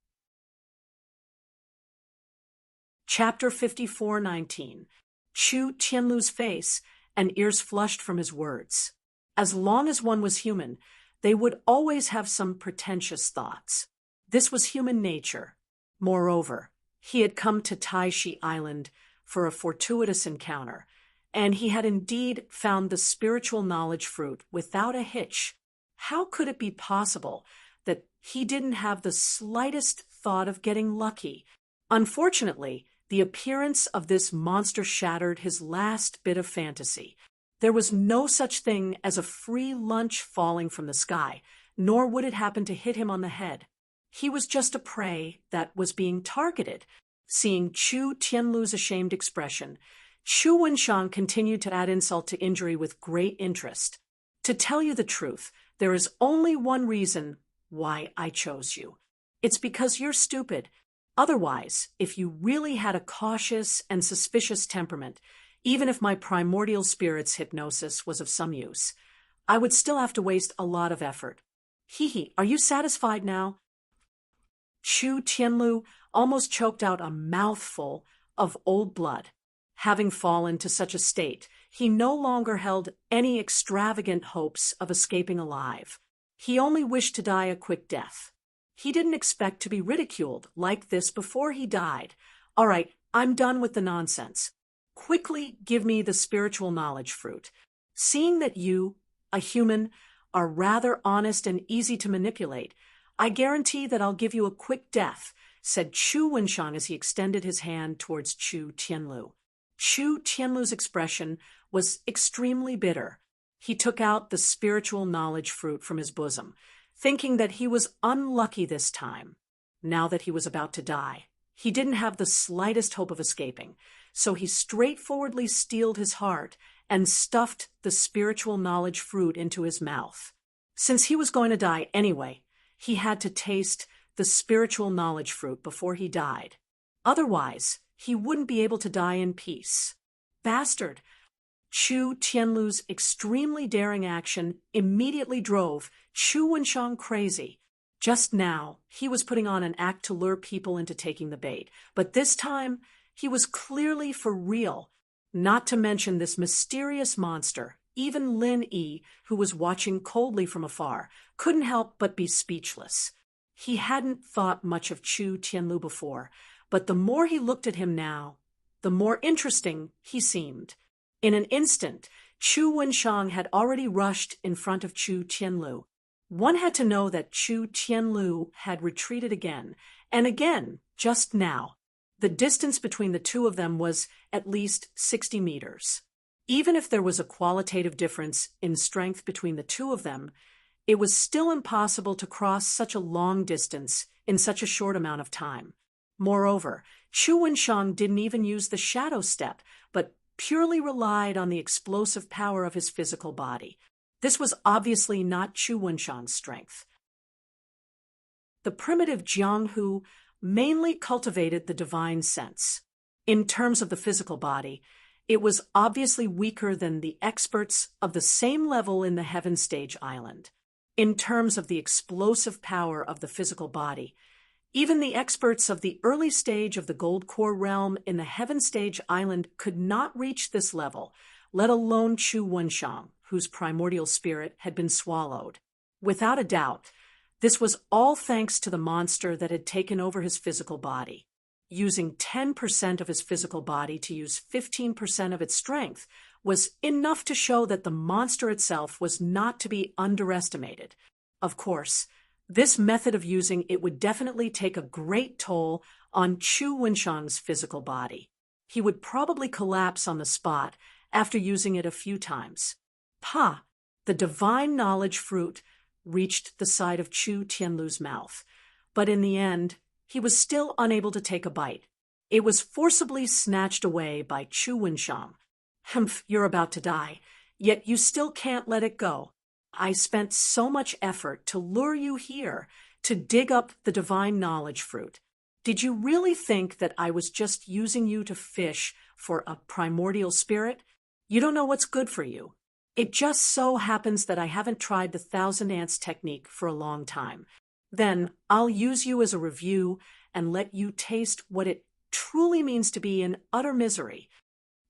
Chapter 54:19. Chu Tianlu's face and ears flushed from his words. As long as one was human, they would always have some pretentious thoughts. This was human nature. Moreover, he had come to Taishi Island for a fortuitous encounter, and he had indeed found the spiritual knowledge fruit without a hitch. How could it be possible that he didn't have the slightest thought of getting lucky? Unfortunately, the appearance of this monster shattered his last bit of fantasy. There was no such thing as a free lunch falling from the sky, nor would it happen to hit him on the head. He was just a prey that was being targeted. Seeing Chu Tianlu's ashamed expression, Chu Wenshang continued to add insult to injury with great interest. To tell you the truth, there is only one reason why I chose you. It's because you're stupid. Otherwise, if you really had a cautious and suspicious temperament, even if my primordial spirit's hypnosis was of some use, I would still have to waste a lot of effort. Hee, are you satisfied now? Chu Tianlu almost choked out a mouthful of old blood. Having fallen to such a state, he no longer held any extravagant hopes of escaping alive. He only wished to die a quick death. He didn't expect to be ridiculed like this before he died. All right, I'm done with the nonsense. Quickly give me the spiritual knowledge fruit. Seeing that you, a human, are rather honest and easy to manipulate, I guarantee that I'll give you a quick death, said Chu Wenshang as he extended his hand towards Chu Tianlu. Chu Tianlu's expression was extremely bitter. He took out the spiritual knowledge fruit from his bosom, thinking that he was unlucky this time. Now that he was about to die, he didn't have the slightest hope of escaping, so he straightforwardly steeled his heart and stuffed the spiritual knowledge fruit into his mouth. Since he was going to die anyway, he had to taste the spiritual knowledge fruit before he died. Otherwise, he wouldn't be able to die in peace. Bastard! Chu Tianlu's extremely daring action immediately drove Chu Wenshang crazy. Just now, he was putting on an act to lure people into taking the bait, but this time, he was clearly for real. Not to mention this mysterious monster, even Lin Yi, who was watching coldly from afar, couldn't help but be speechless. He hadn't thought much of Chu Tianlu before, but the more he looked at him now, the more interesting he seemed. In an instant, Chu Wenshang had already rushed in front of Chu Tianlu. One had to know that Chu Tianlu had retreated again, and again, just now. The distance between the two of them was at least 60 meters. Even if there was a qualitative difference in strength between the two of them, it was still impossible to cross such a long distance in such a short amount of time. Moreover, Chu Wenshang didn't even use the shadow step, but purely relied on the explosive power of his physical body. This was obviously not Chu Wenshang's strength. The primitive Jianghu mainly cultivated the divine sense. In terms of the physical body, It was obviously weaker than the experts of the same level in the Heaven Stage Island. In terms of the explosive power of the physical body, even the experts of the early stage of the Gold Core realm in the Heaven Stage Island could not reach this level, let alone Chu Wenshang, whose primordial spirit had been swallowed. Without a doubt, this was all thanks to the monster that had taken over his physical body. Using 10% of his physical body to use 15% of its strength was enough to show that the monster itself was not to be underestimated. Of course, this method of using it would definitely take a great toll on Chu Wenshang's physical body. He would probably collapse on the spot after using it a few times. The divine knowledge fruit reached the side of Chu Tianlu's mouth, but in the end, he was still unable to take a bite. It was forcibly snatched away by Chu Wenshang. You're about to die, yet you still can't let it go. I spent so much effort to lure you here, to dig up the divine knowledge fruit. Did you really think that I was just using you to fish for a primordial spirit? You don't know what's good for you. It just so happens that I haven't tried the 1,000 ants technique for a long time. Then I'll use you as a review and let you taste what it truly means to be in utter misery.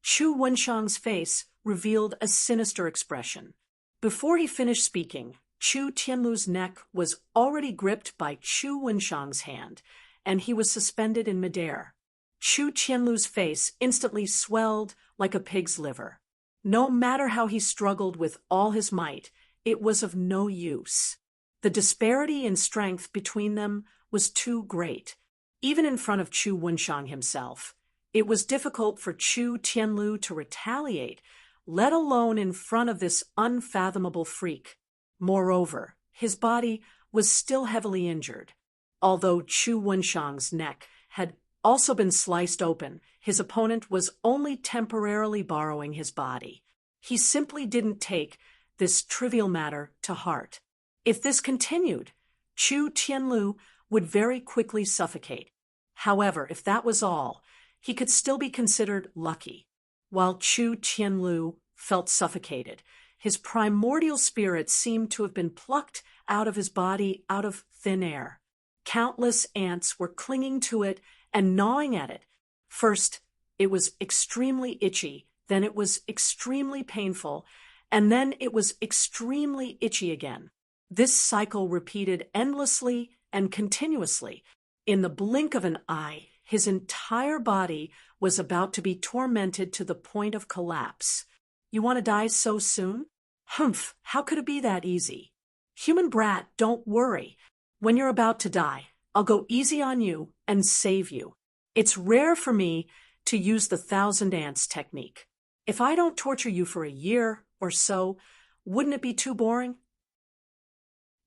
Chu Wenshang's face revealed a sinister expression. Before he finished speaking, Chu Tianlu's neck was already gripped by Chu Wenshang's hand, and he was suspended in midair. Chu Tianlu's face instantly swelled like a pig's liver. No matter how he struggled with all his might, it was of no use. The disparity in strength between them was too great. Even in front of Chu Wenshang himself, it was difficult for Chu Tianlu to retaliate, let alone in front of this unfathomable freak. Moreover, his body was still heavily injured. Although Chu Wenshang's neck had also been sliced open, his opponent was only temporarily borrowing his body. He simply didn't take this trivial matter to heart. If this continued, Chu Tianlu would very quickly suffocate. However, if that was all, he could still be considered lucky. While Chu Tianlu felt suffocated, his primordial spirit seemed to have been plucked out of his body out of thin air. Countless ants were clinging to it and gnawing at it. First, it was extremely itchy, then it was extremely painful, and then it was extremely itchy again. This cycle repeated endlessly and continuously. In the blink of an eye, his entire body was about to be tormented to the point of collapse. You want to die so soon? How could it be that easy? Human brat, don't worry. When you're about to die, I'll go easy on you and save you. It's rare for me to use the 1,000 ants technique. If I don't torture you for a year or so, wouldn't it be too boring?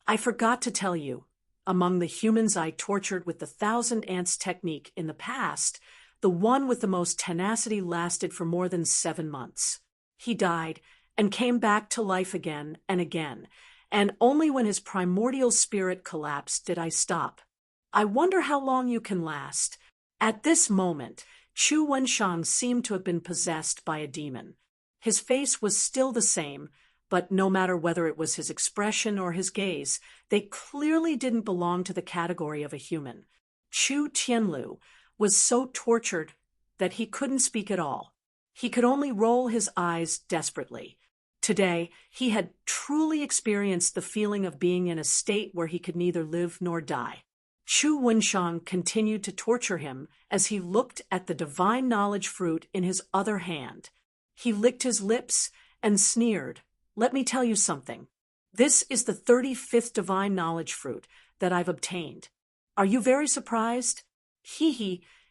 I forgot to tell you, among the humans I tortured with the 1,000 ants technique in the past, the one with the most tenacity lasted for more than 7 months. He died and came back to life again and again, and only when his primordial spirit collapsed did I stop. I wonder how long you can last. At this moment, Chu Wenshang seemed to have been possessed by a demon. His face was still the same, but no matter whether it was his expression or his gaze, they clearly didn't belong to the category of a human. Chu Tianlu was so tortured that he couldn't speak at all. He could only roll his eyes desperately. Today, he had truly experienced the feeling of being in a state where he could neither live nor die. Chu Wenshang continued to torture him as he looked at the divine knowledge fruit in his other hand. He licked his lips and sneered. Let me tell you something. This is the 35th divine knowledge fruit that I've obtained. Are you very surprised?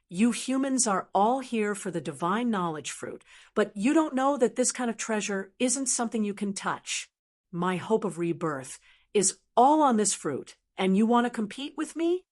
You humans are all here for the divine knowledge fruit, but you don't know that this kind of treasure isn't something you can touch. My hope of rebirth is all on this fruit, and you want to compete with me?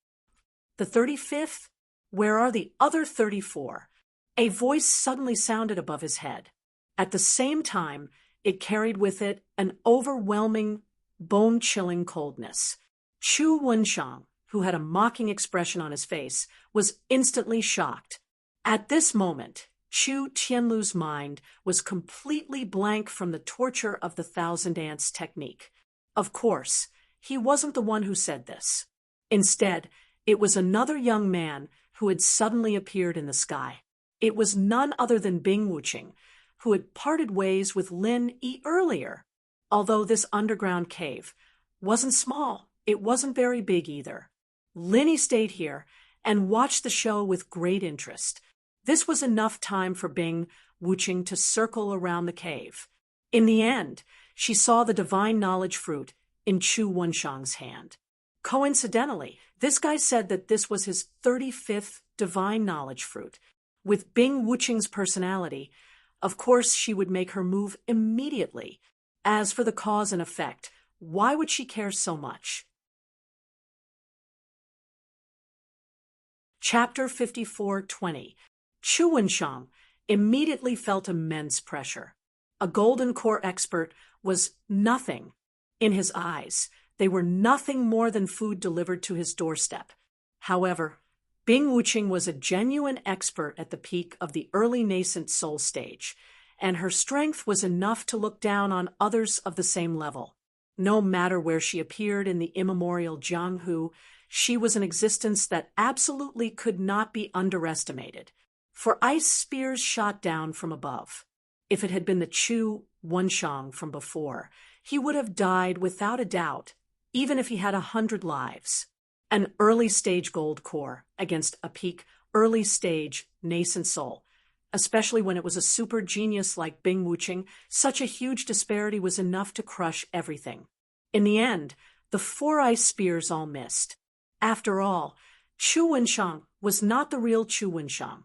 The 35th? Where are the other 34? A voice suddenly sounded above his head. At the same time, it carried with it an overwhelming, bone-chilling coldness. Chu Wenshang, who had a mocking expression on his face, was instantly shocked. At this moment, Chu Tianlu's mind was completely blank from the torture of the thousand ants technique. Of course, he wasn't the one who said this. Instead, it was another young man who had suddenly appeared in the sky. It was none other than Bing Wuqing, who had parted ways with Lin Yi earlier. Although this underground cave wasn't small, it wasn't very big either. Lin Yi stayed here and watched the show with great interest. This was enough time for Bing Wuqing to circle around the cave. In the end, she saw the divine knowledge fruit in Chu Wenshang's hand. Coincidentally, this guy said that this was his 35th divine knowledge fruit. With Bing Wuqing's personality, of course she would make her move immediately. As for the cause and effect, why would she care so much? Chapter 54:20. Chu Wenshang immediately felt immense pressure. A golden core expert was nothing. In his eyes, they were nothing more than food delivered to his doorstep. However, Bing Wuqing was a genuine expert at the peak of the early nascent soul stage, and her strength was enough to look down on others of the same level. No matter where she appeared in the immemorial Jianghu, she was an existence that absolutely could not be underestimated. For ice spears shot down from above. If it had been the Chu Wenshang from before, he would have died without a doubt, even if he had 100 lives. An early-stage gold core against a peak early-stage nascent soul, especially when it was a super genius like Bing Wuqing, such a huge disparity was enough to crush everything. In the end, the 4 ice spears all missed. After all, Chu Wenshang was not the real Chu Wenshang.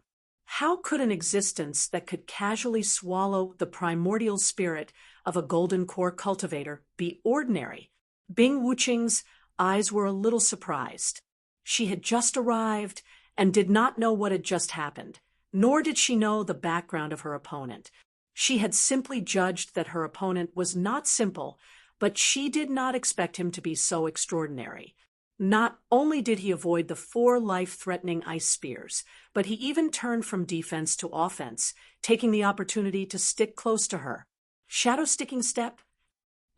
How could an existence that could casually swallow the primordial spirit of a golden core cultivator be ordinary? Bing Wuqing's eyes were a little surprised. She had just arrived and did not know what had just happened, nor did she know the background of her opponent. She had simply judged that her opponent was not simple, but she did not expect him to be so extraordinary. Not only did he avoid the 4 life-threatening ice spears, but he even turned from defense to offense, taking the opportunity to stick close to her. Shadow sticking step?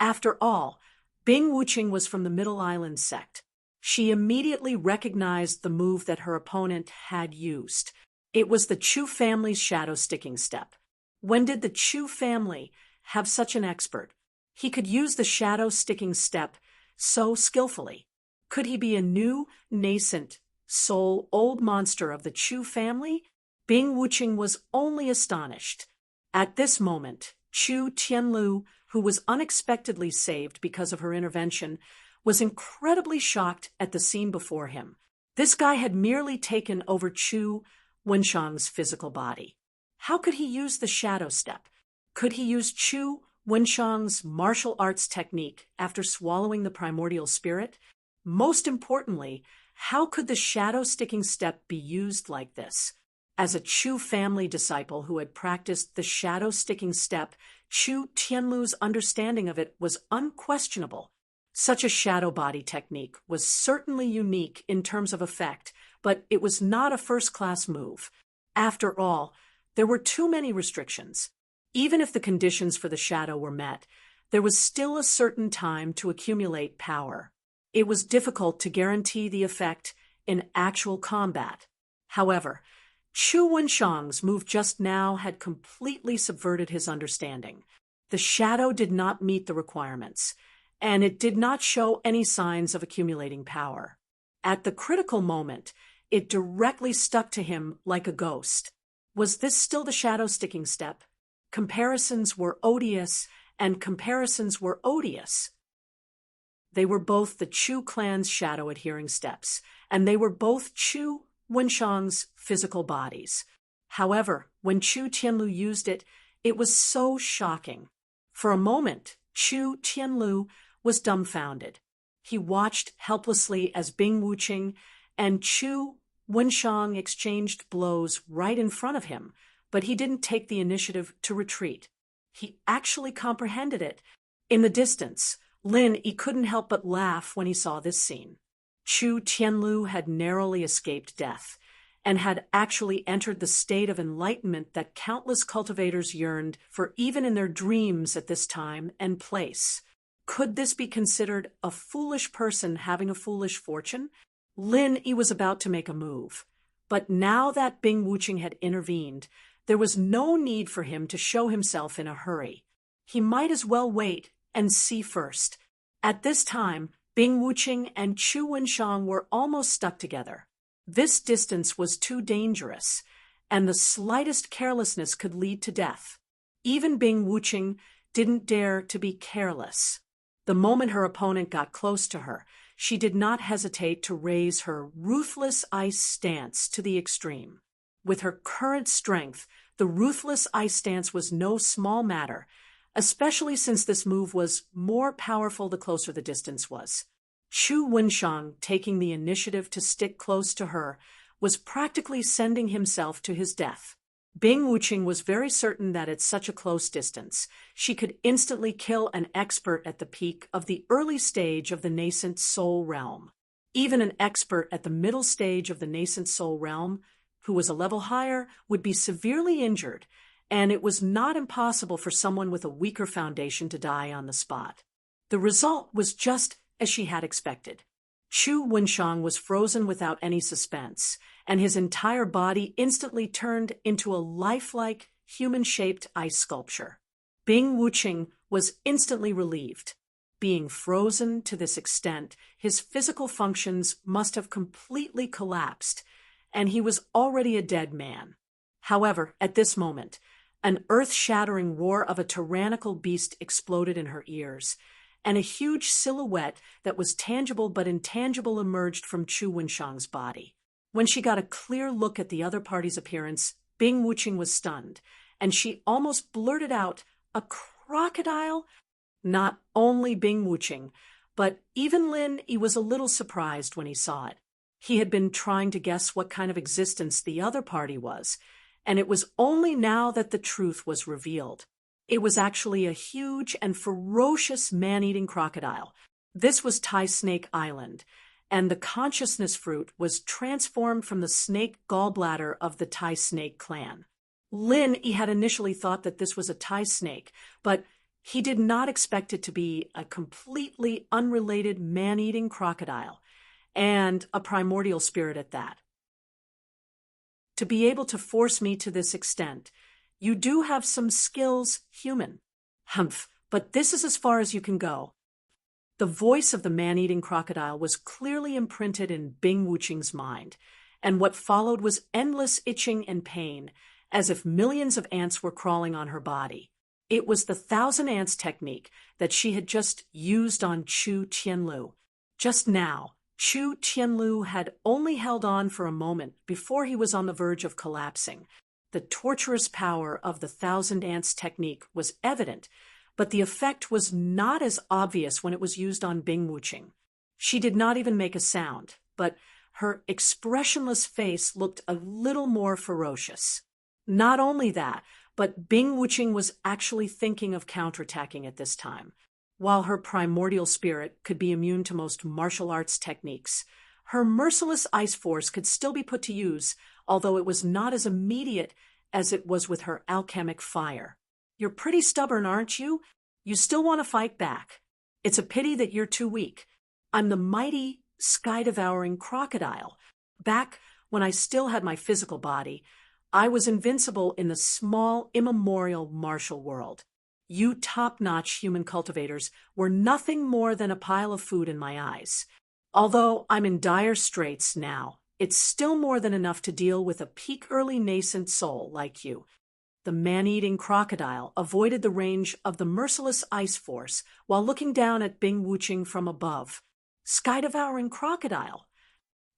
After all, Bing Wuqing was from the Middle Island sect. She immediately recognized the move that her opponent had used. It was the Chu family's shadow sticking step. When did the Chu family have such an expert? He could use the shadow sticking step so skillfully. Could he be a new, nascent, soul old monster of the Chu family? Bing Wuqing was only astonished. At this moment, Chu Tianlu, who was unexpectedly saved because of her intervention, was incredibly shocked at the scene before him. This guy had merely taken over Chu Wenshang's physical body. How could he use the shadow step? Could he use Chu Wenshang's martial arts technique after swallowing the primordial spirit? Most importantly, how could the shadow sticking step be used like this? As a Chu family disciple who had practiced the shadow sticking step, Chu Tianlu's understanding of it was unquestionable. Such a shadow body technique was certainly unique in terms of effect, but it was not a first-class move. After all, there were too many restrictions. Even if the conditions for the shadow were met, there was still a certain time to accumulate power. It was difficult to guarantee the effect in actual combat. However, Chu Wenshang's move just now had completely subverted his understanding. The shadow did not meet the requirements, and it did not show any signs of accumulating power. At the critical moment, it directly stuck to him like a ghost. Was this still the shadow sticking step? Comparisons were odious, and comparisons were odious. They were both the Chu clan's shadow-adhering steps, and they were both Chu Wenshang's physical bodies. However, when Chu Tianlu used it, it was so shocking. For a moment, Chu Tianlu was dumbfounded. He watched helplessly as Bing Wuqing and Chu Wenshang exchanged blows right in front of him, but he didn't take the initiative to retreat. He actually comprehended it. In the distance, Lin Yi couldn't help but laugh when he saw this scene. Chu Tianlu had narrowly escaped death, and had actually entered the state of enlightenment that countless cultivators yearned for even in their dreams at this time and place. Could this be considered a foolish person having a foolish fortune? Lin Yi was about to make a move. But now that Bing Wuqing had intervened, there was no need for him to show himself in a hurry. He might as well wait and see first. At this time, Bing Wuqing and Chu Wenshang were almost stuck together. This distance was too dangerous, and the slightest carelessness could lead to death. Even Bing Wuqing didn't dare to be careless. The moment her opponent got close to her, she did not hesitate to raise her ruthless ice stance to the extreme. With her current strength, the ruthless ice stance was no small matter, especially since this move was more powerful the closer the distance was. Chu Wenshang, taking the initiative to stick close to her, was practically sending himself to his death. Bing Wuqing was very certain that at such a close distance, she could instantly kill an expert at the peak of the early stage of the nascent soul realm. Even an expert at the middle stage of the nascent soul realm, who was a level higher, would be severely injured, and it was not impossible for someone with a weaker foundation to die on the spot. The result was just as she had expected. Chu Wenshang was frozen without any suspense, and his entire body instantly turned into a lifelike, human-shaped ice sculpture. Bing Wuqing was instantly relieved. Being frozen to this extent, his physical functions must have completely collapsed, and he was already a dead man. However, at this moment, an earth-shattering roar of a tyrannical beast exploded in her ears, and a huge silhouette that was tangible but intangible emerged from Chu Wenshang's body. When she got a clear look at the other party's appearance, Bing Wuqing was stunned, and she almost blurted out, "A crocodile?" Not only Bing Wuqing, but even Lin Yi was a little surprised when he saw it. He had been trying to guess what kind of existence the other party was, and it was only now that the truth was revealed. It was actually a huge and ferocious man-eating crocodile. This was Tai Snake Island, and the consciousness fruit was transformed from the snake gallbladder of the Tai Snake clan. Lin Yi had initially thought that this was a Tai snake, but he did not expect it to be a completely unrelated man-eating crocodile, and a primordial spirit at that. To be able to force me to this extent, you do have some skills, human. Humph, but this is as far as you can go. The voice of the man-eating crocodile was clearly imprinted in Bing Wuqing's mind, and what followed was endless itching and pain, as if millions of ants were crawling on her body. It was the 1,000 ants technique that she had just used on Chu Tianlu. Just now, Chu Tianlu had only held on for a moment before he was on the verge of collapsing. The torturous power of the 1,000 ants technique was evident, but the effect was not as obvious when it was used on Bing Wuqing. She did not even make a sound, but her expressionless face looked a little more ferocious. Not only that, but Bing Wuqing was actually thinking of counterattacking at this time. While her primordial spirit could be immune to most martial arts techniques, her merciless ice force could still be put to use, although it was not as immediate as it was with her alchemic fire. You're pretty stubborn, aren't you? You still want to fight back. It's a pity that you're too weak. I'm the mighty, sky-devouring crocodile. Back when I still had my physical body, I was invincible in the small, immemorial martial world. You top-notch human cultivators were nothing more than a pile of food in my eyes. Although I'm in dire straits now, it's still more than enough to deal with a peak early nascent soul like you. The man-eating crocodile avoided the range of the merciless ice force while looking down at Bing Wuqing from above. Sky-devouring crocodile.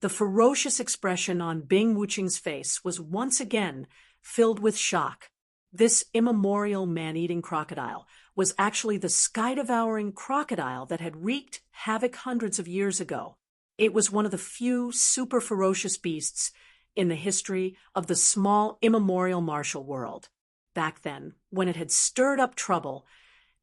The ferocious expression on Bing Wuqing's face was once again filled with shock. This immemorial man-eating crocodile was actually the sky-devouring crocodile that had wreaked havoc hundreds of years ago. It was one of the few super ferocious beasts in the history of the small immemorial martial world. Back then, when it had stirred up trouble,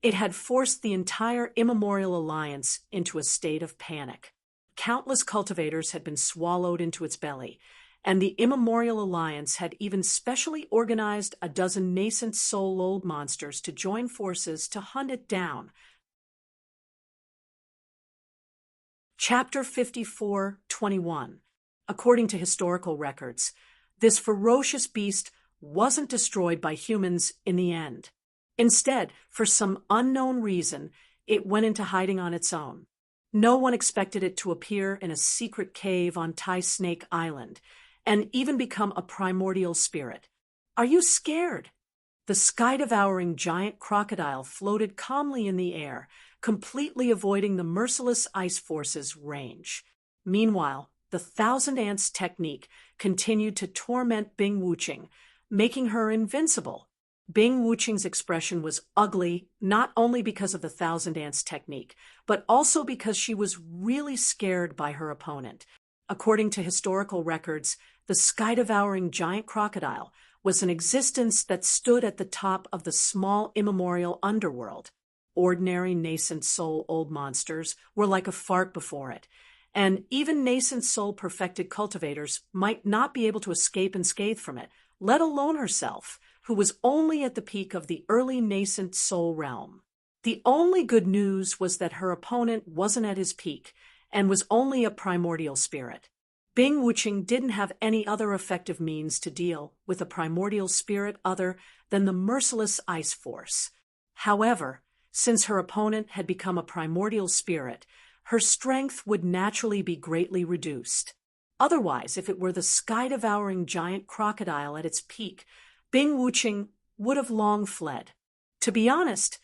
it had forced the entire immemorial alliance into a state of panic. Countless cultivators had been swallowed into its belly, and the Immemorial Alliance had even specially organized a dozen nascent soul old monsters to join forces to hunt it down. Chapter 54:21. According to historical records, this ferocious beast wasn't destroyed by humans in the end. Instead, for some unknown reason, it went into hiding on its own. No one expected it to appear in a secret cave on Snake Island and even become a primordial spirit. Are you scared? The sky-devouring giant crocodile floated calmly in the air, completely avoiding the merciless ice force's range. Meanwhile, the Thousand Ants technique continued to torment Bing Wuching, making her invincible. Bing Wuching's expression was ugly, not only because of the Thousand Ants technique, but also because she was really scared by her opponent. According to historical records, the sky-devouring giant crocodile was an existence that stood at the top of the small immemorial underworld. Ordinary nascent soul old monsters were like a fart before it, and even nascent soul perfected cultivators might not be able to escape unscathed from it, let alone herself, who was only at the peak of the early nascent soul realm. The only good news was that her opponent wasn't at his peak and was only a primordial spirit. Bing Wuching didn't have any other effective means to deal with a primordial spirit other than the merciless ice force. However, since her opponent had become a primordial spirit, her strength would naturally be greatly reduced. Otherwise, if it were the sky-devouring giant crocodile at its peak, Bing Wuching would have long fled. To be honest,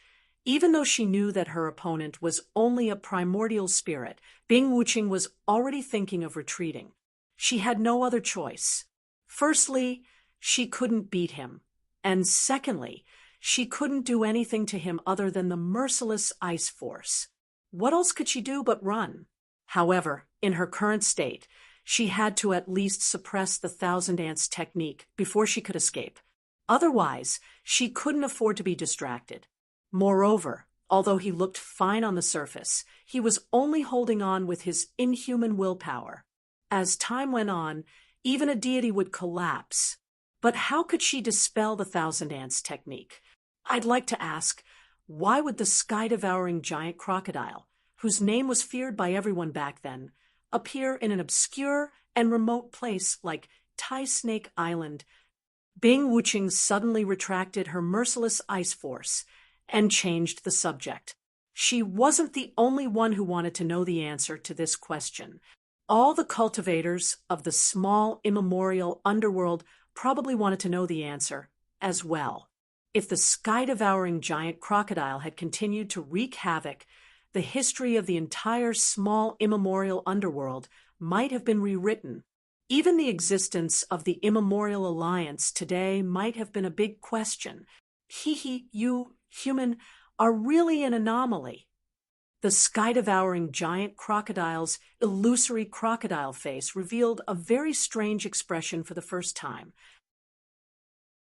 even though she knew that her opponent was only a primordial spirit, Bing Wuching was already thinking of retreating. She had no other choice. Firstly, she couldn't beat him, and secondly, she couldn't do anything to him other than the merciless ice force. What else could she do but run? However, in her current state, she had to at least suppress the Thousand Ants technique before she could escape. Otherwise, she couldn't afford to be distracted. Moreover, although he looked fine on the surface, he was only holding on with his inhuman willpower. As time went on, even a deity would collapse. But how could she dispel the Thousand Ants technique? I'd like to ask, why would the sky-devouring giant crocodile, whose name was feared by everyone back then, appear in an obscure and remote place like Snake Island? Bing Wuching suddenly retracted her merciless ice force and changed the subject. She wasn't the only one who wanted to know the answer to this question. All the cultivators of the small immemorial underworld probably wanted to know the answer as well. If the sky-devouring giant crocodile had continued to wreak havoc, the history of the entire small immemorial underworld might have been rewritten. Even the existence of the Immemorial Alliance today might have been a big question. You, human, are really an anomaly. The sky-devouring giant crocodile's illusory crocodile face revealed a very strange expression for the first time.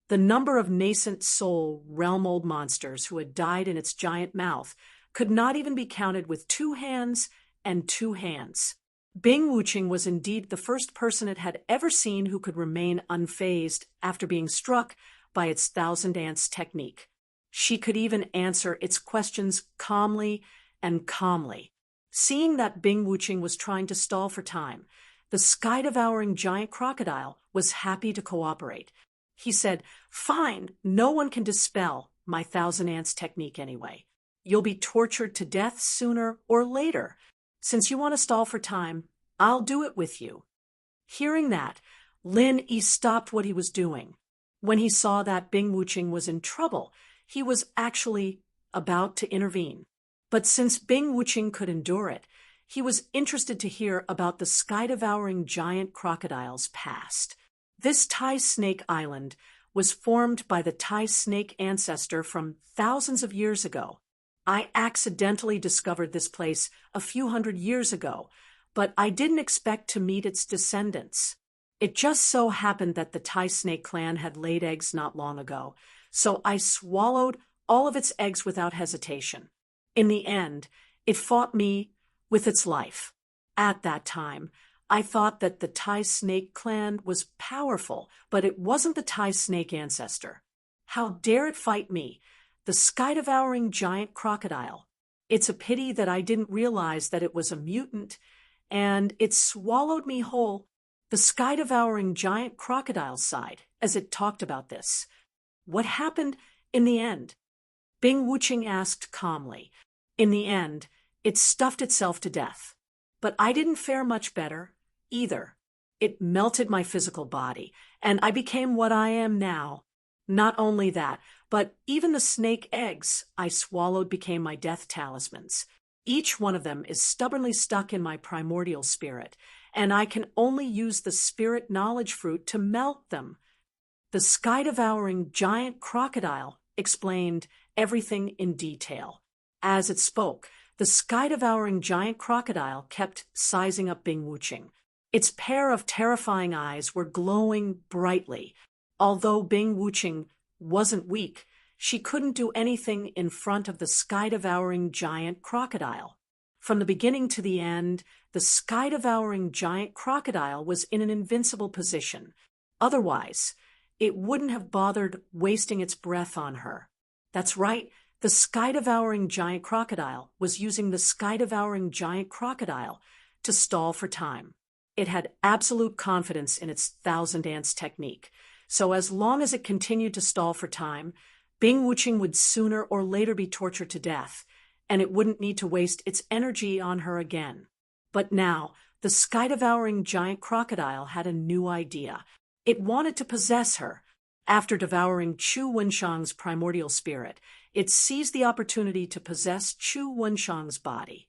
The number of nascent soul realm-old monsters who had died in its giant mouth could not even be counted with 2 hands and 2 hands. Bing Wuching was indeed the first person it had ever seen who could remain unfazed after being struck by its Thousand Ants technique. She could even answer its questions calmly and calmly. Seeing that Bing Wuching was trying to stall for time, the sky-devouring giant crocodile was happy to cooperate. He said, "Fine, no one can dispel my Thousand Ants technique anyway. You'll be tortured to death sooner or later. Since you want to stall for time, I'll do it with you." Hearing that, Lin Yi stopped what he was doing. When he saw that Bing Wuching was in trouble, he was actually about to intervene. But since Bing Wuching could endure it, he was interested to hear about the sky-devouring giant crocodile's past. This Snake Island was formed by the snake ancestor from thousands of years ago. I accidentally discovered this place a few hundred years ago, but I didn't expect to meet its descendants. It just so happened that the snake clan had laid eggs not long ago, so I swallowed all of its eggs without hesitation. In the end, it fought me with its life. At that time, I thought that the Tai snake clan was powerful, but it wasn't the Tai snake ancestor. How dare it fight me, the sky-devouring giant crocodile? It's a pity that I didn't realize that it was a mutant, and it swallowed me whole. The sky-devouring giant crocodile sighed as it talked about this. What happened in the end? Bing Wuching asked calmly. In the end, it stuffed itself to death. But I didn't fare much better, either. It melted my physical body, and I became what I am now. Not only that, but even the snake eggs I swallowed became my death talismans. Each one of them is stubbornly stuck in my primordial spirit, and I can only use the spirit knowledge fruit to melt them. The sky-devouring giant crocodile explained everything in detail. As it spoke, the sky-devouring giant crocodile kept sizing up Bing Wuching. Its pair of terrifying eyes were glowing brightly. Although Bing Wuching wasn't weak, she couldn't do anything in front of the sky-devouring giant crocodile. From the beginning to the end, the sky-devouring giant crocodile was in an invincible position. Otherwise, it wouldn't have bothered wasting its breath on her. That's right, the sky-devouring giant crocodile was using the sky-devouring giant crocodile to stall for time. It had absolute confidence in its thousand ants technique, so as long as it continued to stall for time, Bing Wuching would sooner or later be tortured to death, and it wouldn't need to waste its energy on her again. But now, the sky-devouring giant crocodile had a new idea. It wanted to possess her. After devouring Chu Wenshang's primordial spirit, it seized the opportunity to possess Chu Wenshang's body.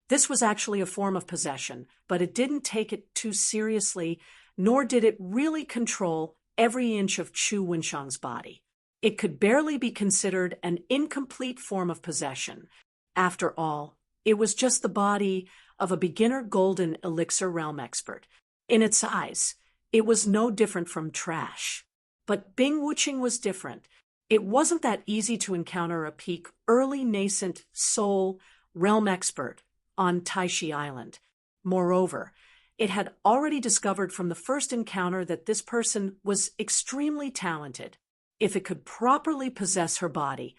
This was actually a form of possession, but it didn't take it too seriously, nor did it really control every inch of Chu Wenshang's body. It could barely be considered an incomplete form of possession. After all, it was just the body of a beginner golden elixir realm expert. In its eyes, it was no different from trash. But Bing Wuching was different. It wasn't that easy to encounter a peak early nascent soul realm expert on Taishi Island. Moreover, it had already discovered from the first encounter that this person was extremely talented. If it could properly possess her body,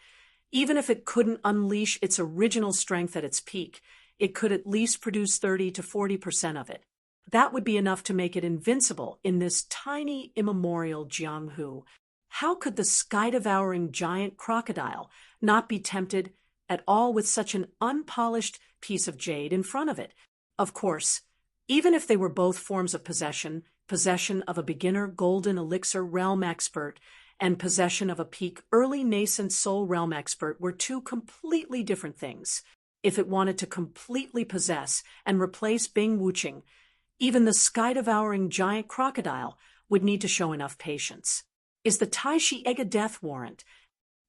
even if it couldn't unleash its original strength at its peak, it could at least produce 30 to 40% of it. That would be enough to make it invincible in this tiny immemorial Jianghu. How could the sky-devouring giant crocodile not be tempted at all with such an unpolished piece of jade in front of it? Of course, even if they were both forms of possession, possession of a beginner golden elixir realm expert and possession of a peak early nascent soul realm expert were two completely different things. If it wanted to completely possess and replace Bing Wuching, even the sky-devouring giant crocodile would need to show enough patience. Is the Taishi egg a death warrant?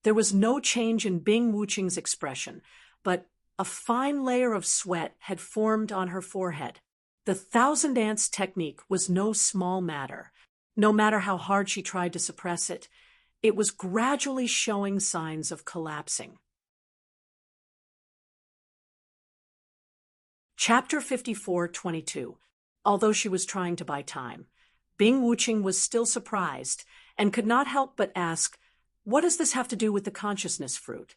There was no change in Bing Wuching's expression, but a fine layer of sweat had formed on her forehead. The thousand ants technique was no small matter. No matter how hard she tried to suppress it, it was gradually showing signs of collapsing. Chapter 54:22. Although she was trying to buy time, Bing Wuching was still surprised and could not help but ask, "What does this have to do with the consciousness fruit?"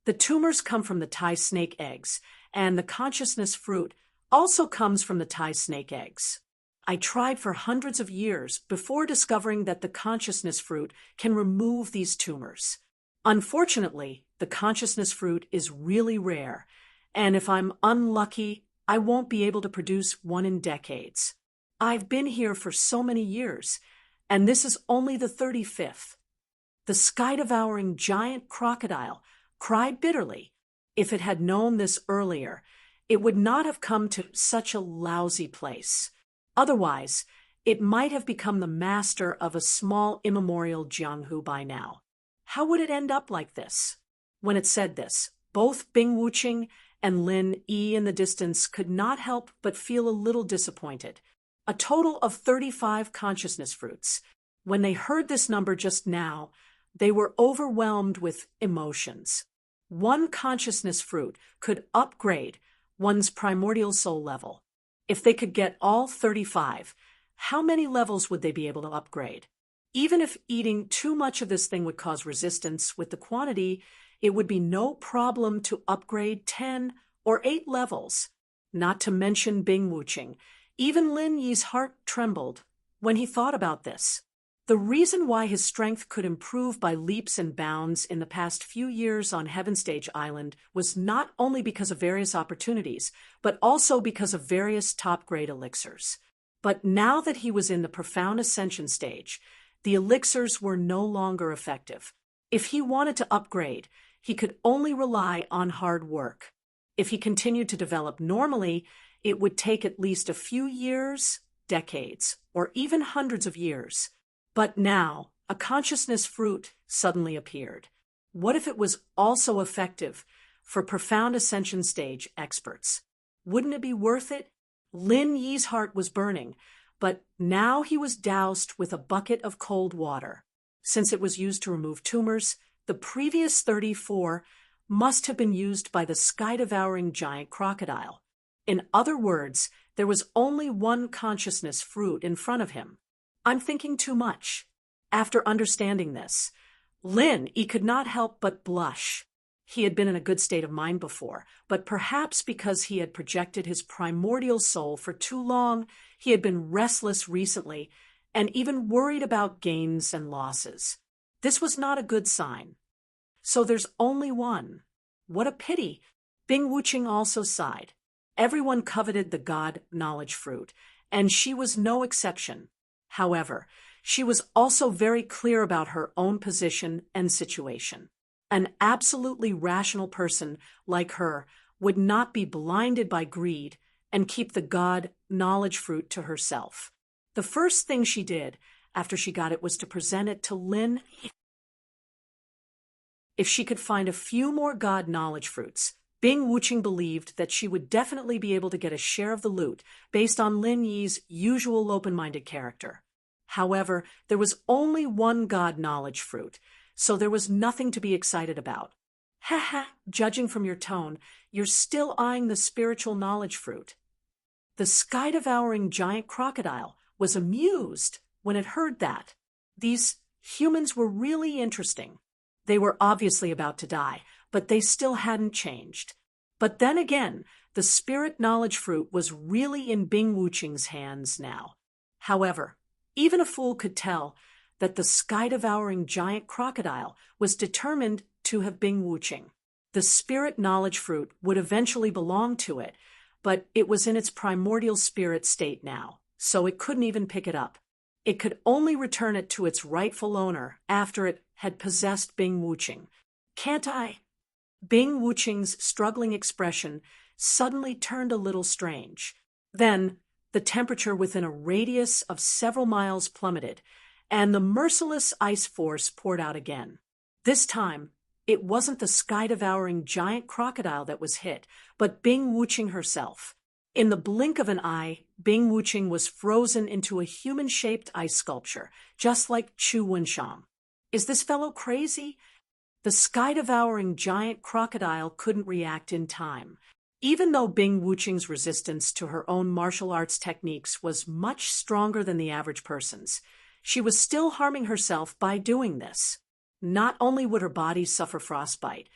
The tumors come from the Tai snake eggs, and the consciousness fruit also comes from the Tai snake eggs. I tried for hundreds of years before discovering that the consciousness fruit can remove these tumors. Unfortunately, the consciousness fruit is really rare, and if I'm unlucky, I won't be able to produce one in decades. I've been here for so many years, and this is only the 35th. The sky-devouring giant crocodile cried bitterly. If it had known this earlier, it would not have come to such a lousy place. Otherwise, it might have become the master of a small immemorial Jianghu by now. How would it end up like this? When it said this, both Bing Wuching and Lin Yi in the distance could not help but feel a little disappointed. A total of 35 consciousness fruits. When they heard this number just now, they were overwhelmed with emotions. One consciousness fruit could upgrade one's primordial soul level. If they could get all 35, how many levels would they be able to upgrade? Even if eating too much of this thing would cause resistance with the quantity, it would be no problem to upgrade 10 or 8 levels. Not to mention Bing Wuching. Even Lin Yi's heart trembled when he thought about this. The reason why his strength could improve by leaps and bounds in the past few years on Heaven Stage Island was not only because of various opportunities, but also because of various top-grade elixirs. But now that he was in the profound ascension stage, the elixirs were no longer effective. If he wanted to upgrade, he could only rely on hard work. If he continued to develop normally, it would take at least a few years, decades, or even hundreds of years. But now, a consciousness fruit suddenly appeared. What if it was also effective for profound ascension stage experts? Wouldn't it be worth it? Lin Yi's heart was burning, but now he was doused with a bucket of cold water. Since it was used to remove tumors, the previous 34 must have been used by the sky-devouring giant crocodile. In other words, there was only one consciousness fruit in front of him. I'm thinking too much. After understanding this, Lin Yi could not help but blush. He had been in a good state of mind before, but perhaps because he had projected his primordial soul for too long, he had been restless recently and even worried about gains and losses. This was not a good sign. So there's only one. What a pity. Bing Wuching also sighed. Everyone coveted the God knowledge fruit, and she was no exception. However, she was also very clear about her own position and situation. An absolutely rational person like her would not be blinded by greed and keep the God knowledge fruit to herself. The first thing she did after she got it was to present it to Lin. If she could find a few more God knowledge fruits, Bing Wuching believed that she would definitely be able to get a share of the loot based on Lin Yi's usual open-minded character. However, there was only one God knowledge fruit, so there was nothing to be excited about. Judging from your tone, you're still eyeing the spiritual knowledge fruit. The sky-devouring giant crocodile was amused when it heard that. These humans were really interesting. They were obviously about to die, but they still hadn't changed. But then again, the spirit knowledge fruit was really in Bing Wuching's hands now. However, even a fool could tell that the sky-devouring giant crocodile was determined to have Bing Wuching. The spirit knowledge fruit would eventually belong to it, but it was in its primordial spirit state now, so it couldn't even pick it up. It could only return it to its rightful owner after it had possessed Bing Wuching. Can't I? Bing Wuching's struggling expression suddenly turned a little strange. Then, the temperature within a radius of several miles plummeted, and the merciless ice force poured out again. This time, it wasn't the sky-devouring giant crocodile that was hit, but Bing Wuching herself. In the blink of an eye, Bing Wuching was frozen into a human-shaped ice sculpture, just like Chu Wensham. Is this fellow crazy? The sky-devouring giant crocodile couldn't react in time. Even though Bing Wuching's resistance to her own martial arts techniques was much stronger than the average person's, she was still harming herself by doing this. Not only would her body suffer frostbite,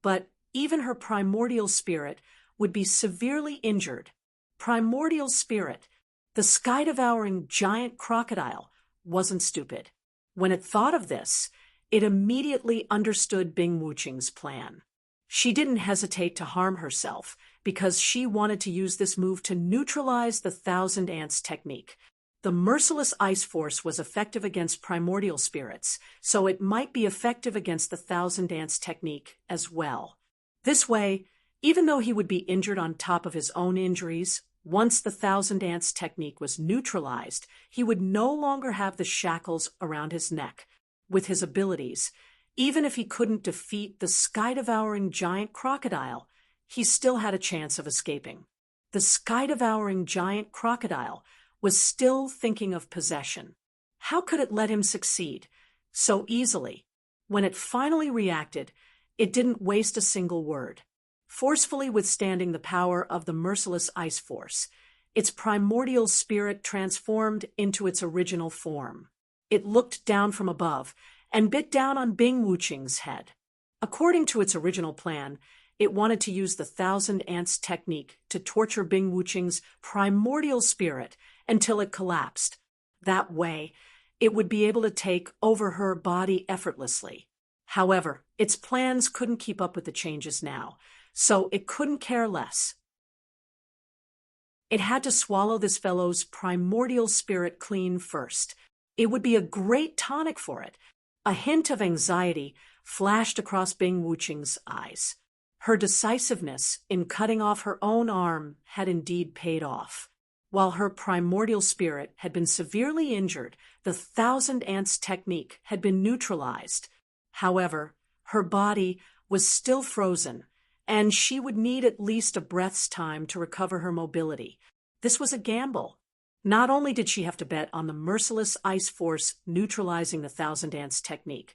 but even her primordial spirit would be severely injured. Primordial spirit, the sky-devouring giant crocodile, wasn't stupid. When it thought of this, it immediately understood Bing Wuching's plan. She didn't hesitate to harm herself because she wanted to use this move to neutralize the Thousand Ants technique. The merciless ice force was effective against primordial spirits, so it might be effective against the Thousand Ants technique as well. This way, even though he would be injured on top of his own injuries, once the Thousand Ants technique was neutralized, he would no longer have the shackles around his neck. With his abilities, even if he couldn't defeat the sky-devouring giant crocodile, he still had a chance of escaping. The sky-devouring giant crocodile was still thinking of possession. How could it let him succeed so easily? When it finally reacted, it didn't waste a single word. Forcefully withstanding the power of the merciless ice force, its primordial spirit transformed into its original form. It looked down from above and bit down on Bing Wuqing's head. According to its original plan, it wanted to use the Thousand Ants technique to torture Bing Wuqing's primordial spirit until it collapsed. That way, it would be able to take over her body effortlessly. However, its plans couldn't keep up with the changes now, so it couldn't care less. It had to swallow this fellow's primordial spirit clean first. It would be a great tonic for it. A hint of anxiety flashed across Bing Wuqing's eyes. Her decisiveness in cutting off her own arm had indeed paid off. While her primordial spirit had been severely injured, the Thousand Ants technique had been neutralized. However, her body was still frozen, and she would need at least a breath's time to recover her mobility. This was a gamble. Not only did she have to bet on the merciless ice force neutralizing the Thousand Ants technique,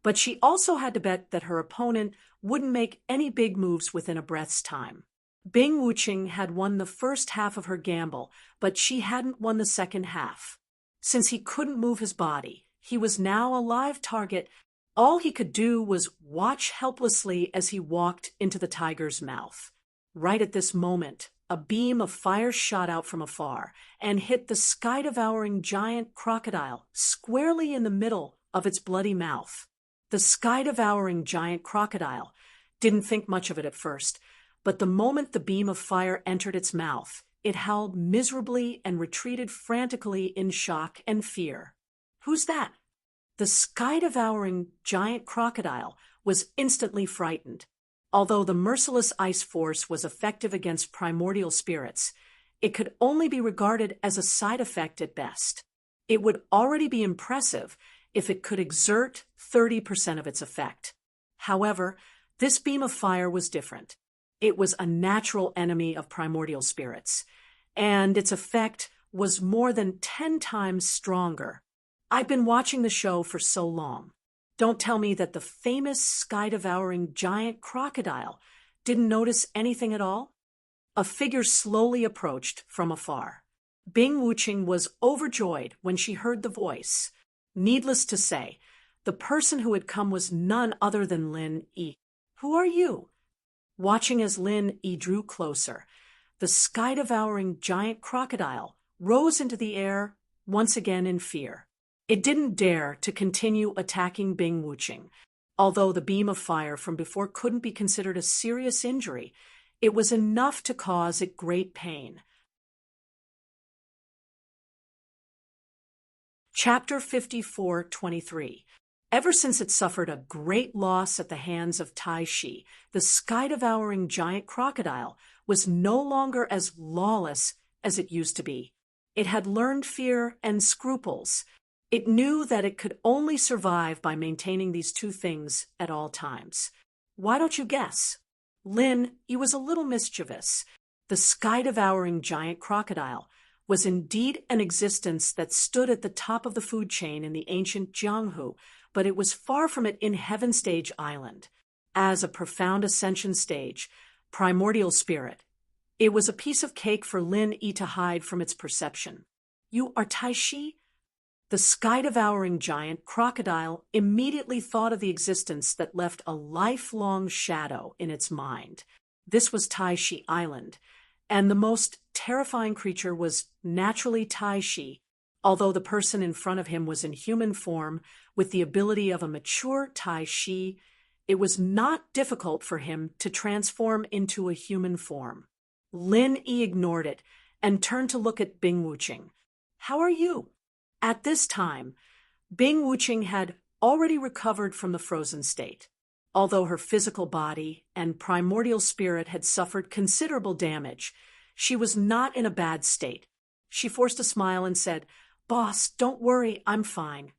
but she also had to bet that her opponent wouldn't make any big moves within a breath's time. Bing Wuqing had won the first half of her gamble, but she hadn't won the second half. Since he couldn't move his body, he was now a live target. All he could do was watch helplessly as he walked into the tiger's mouth. Right at this moment, a beam of fire shot out from afar and hit the sky-devouring giant crocodile squarely in the middle of its bloody mouth. The sky-devouring giant crocodile didn't think much of it at first, but the moment the beam of fire entered its mouth, it howled miserably and retreated frantically in shock and fear. "Who's that?" The sky-devouring giant crocodile was instantly frightened. Although the merciless ice force was effective against primordial spirits, it could only be regarded as a side effect at best. It would already be impressive if it could exert 30% of its effect. However, this beam of fire was different. It was a natural enemy of primordial spirits, and its effect was more than 10 times stronger. I've been watching the show for so long. Don't tell me that the famous sky-devouring giant crocodile didn't notice anything at all? A figure slowly approached from afar. Bing Wuqing was overjoyed when she heard the voice. Needless to say, the person who had come was none other than Lin Yi. "Who are you?" Watching as Lin Yi drew closer, the sky-devouring giant crocodile rose into the air once again in fear. It didn't dare to continue attacking Bing Wuqing. Although the beam of fire from before couldn't be considered a serious injury, it was enough to cause it great pain. Chapter 54:23. Ever since it suffered a great loss at the hands of Tai Shi, the sky-devouring giant crocodile was no longer as lawless as it used to be. It had learned fear and scruples. It knew that it could only survive by maintaining these two things at all times. Why don't you guess? Lin, he was a little mischievous. The sky-devouring giant crocodile was indeed an existence that stood at the top of the food chain in the ancient Jianghu, but it was far from it in Heaven Stage Island. As a profound ascension stage, primordial spirit, it was a piece of cake for Lin Yi to hide from its perception. "You are Tai Shi?" The sky-devouring giant crocodile immediately thought of the existence that left a lifelong shadow in its mind. This was Tai Shi Island, and the most terrifying creature was naturally Tai Shi, although the person in front of him was in human form with the ability of a mature Tai Shi. It was not difficult for him to transform into a human form. Lin Yi ignored it and turned to look at Bing Wuqing. "How are you?" At this time, Bing Wuqing had already recovered from the frozen state. Although her physical body and primordial spirit had suffered considerable damage, she was not in a bad state. She forced a smile and said, "Boss, don't worry, I'm fine."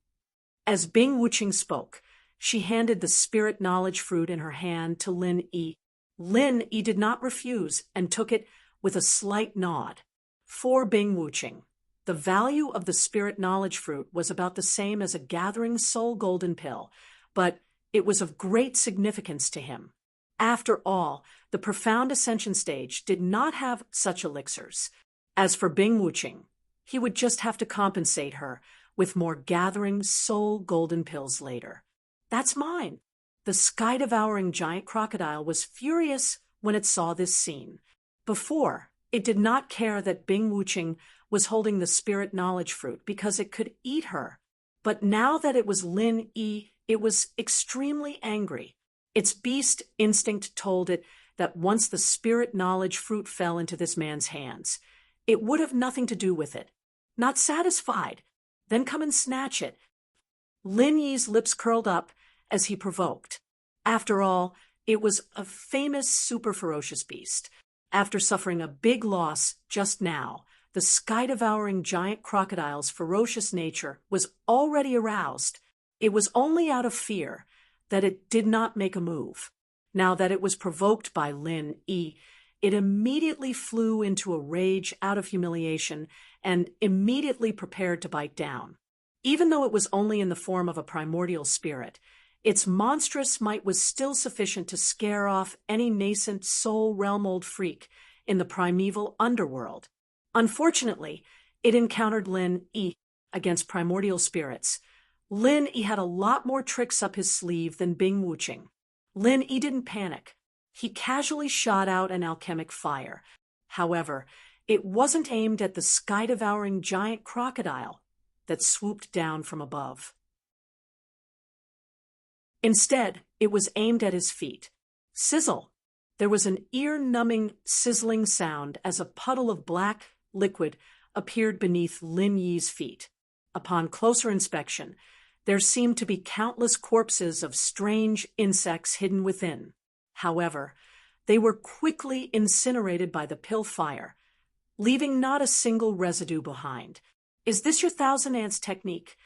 As Bing Wuqing spoke, she handed the spirit knowledge fruit in her hand to Lin Yi. Lin Yi did not refuse and took it with a slight nod. For Bing Wuqing, the value of the spirit knowledge fruit was about the same as a gathering soul golden pill, but it was of great significance to him. After all, the profound ascension stage did not have such elixirs. As for Bing Wuching, he would just have to compensate her with more gathering soul golden pills later. That's mine. The sky-devouring giant crocodile was furious when it saw this scene. Before, it did not care that Bing Wuching was holding the spirit knowledge fruit because it could eat her. But now that it was Lin Yi, it was extremely angry. Its beast instinct told it that once the spirit knowledge fruit fell into this man's hands, it would have nothing to do with it. Not satisfied, then come and snatch it. Lin Yi's lips curled up as he provoked. After all, it was a famous super ferocious beast. After suffering a big loss just now, the sky-devouring giant crocodile's ferocious nature was already aroused. It was only out of fear that it did not make a move. Now that it was provoked by Lin Yi, it immediately flew into a rage out of humiliation and immediately prepared to bite down. Even though it was only in the form of a primordial spirit, its monstrous might was still sufficient to scare off any nascent soul realm-old freak in the primeval underworld. Unfortunately, it encountered Lin Yi against primordial spirits. Lin Yi had a lot more tricks up his sleeve than Bing Wuching. Lin Yi didn't panic. He casually shot out an alchemic fire. However, it wasn't aimed at the sky-devouring giant crocodile that swooped down from above. Instead, it was aimed at his feet. Sizzle! There was an ear-numbing, sizzling sound as a puddle of black liquid appeared beneath Lin Yi's feet. Upon closer inspection, there seemed to be countless corpses of strange insects hidden within. However, they were quickly incinerated by the pill fire, leaving not a single residue behind. Is this your thousand ants technique?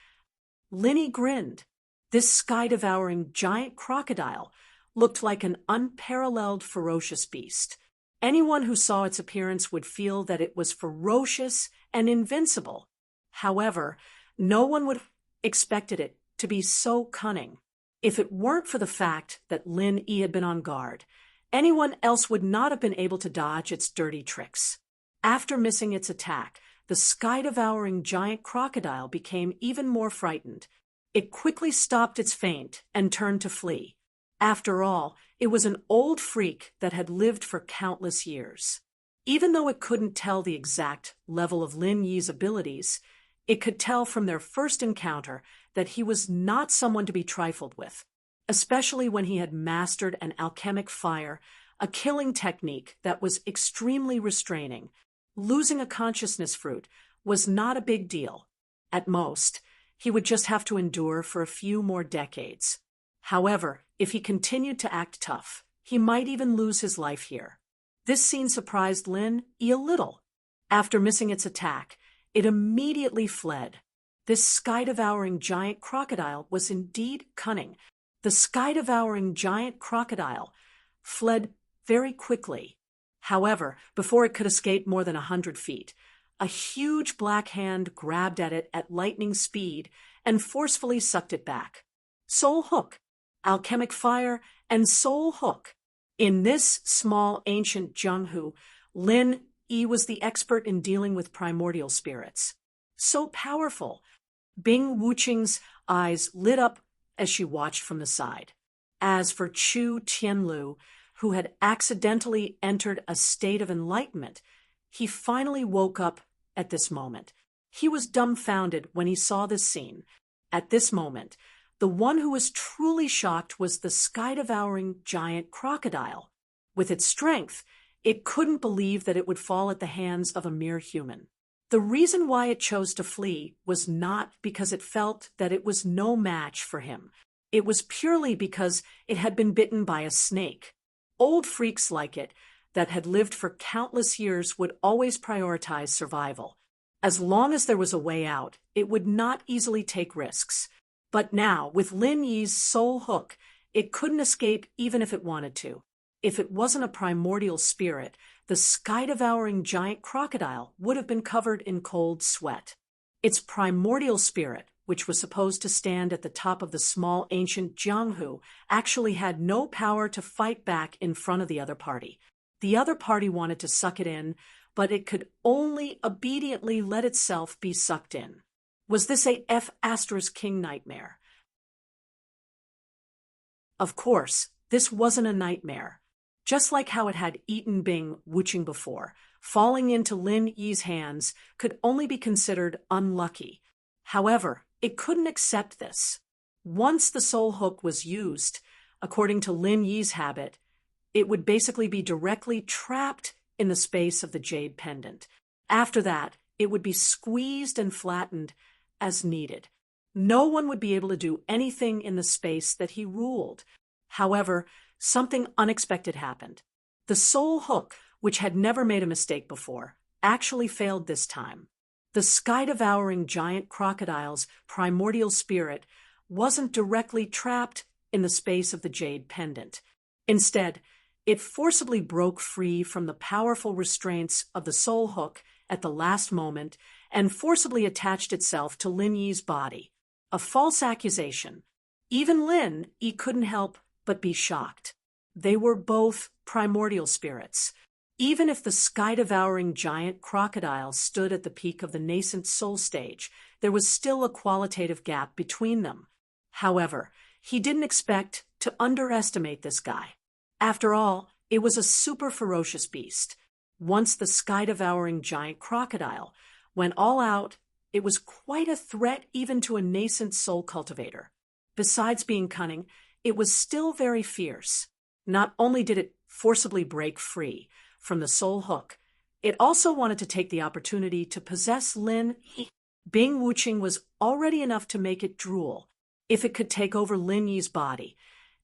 Lin Yi grinned. This sky-devouring giant crocodile looked like an unparalleled ferocious beast. Anyone who saw its appearance would feel that it was ferocious and invincible. However, no one would have expected it to be so cunning. If it weren't for the fact that Lin Yi had been on guard, anyone else would not have been able to dodge its dirty tricks. After missing its attack, the sky-devouring giant crocodile became even more frightened. It quickly stopped its feint and turned to flee. After all, it was an old freak that had lived for countless years. Even though it couldn't tell the exact level of Lin Yi's abilities, it could tell from their first encounter that he was not someone to be trifled with, especially when he had mastered an alchemic fire, a killing technique that was extremely restraining. Losing a consciousness fruit was not a big deal. At most, he would just have to endure for a few more decades. However, if he continued to act tough, he might even lose his life here. This scene surprised Lin Yi a little. After missing its attack, it immediately fled. This sky-devouring giant crocodile was indeed cunning. The sky-devouring giant crocodile fled very quickly. However, before it could escape more than 100 feet, a huge black hand grabbed at it at lightning speed and forcefully sucked it back. Soul Hook, alchemic fire, and Soul Hook. In this small ancient Jianghu, Lin Yi was the expert in dealing with primordial spirits. So powerful. Bing Wuching's eyes lit up as she watched from the side. As for Chu Tianlu, who had accidentally entered a state of enlightenment, he finally woke up at this moment. He was dumbfounded when he saw this scene. At this moment, the one who was truly shocked was the sky-devouring giant crocodile. With its strength, it couldn't believe that it would fall at the hands of a mere human. The reason why it chose to flee was not because it felt that it was no match for him. It was purely because it had been bitten by a snake. Old freaks like it, that had lived for countless years, would always prioritize survival. As long as there was a way out, it would not easily take risks. But now, with Lin Yi's Soul Hook, it couldn't escape even if it wanted to. If it wasn't a primordial spirit, the sky-devouring giant crocodile would have been covered in cold sweat. Its primordial spirit, which was supposed to stand at the top of the small ancient Jianghu, actually had no power to fight back in front of the other party. The other party wanted to suck it in but it could only obediently let itself be sucked in. Was this a F***king nightmare? Of course, this wasn't a nightmare. Just like how it had eaten Bing Wuching before, falling into Lin Yi's hands could only be considered unlucky. However, it couldn't accept this. Once the soul hook was used, according to Lin Yi's habit, it would basically be directly trapped in the space of the jade pendant. After that, it would be squeezed and flattened as needed. No one would be able to do anything in the space that he ruled. However, something unexpected happened. The soul hook, which had never made a mistake before, actually failed this time. The sky-devouring giant crocodile's primordial spirit wasn't directly trapped in the space of the jade pendant. Instead, it forcibly broke free from the powerful restraints of the soul hook at the last moment and forcibly attached itself to Lin Yi's body. A false accusation. Even Lin Yi couldn't help but be shocked. They were both primordial spirits. Even if the sky-devouring giant crocodile stood at the peak of the nascent soul stage, there was still a qualitative gap between them. However, he didn't expect to underestimate this guy. After all, it was a super ferocious beast. Once the sky-devouring giant crocodile went all out, it was quite a threat even to a nascent soul cultivator. Besides being cunning, it was still very fierce. Not only did it forcibly break free from the soul hook, it also wanted to take the opportunity to possess Lin Yi. Bing Wuching was already enough to make it drool. If it could take over Lin Yi's body,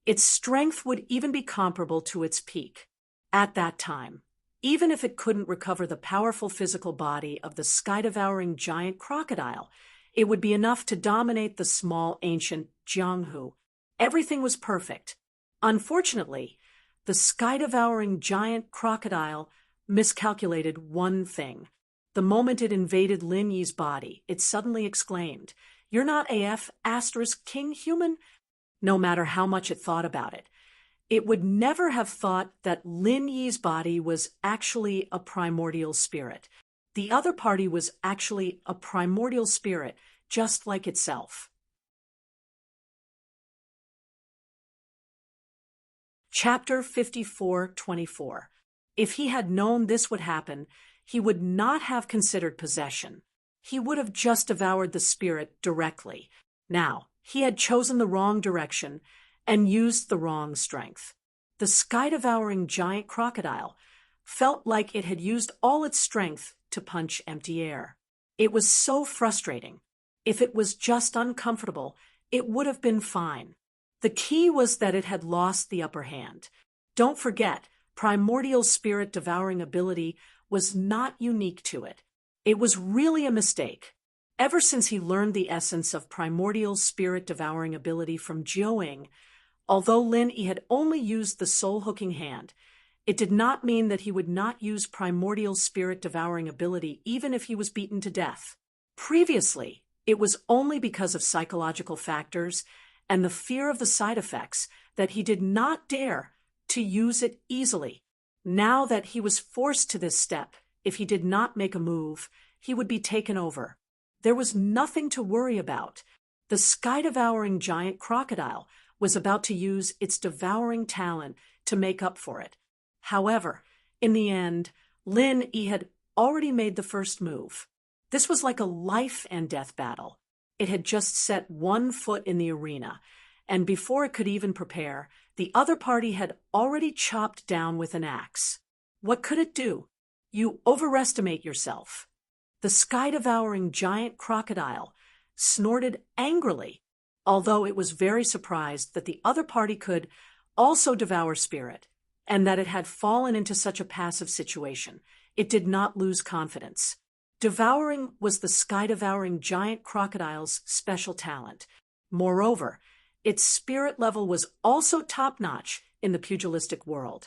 its strength would even be comparable to its peak. At that time, even if it couldn't recover the powerful physical body of the sky-devouring giant crocodile, it would be enough to dominate the small ancient Jianghu. Everything was perfect. Unfortunately, the sky-devouring giant crocodile miscalculated one thing. The moment it invaded Lin Yi's body, it suddenly exclaimed, "You're not *king human?" No matter how much it thought about it. It would never have thought that Lin Yi's body was actually a primordial spirit. The other party was actually a primordial spirit, just like itself. Chapter 54:24. If he had known this would happen, he would not have considered possession. He would have just devoured the spirit directly. Now, he had chosen the wrong direction and used the wrong strength. The sky-devouring giant crocodile felt like it had used all its strength to punch empty air. It was so frustrating. If it was just uncomfortable, it would have been fine. The key was that it had lost the upper hand. Don't forget, primordial spirit devouring ability was not unique to it. It was really a mistake. Ever since he learned the essence of primordial spirit devouring ability from Jiaoying, although Lin Yi had only used the soul-hooking hand, it did not mean that he would not use primordial spirit devouring ability even if he was beaten to death. Previously, it was only because of psychological factors and the fear of the side effects that he did not dare to use it easily. Now that he was forced to this step, if he did not make a move, he would be taken over. There was nothing to worry about. The sky-devouring giant crocodile was about to use its devouring talent to make up for it. However, in the end, Lin Yi had already made the first move. This was like a life and death battle. It had just set one foot in the arena, and before it could even prepare, the other party had already chopped down with an axe. What could it do? You overestimate yourself. The sky-devouring giant crocodile snorted angrily, although it was very surprised that the other party could also devour spirit, and that it had fallen into such a passive situation. It did not lose confidence. Devouring was the sky-devouring giant crocodile's special talent. Moreover, its spirit level was also top-notch in the pugilistic world.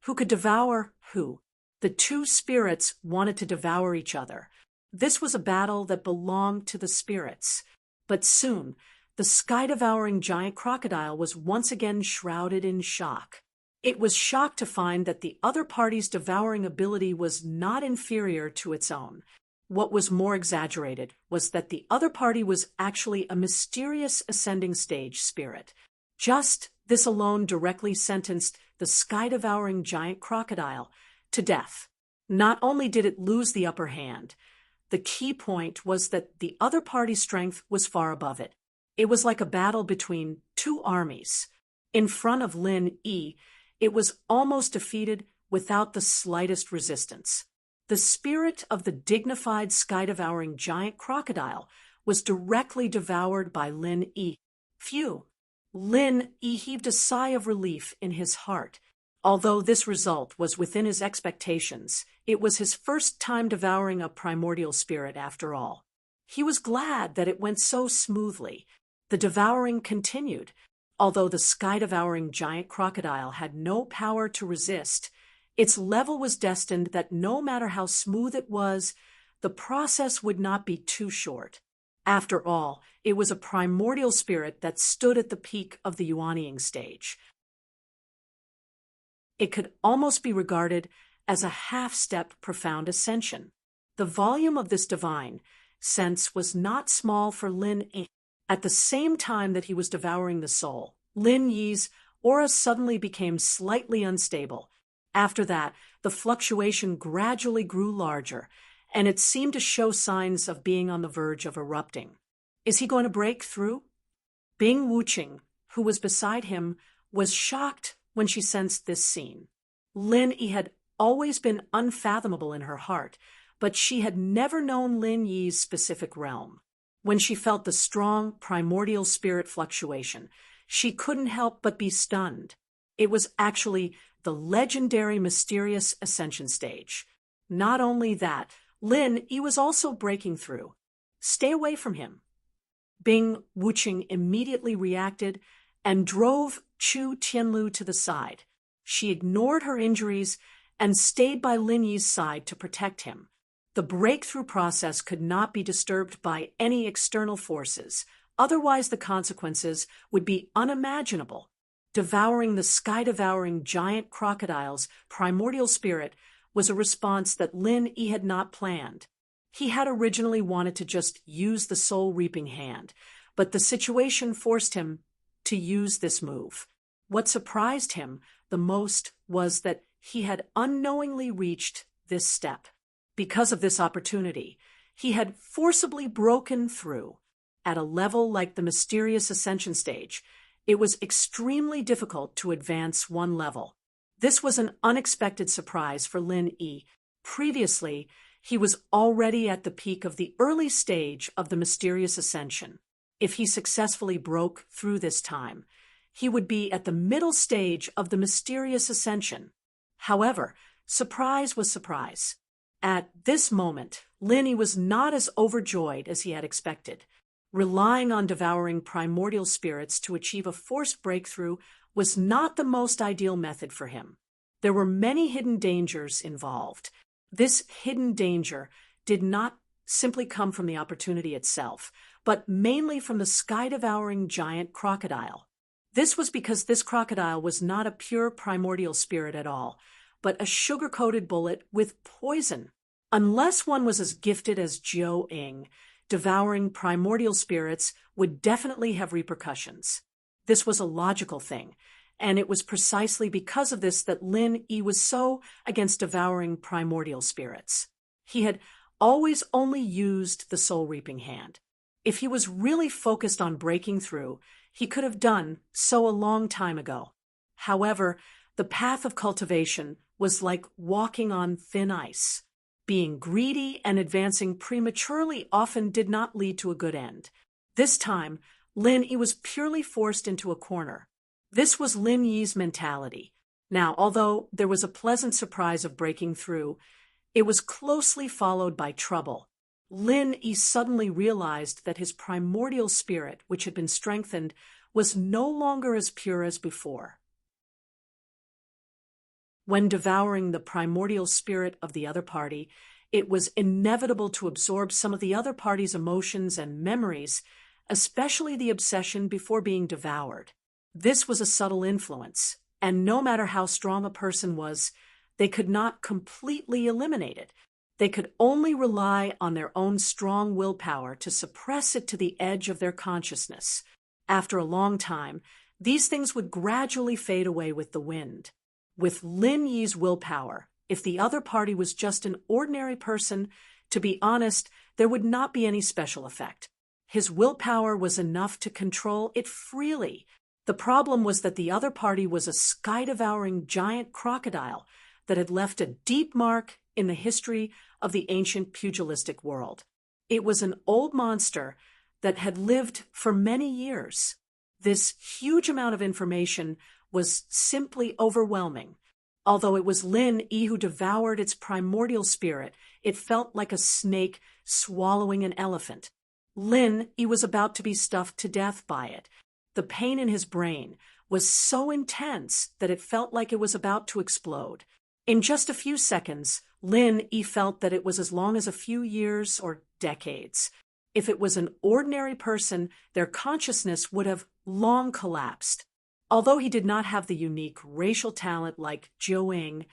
Who could devour who? The two spirits wanted to devour each other. This was a battle that belonged to the spirits. But soon, the sky-devouring giant crocodile was once again shrouded in shock. It was shocked to find that the other party's devouring ability was not inferior to its own. What was more exaggerated was that the other party was actually a mysterious ascending stage spirit. Just this alone directly sentenced the sky-devouring giant crocodile to death. Not only did it lose the upper hand, the key point was that the other party's strength was far above it. It was like a battle between two armies. In front of Lin Yi, it was almost defeated without the slightest resistance. The spirit of the dignified sky-devouring giant crocodile was directly devoured by Lin Yi. Phew! Lin Yi heaved a sigh of relief in his heart. Although this result was within his expectations, it was his first time devouring a primordial spirit after all. He was glad that it went so smoothly. The devouring continued. Although the sky-devouring giant crocodile had no power to resist, its level was destined that no matter how smooth it was, the process would not be too short. After all, it was a primordial spirit that stood at the peak of the Yuanying stage. It could almost be regarded as a half-step profound ascension. The volume of this divine sense was not small for Lin Yi. At the same time that he was devouring the soul, Lin Yi's aura suddenly became slightly unstable. After that, the fluctuation gradually grew larger, and it seemed to show signs of being on the verge of erupting. Is he going to break through? Bing Wuqing, who was beside him, was shocked when she sensed this scene. Lin Yi had always been unfathomable in her heart, but she had never known Lin Yi's specific realm. When she felt the strong, primordial spirit fluctuation, she couldn't help but be stunned. It was actually the legendary mysterious ascension stage. Not only that, Lin Yi was also breaking through. Stay away from him. Bing Wuqing immediately reacted and drove Chu Tianlu to the side. She ignored her injuries and stayed by Lin Yi's side to protect him. The breakthrough process could not be disturbed by any external forces, otherwise the consequences would be unimaginable. Devouring the sky-devouring giant crocodile's primordial spirit was a response that Lin Yi had not planned. He had originally wanted to just use the soul-reaping hand, but the situation forced him to use this move. What surprised him the most was that he had unknowingly reached this step. Because of this opportunity, he had forcibly broken through. At a level like the mysterious ascension stage, it was extremely difficult to advance one level. This was an unexpected surprise for Lin Yi. Previously, he was already at the peak of the early stage of the mysterious ascension. If he successfully broke through this time, he would be at the middle stage of the mysterious ascension. However, surprise was surprise. At this moment, Lin Yi was not as overjoyed as he had expected. Relying on devouring primordial spirits to achieve a forced breakthrough was not the most ideal method for him. There were many hidden dangers involved. This hidden danger did not simply come from the opportunity itself, but mainly from the sky-devouring giant crocodile. This was because this crocodile was not a pure primordial spirit at all, but a sugar-coated bullet with poison. Unless one was as gifted as Jiu Ying, devouring primordial spirits would definitely have repercussions. This was a logical thing, and it was precisely because of this that Lin Yi was so against devouring primordial spirits. He had always only used the soul-reaping hand. If he was really focused on breaking through, he could have done so a long time ago. However, the path of cultivation was like walking on thin ice. Being greedy and advancing prematurely often did not lead to a good end. This time, Lin Yi was purely forced into a corner. This was Lin Yi's mentality. Now, although there was a pleasant surprise of breaking through, it was closely followed by trouble. Lin Yi suddenly realized that his primordial spirit, which had been strengthened, was no longer as pure as before. When devouring the primordial spirit of the other party, it was inevitable to absorb some of the other party's emotions and memories, especially the obsession before being devoured. This was a subtle influence. and no matter how strong a person was, they could not completely eliminate it. They could only rely on their own strong willpower to suppress it to the edge of their consciousness. After a long time, these things would gradually fade away with the wind. With Lin Yi's willpower, if the other party was just an ordinary person, to be honest, there would not be any special effect. His willpower was enough to control it freely. The problem was that the other party was a sky-devouring giant crocodile that had left a deep mark in the history of the ancient pugilistic world. It was an old monster that had lived for many years. This huge amount of information was simply overwhelming. Although it was Lin Yi who devoured its primordial spirit, it felt like a snake swallowing an elephant. Lin Yi was about to be stuffed to death by it. The pain in his brain was so intense that it felt like it was about to explode. In just a few seconds, Lin Yi felt that it was as long as a few years or decades. If it was an ordinary person, their consciousness would have long collapsed. Although he did not have the unique racial talent like Jiuying,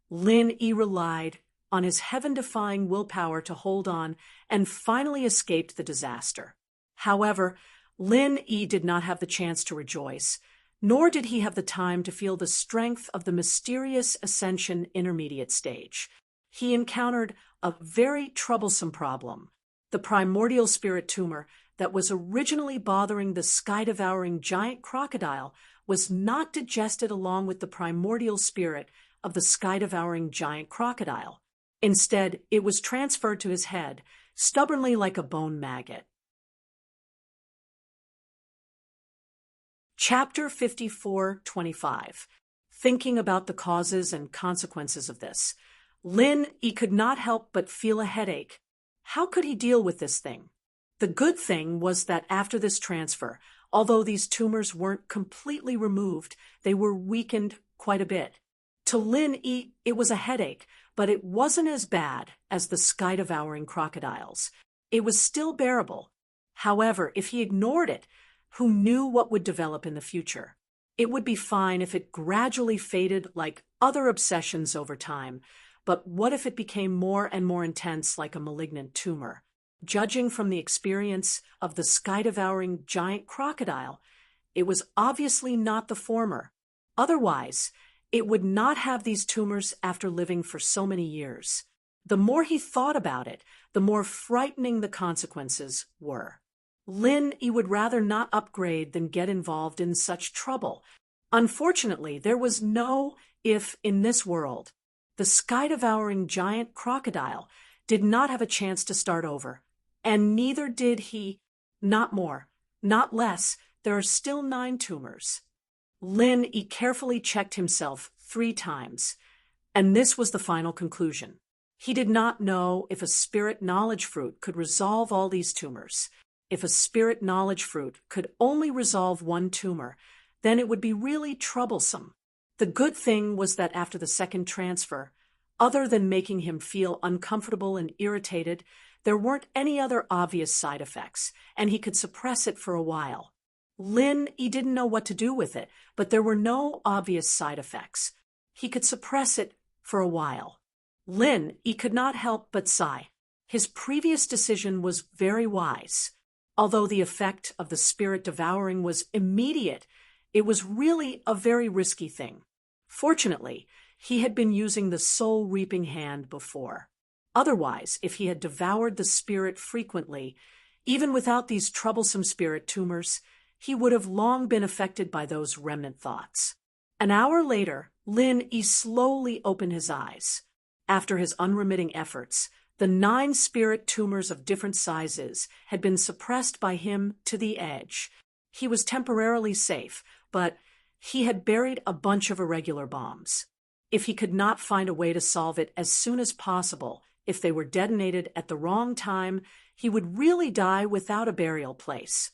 Lin Yi relied on his heaven-defying willpower to hold on and finally escaped the disaster. However, Lin Yi did not have the chance to rejoice, nor did he have the time to feel the strength of the mysterious Ascension intermediate stage. He encountered a very troublesome problem. The primordial spirit tumor that was originally bothering the sky-devouring giant crocodile was not digested along with the primordial spirit of the sky-devouring giant crocodile. Instead, it was transferred to his head, stubbornly like a bone maggot. Chapter 54:25. Thinking about the causes and consequences of this. Lin Yi could not help but feel a headache. How could he deal with this thing? The good thing was that after this transfer, although these tumors weren't completely removed, they were weakened quite a bit. To Lin Yi, it was a headache, but it wasn't as bad as the sky-devouring crocodiles. It was still bearable. However, if he ignored it, who knew what would develop in the future? It would be fine if it gradually faded like other obsessions over time, but what if it became more and more intense like a malignant tumor? Judging from the experience of the sky-devouring giant crocodile, it was obviously not the former. Otherwise, it would not have these tumors after living for so many years. The more he thought about it, the more frightening the consequences were. Lin Yi would rather not upgrade than get involved in such trouble. Unfortunately, there was no if in this world. The sky-devouring giant crocodile did not have a chance to start over, and neither did he. Not more, not less. There are still 9 tumors. Lin Yi carefully checked himself 3 times, and this was the final conclusion. He did not know if a spirit knowledge fruit could resolve all these tumors. If a spirit knowledge fruit could only resolve 1 tumor, then it would be really troublesome. The good thing was that after the second transfer, other than making him feel uncomfortable and irritated, there weren't any other obvious side effects, and he could suppress it for a while. Lin Yi didn't know what to do with it, but there were no obvious side effects. He could suppress it for a while. Lin Yi could not help but sigh. His previous decision was very wise. Although the effect of the spirit devouring was immediate, it was really a very risky thing. Fortunately, he had been using the soul-reaping hand before. Otherwise, if he had devoured the spirit frequently, even without these troublesome spirit tumors, he would have long been affected by those remnant thoughts. An hour later, Lin Yi slowly opened his eyes. After his unremitting efforts, the 9 spirit tumors of different sizes had been suppressed by him to the edge. He was temporarily safe, but he had buried a bunch of irregular bombs. If he could not find a way to solve it as soon as possible, if they were detonated at the wrong time, he would really die without a burial place.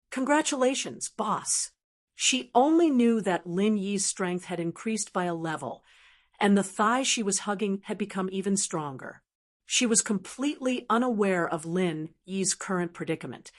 Congratulations, boss. She only knew that Lin Yi's strength had increased by a level, and the thigh she was hugging had become even stronger. She was completely unaware of Lin Yi's current predicament.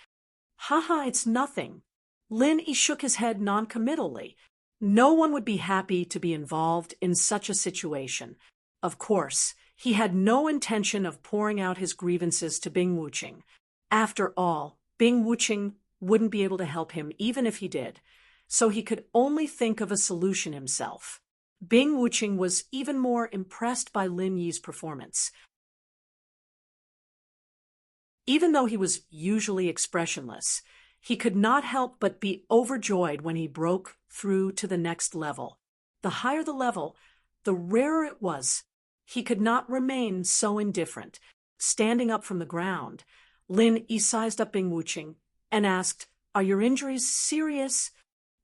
Haha, it's nothing. Lin Yi shook his head noncommittally. No one would be happy to be involved in such a situation. Of course, he had no intention of pouring out his grievances to Bing Wuching. After all, Bing Wuching wouldn't be able to help him even if he did, so he could only think of a solution himself. Bing Wuching was even more impressed by Lin Yi's performance. Even though he was usually expressionless, he could not help but be overjoyed when he broke through to the next level. The higher the level, the rarer it was. He could not remain so indifferent. Standing up from the ground, Lin Yi sized up Bing Wuching and asked, "Are your injuries serious?"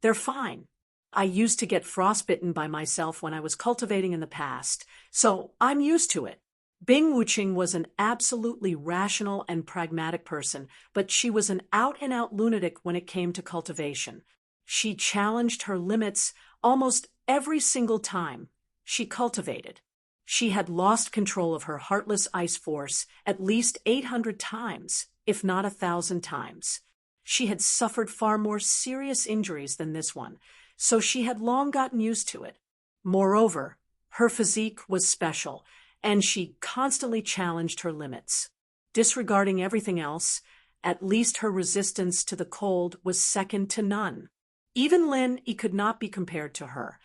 "They're fine. I used to get frostbitten by myself when I was cultivating in the past, so I'm used to it." Bing Wuching was an absolutely rational and pragmatic person, but she was an out-and-out lunatic when it came to cultivation. She challenged her limits almost every single time she cultivated. She had lost control of her heartless ice force at least 800 times, if not 1,000 times. She had suffered far more serious injuries than this one, so she had long gotten used to it. Moreover, her physique was special, and she constantly challenged her limits. Disregarding everything else, at least her resistance to the cold was second to none. Even Lin Yi could not be compared to her.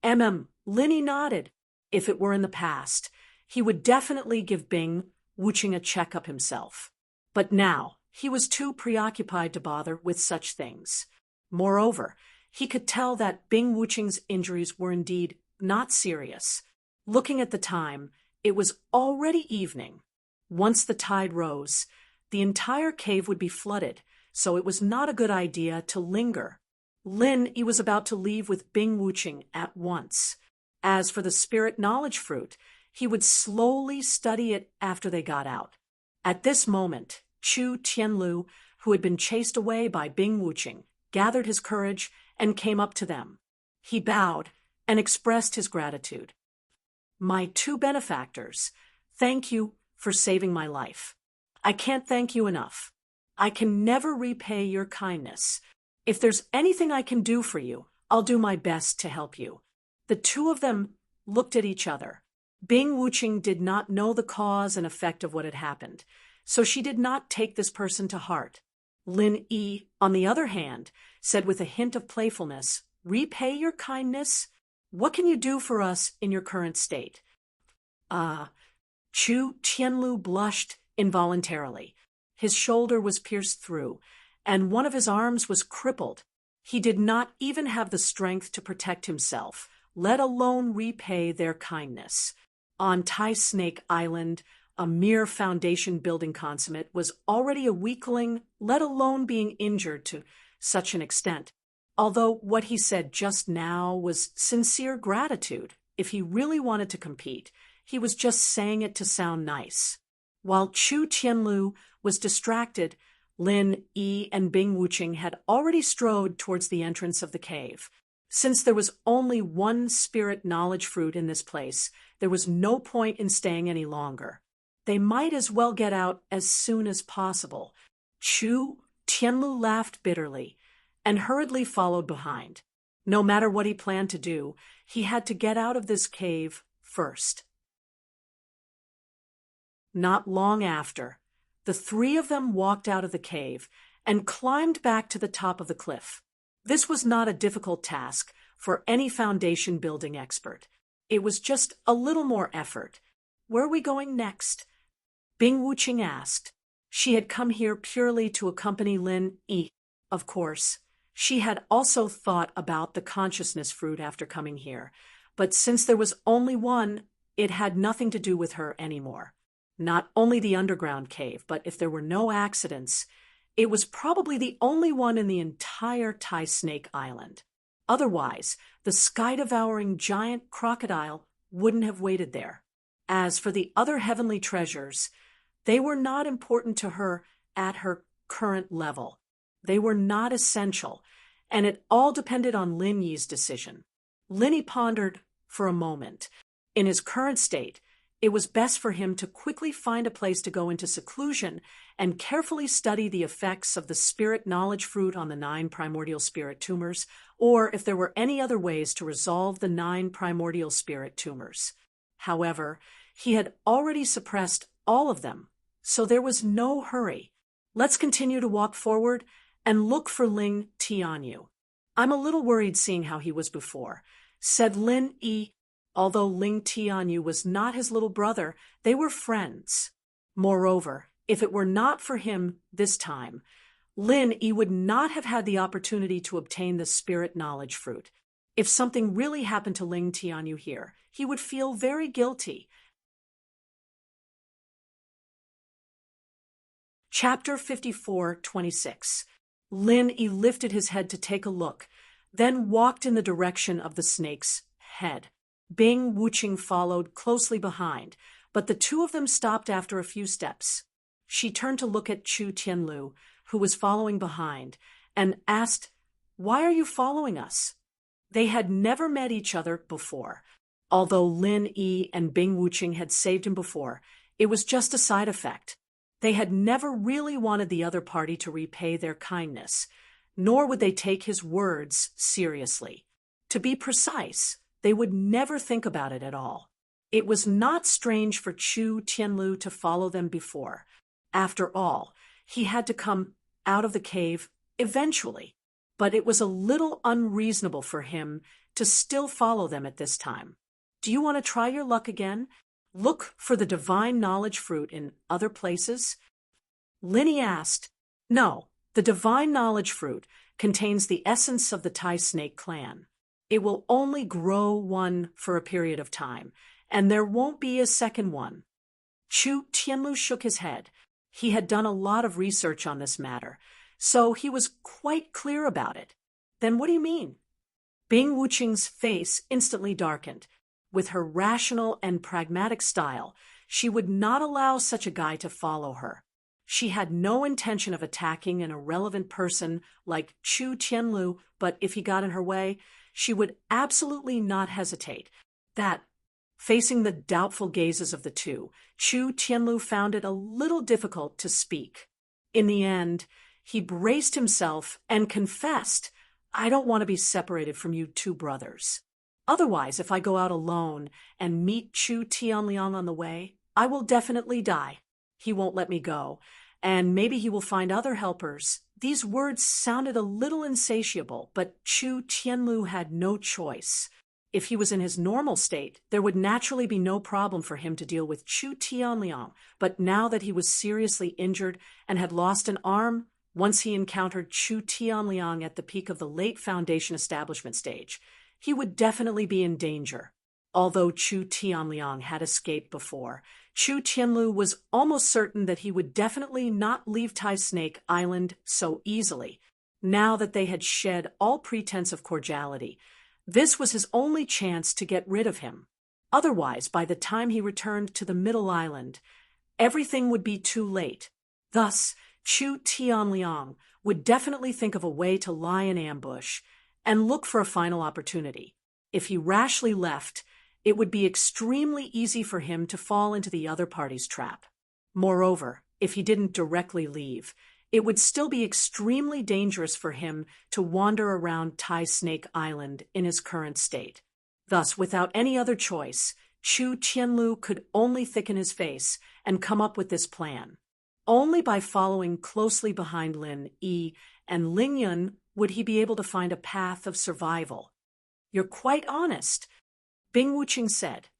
Lin Yi nodded. If it were in the past, he would definitely give Bing Wuching a checkup himself. But now, he was too preoccupied to bother with such things. Moreover, he could tell that Bing Wuching's injuries were indeed not serious. Looking at the time, it was already evening. Once the tide rose, the entire cave would be flooded, so it was not a good idea to linger. Lin Yi was about to leave with Bing Wuching at once. As for the spirit knowledge fruit, he would slowly study it after they got out. At this moment, Chu Tianlu, who had been chased away by Bing Wuching, gathered his courage and came up to them. He bowed and expressed his gratitude. "My two benefactors, thank you for saving my life. I can't thank you enough. I can never repay your kindness. If there's anything I can do for you, I'll do my best to help you." The two of them looked at each other. Bing Wuching did not know the cause and effect of what had happened, so she did not take this person to heart. Lin Yi, on the other hand, said with a hint of playfulness, "Repay your kindness? What can you do for us in your current state?" Chu Tianlu blushed involuntarily. His shoulder was pierced through, and one of his arms was crippled. He did not even have the strength to protect himself, let alone repay their kindness. On Tai Snake Island, a mere foundation building consummate was already a weakling, let alone being injured to such an extent. Although what he said just now was sincere gratitude, if he really wanted to compete, he was just saying it to sound nice. While Chu Tianlu was distracted, Lin Yi and Bing Wuching had already strode towards the entrance of the cave. Since there was only one spirit knowledge fruit in this place, there was no point in staying any longer. They might as well get out as soon as possible. Chu Tianlu laughed bitterly and hurriedly followed behind. No matter what he planned to do, he had to get out of this cave first. Not long after, the three of them walked out of the cave and climbed back to the top of the cliff. This was not a difficult task for any foundation building expert. It was just a little more effort. "Where are we going next?" Bing Wuching asked. She had come here purely to accompany Lin Yi. Of course, she had also thought about the consciousness fruit after coming here, but since there was only one, it had nothing to do with her anymore. Not only the underground cave, but if there were no accidents, it was probably the only one in the entire Tai Snake Island. Otherwise, the sky-devouring giant crocodile wouldn't have waited there. As for the other heavenly treasures, they were not important to her at her current level. They were not essential, and it all depended on Lin Yi's decision. Lin Yi pondered for a moment. In his current state, it was best for him to quickly find a place to go into seclusion and carefully study the effects of the spirit knowledge fruit on the 9 primordial spirit tumors, or if there were any other ways to resolve the 9 primordial spirit tumors. However, he had already suppressed all of them, so there was no hurry. Let's continue to walk forward and look for Ling Tianyu. I'm a little worried seeing how he was before, said Lin Yi. Although Ling Tianyu was not his little brother, they were friends. Moreover, if it were not for him this time, Lin Yi would not have had the opportunity to obtain the spirit knowledge fruit. If something really happened to Ling Tianyu here, he would feel very guilty. Chapter 54:26. Lin Yi lifted his head to take a look, then walked in the direction of the snake's head. Bing Wuqing followed closely behind, but the two of them stopped after a few steps. She turned to look at Chu Tianlu, who was following behind, and asked, "Why are you following us?" They had never met each other before. Although Lin Yi and Bing Wuqing had saved him before, it was just a side effect. They had never really wanted the other party to repay their kindness, nor would they take his words seriously. To be precise, they would never think about it at all. It was not strange for Chu Tianlu to follow them before. After all, he had to come out of the cave eventually, but it was a little unreasonable for him to still follow them at this time. Do you want to try your luck again? Look for the divine knowledge fruit in other places? Linny asked. No, the divine knowledge fruit contains the essence of the Tai Snake clan. It will only grow one for a period of time, and there won't be a second one. Chu Tianlu shook his head. He had done a lot of research on this matter, so he was quite clear about it. Then what do you mean? Bing Wuqing's face instantly darkened. With her rational and pragmatic style, she would not allow such a guy to follow her. She had no intention of attacking an irrelevant person like Chu Tianlu, but if he got in her way, she would absolutely not hesitate. Facing the doubtful gazes of the two, Chu Tianlu found it a little difficult to speak. In the end, he braced himself and confessed, "I don't want to be separated from you two brothers. Otherwise, if I go out alone and meet Chu Tianliang on the way, I will definitely die. He won't let me go, and maybe he will find other helpers." These words sounded a little insatiable, but Chu Tianlu had no choice. If he was in his normal state, there would naturally be no problem for him to deal with Chu Tianliang, but now that he was seriously injured and had lost an arm, once he encountered Chu Tianliang at the peak of the late Foundation establishment stage, he would definitely be in danger. Although Chu Tianliang had escaped before, Chu Tianlu was almost certain that he would definitely not leave Tai Snake Island so easily. Now that they had shed all pretense of cordiality, this was his only chance to get rid of him. Otherwise, by the time he returned to the Middle Island, everything would be too late. Thus, Chu Tianliang would definitely think of a way to lie in ambush and look for a final opportunity. If he rashly left, it would be extremely easy for him to fall into the other party's trap. Moreover, if he didn't directly leave, it would still be extremely dangerous for him to wander around Tai Snake Island in his current state. Thus, without any other choice, Chu Tianlu could only thicken his face and come up with this plan. Only by following closely behind Lin Yi and Ling Yun would he be able to find a path of survival. "You're quite honest," Bing Wuqing said.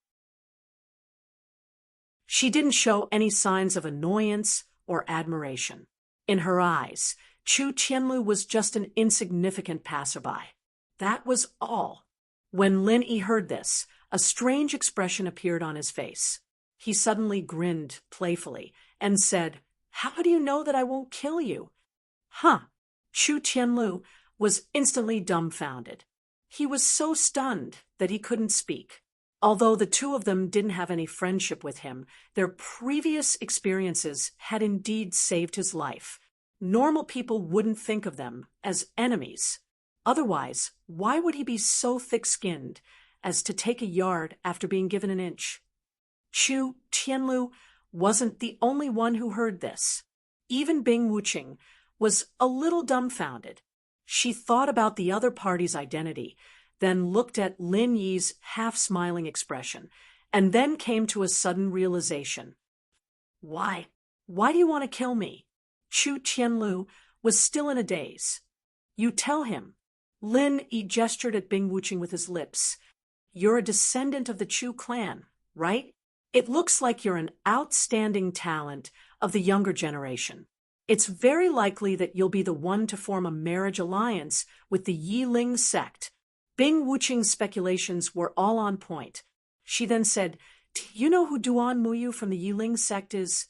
She didn't show any signs of annoyance or admiration. In her eyes, Chu Tianlu was just an insignificant passerby. That was all. When Lin Yi heard this, a strange expression appeared on his face. He suddenly grinned playfully and said, "How do you know that I won't kill you?" Huh. Chu Tianlu was instantly dumbfounded. He was so stunned that he couldn't speak. Although the two of them didn't have any friendship with him, their previous experiences had indeed saved his life. Normal people wouldn't think of them as enemies. Otherwise, why would he be so thick-skinned as to take a yard after being given an inch? Chu Tianlu wasn't the only one who heard this. Even Bing Wuqing was a little dumbfounded. She thought about the other party's identity, then looked at Lin Yi's half-smiling expression, and then came to a sudden realization. Why? Why do you want to kill me? Chu Qianlu was still in a daze. You tell him. Lin Yi gestured at Bing Wuqing with his lips. You're a descendant of the Chu clan, right? It looks like you're an outstanding talent of the younger generation. It's very likely that you'll be the one to form a marriage alliance with the Yiling sect. Bing Wuqing's speculations were all on point. She then said, Do you know who Duan Muyu from the Yiling sect is?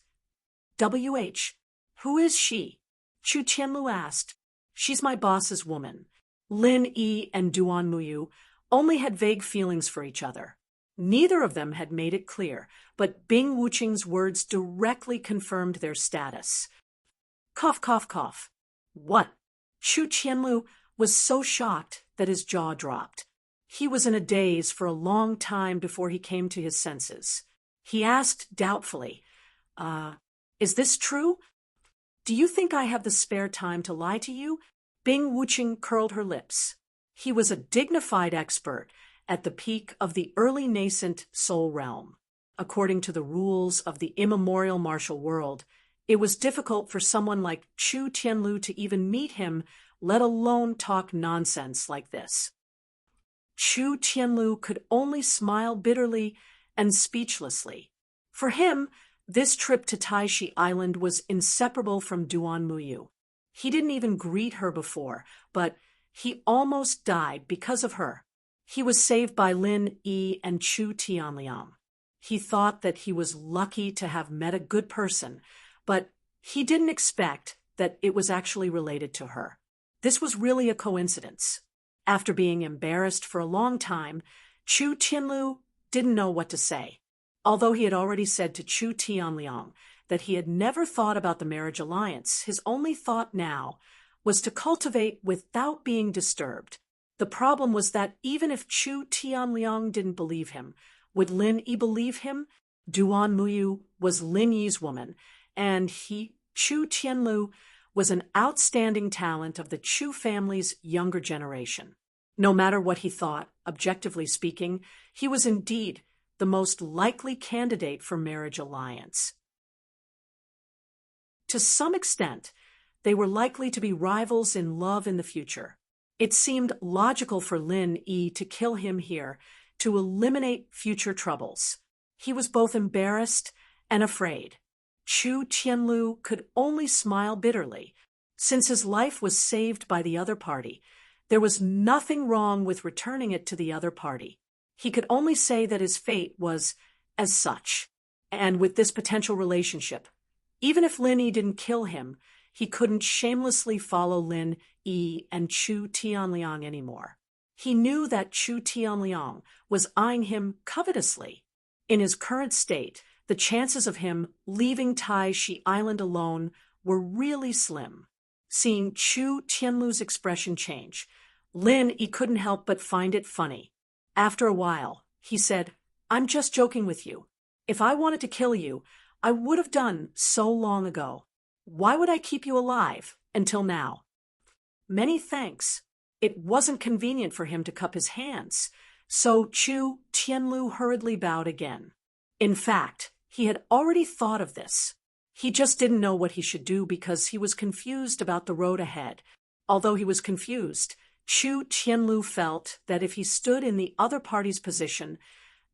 W.H. Who is she? Chu Qianlu asked. She's my boss's woman. Lin Yi and Duan Muyu only had vague feelings for each other. Neither of them had made it clear, but Bing Wuqing's words directly confirmed their status. Cough, cough, cough. What? Chu Qianlu was so shocked that his jaw dropped. He was in a daze for a long time before he came to his senses. He asked doubtfully, is this true? Do you think I have the spare time to lie to you? Bing Wuqing curled her lips. He was a dignified expert at the peak of the early nascent soul realm. According to the rules of the immemorial martial world, it was difficult for someone like Chu Qianlu to even meet him, let alone talk nonsense like this. Chu Qianlu could only smile bitterly and speechlessly. For him, this trip to Taishi Island was inseparable from Duan Muyu. He didn't even greet her before, but he almost died because of her. He was saved by Lin Yi and Chu Tianliang. He thought that he was lucky to have met a good person, but he didn't expect that it was actually related to her. This was really a coincidence. After being embarrassed for a long time, Chu Qianlu didn't know what to say. Although he had already said to Chu Tianliang that he had never thought about the marriage alliance, his only thought now was to cultivate without being disturbed. The problem was that even if Chu Tianliang didn't believe him, would Lin Yi believe him? Duan Muyu was Lin Yi's woman, and Chu Qianlu, was an outstanding talent of the Chu family's younger generation. No matter what he thought, objectively speaking, he was indeed the most likely candidate for marriage alliance. To some extent, they were likely to be rivals in love in the future. It seemed logical for Lin Yi to kill him here to eliminate future troubles. He was both embarrassed and afraid. Chu Qianlu could only smile bitterly. Since his life was saved by the other party, there was nothing wrong with returning it to the other party. He could only say that his fate was as such. And with this potential relationship, even if Lin Yi didn't kill him, he couldn't shamelessly follow Lin Yi and Chu Tianliang anymore. He knew that Chu Tianliang was eyeing him covetously. In his current state, the chances of him leaving Taishi Island alone were really slim. Seeing Chu Qianlu's expression change, Lin Yi couldn't help but find it funny. After a while, he said, I'm just joking with you. If I wanted to kill you, I would have done so long ago. Why would I keep you alive until now? Many thanks. It wasn't convenient for him to cup his hands, so Chu Qianlu hurriedly bowed again. In fact, he had already thought of this. He just didn't know what he should do because he was confused about the road ahead. Although he was confused, Chu Qianlu felt that if he stood in the other party's position,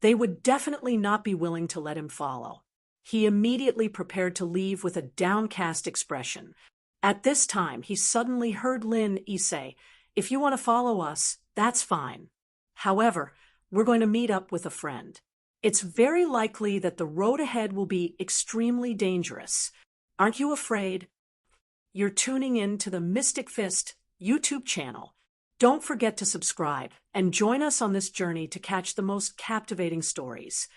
they would definitely not be willing to let him follow. He immediately prepared to leave with a downcast expression. At this time, he suddenly heard Lin Yi say, If you want to follow us, that's fine. However, we're going to meet up with a friend. It's very likely that the road ahead will be extremely dangerous. Aren't you afraid? You're tuning in to the Mystic Fist YouTube channel. Don't forget to subscribe and join us on this journey to catch the most captivating stories.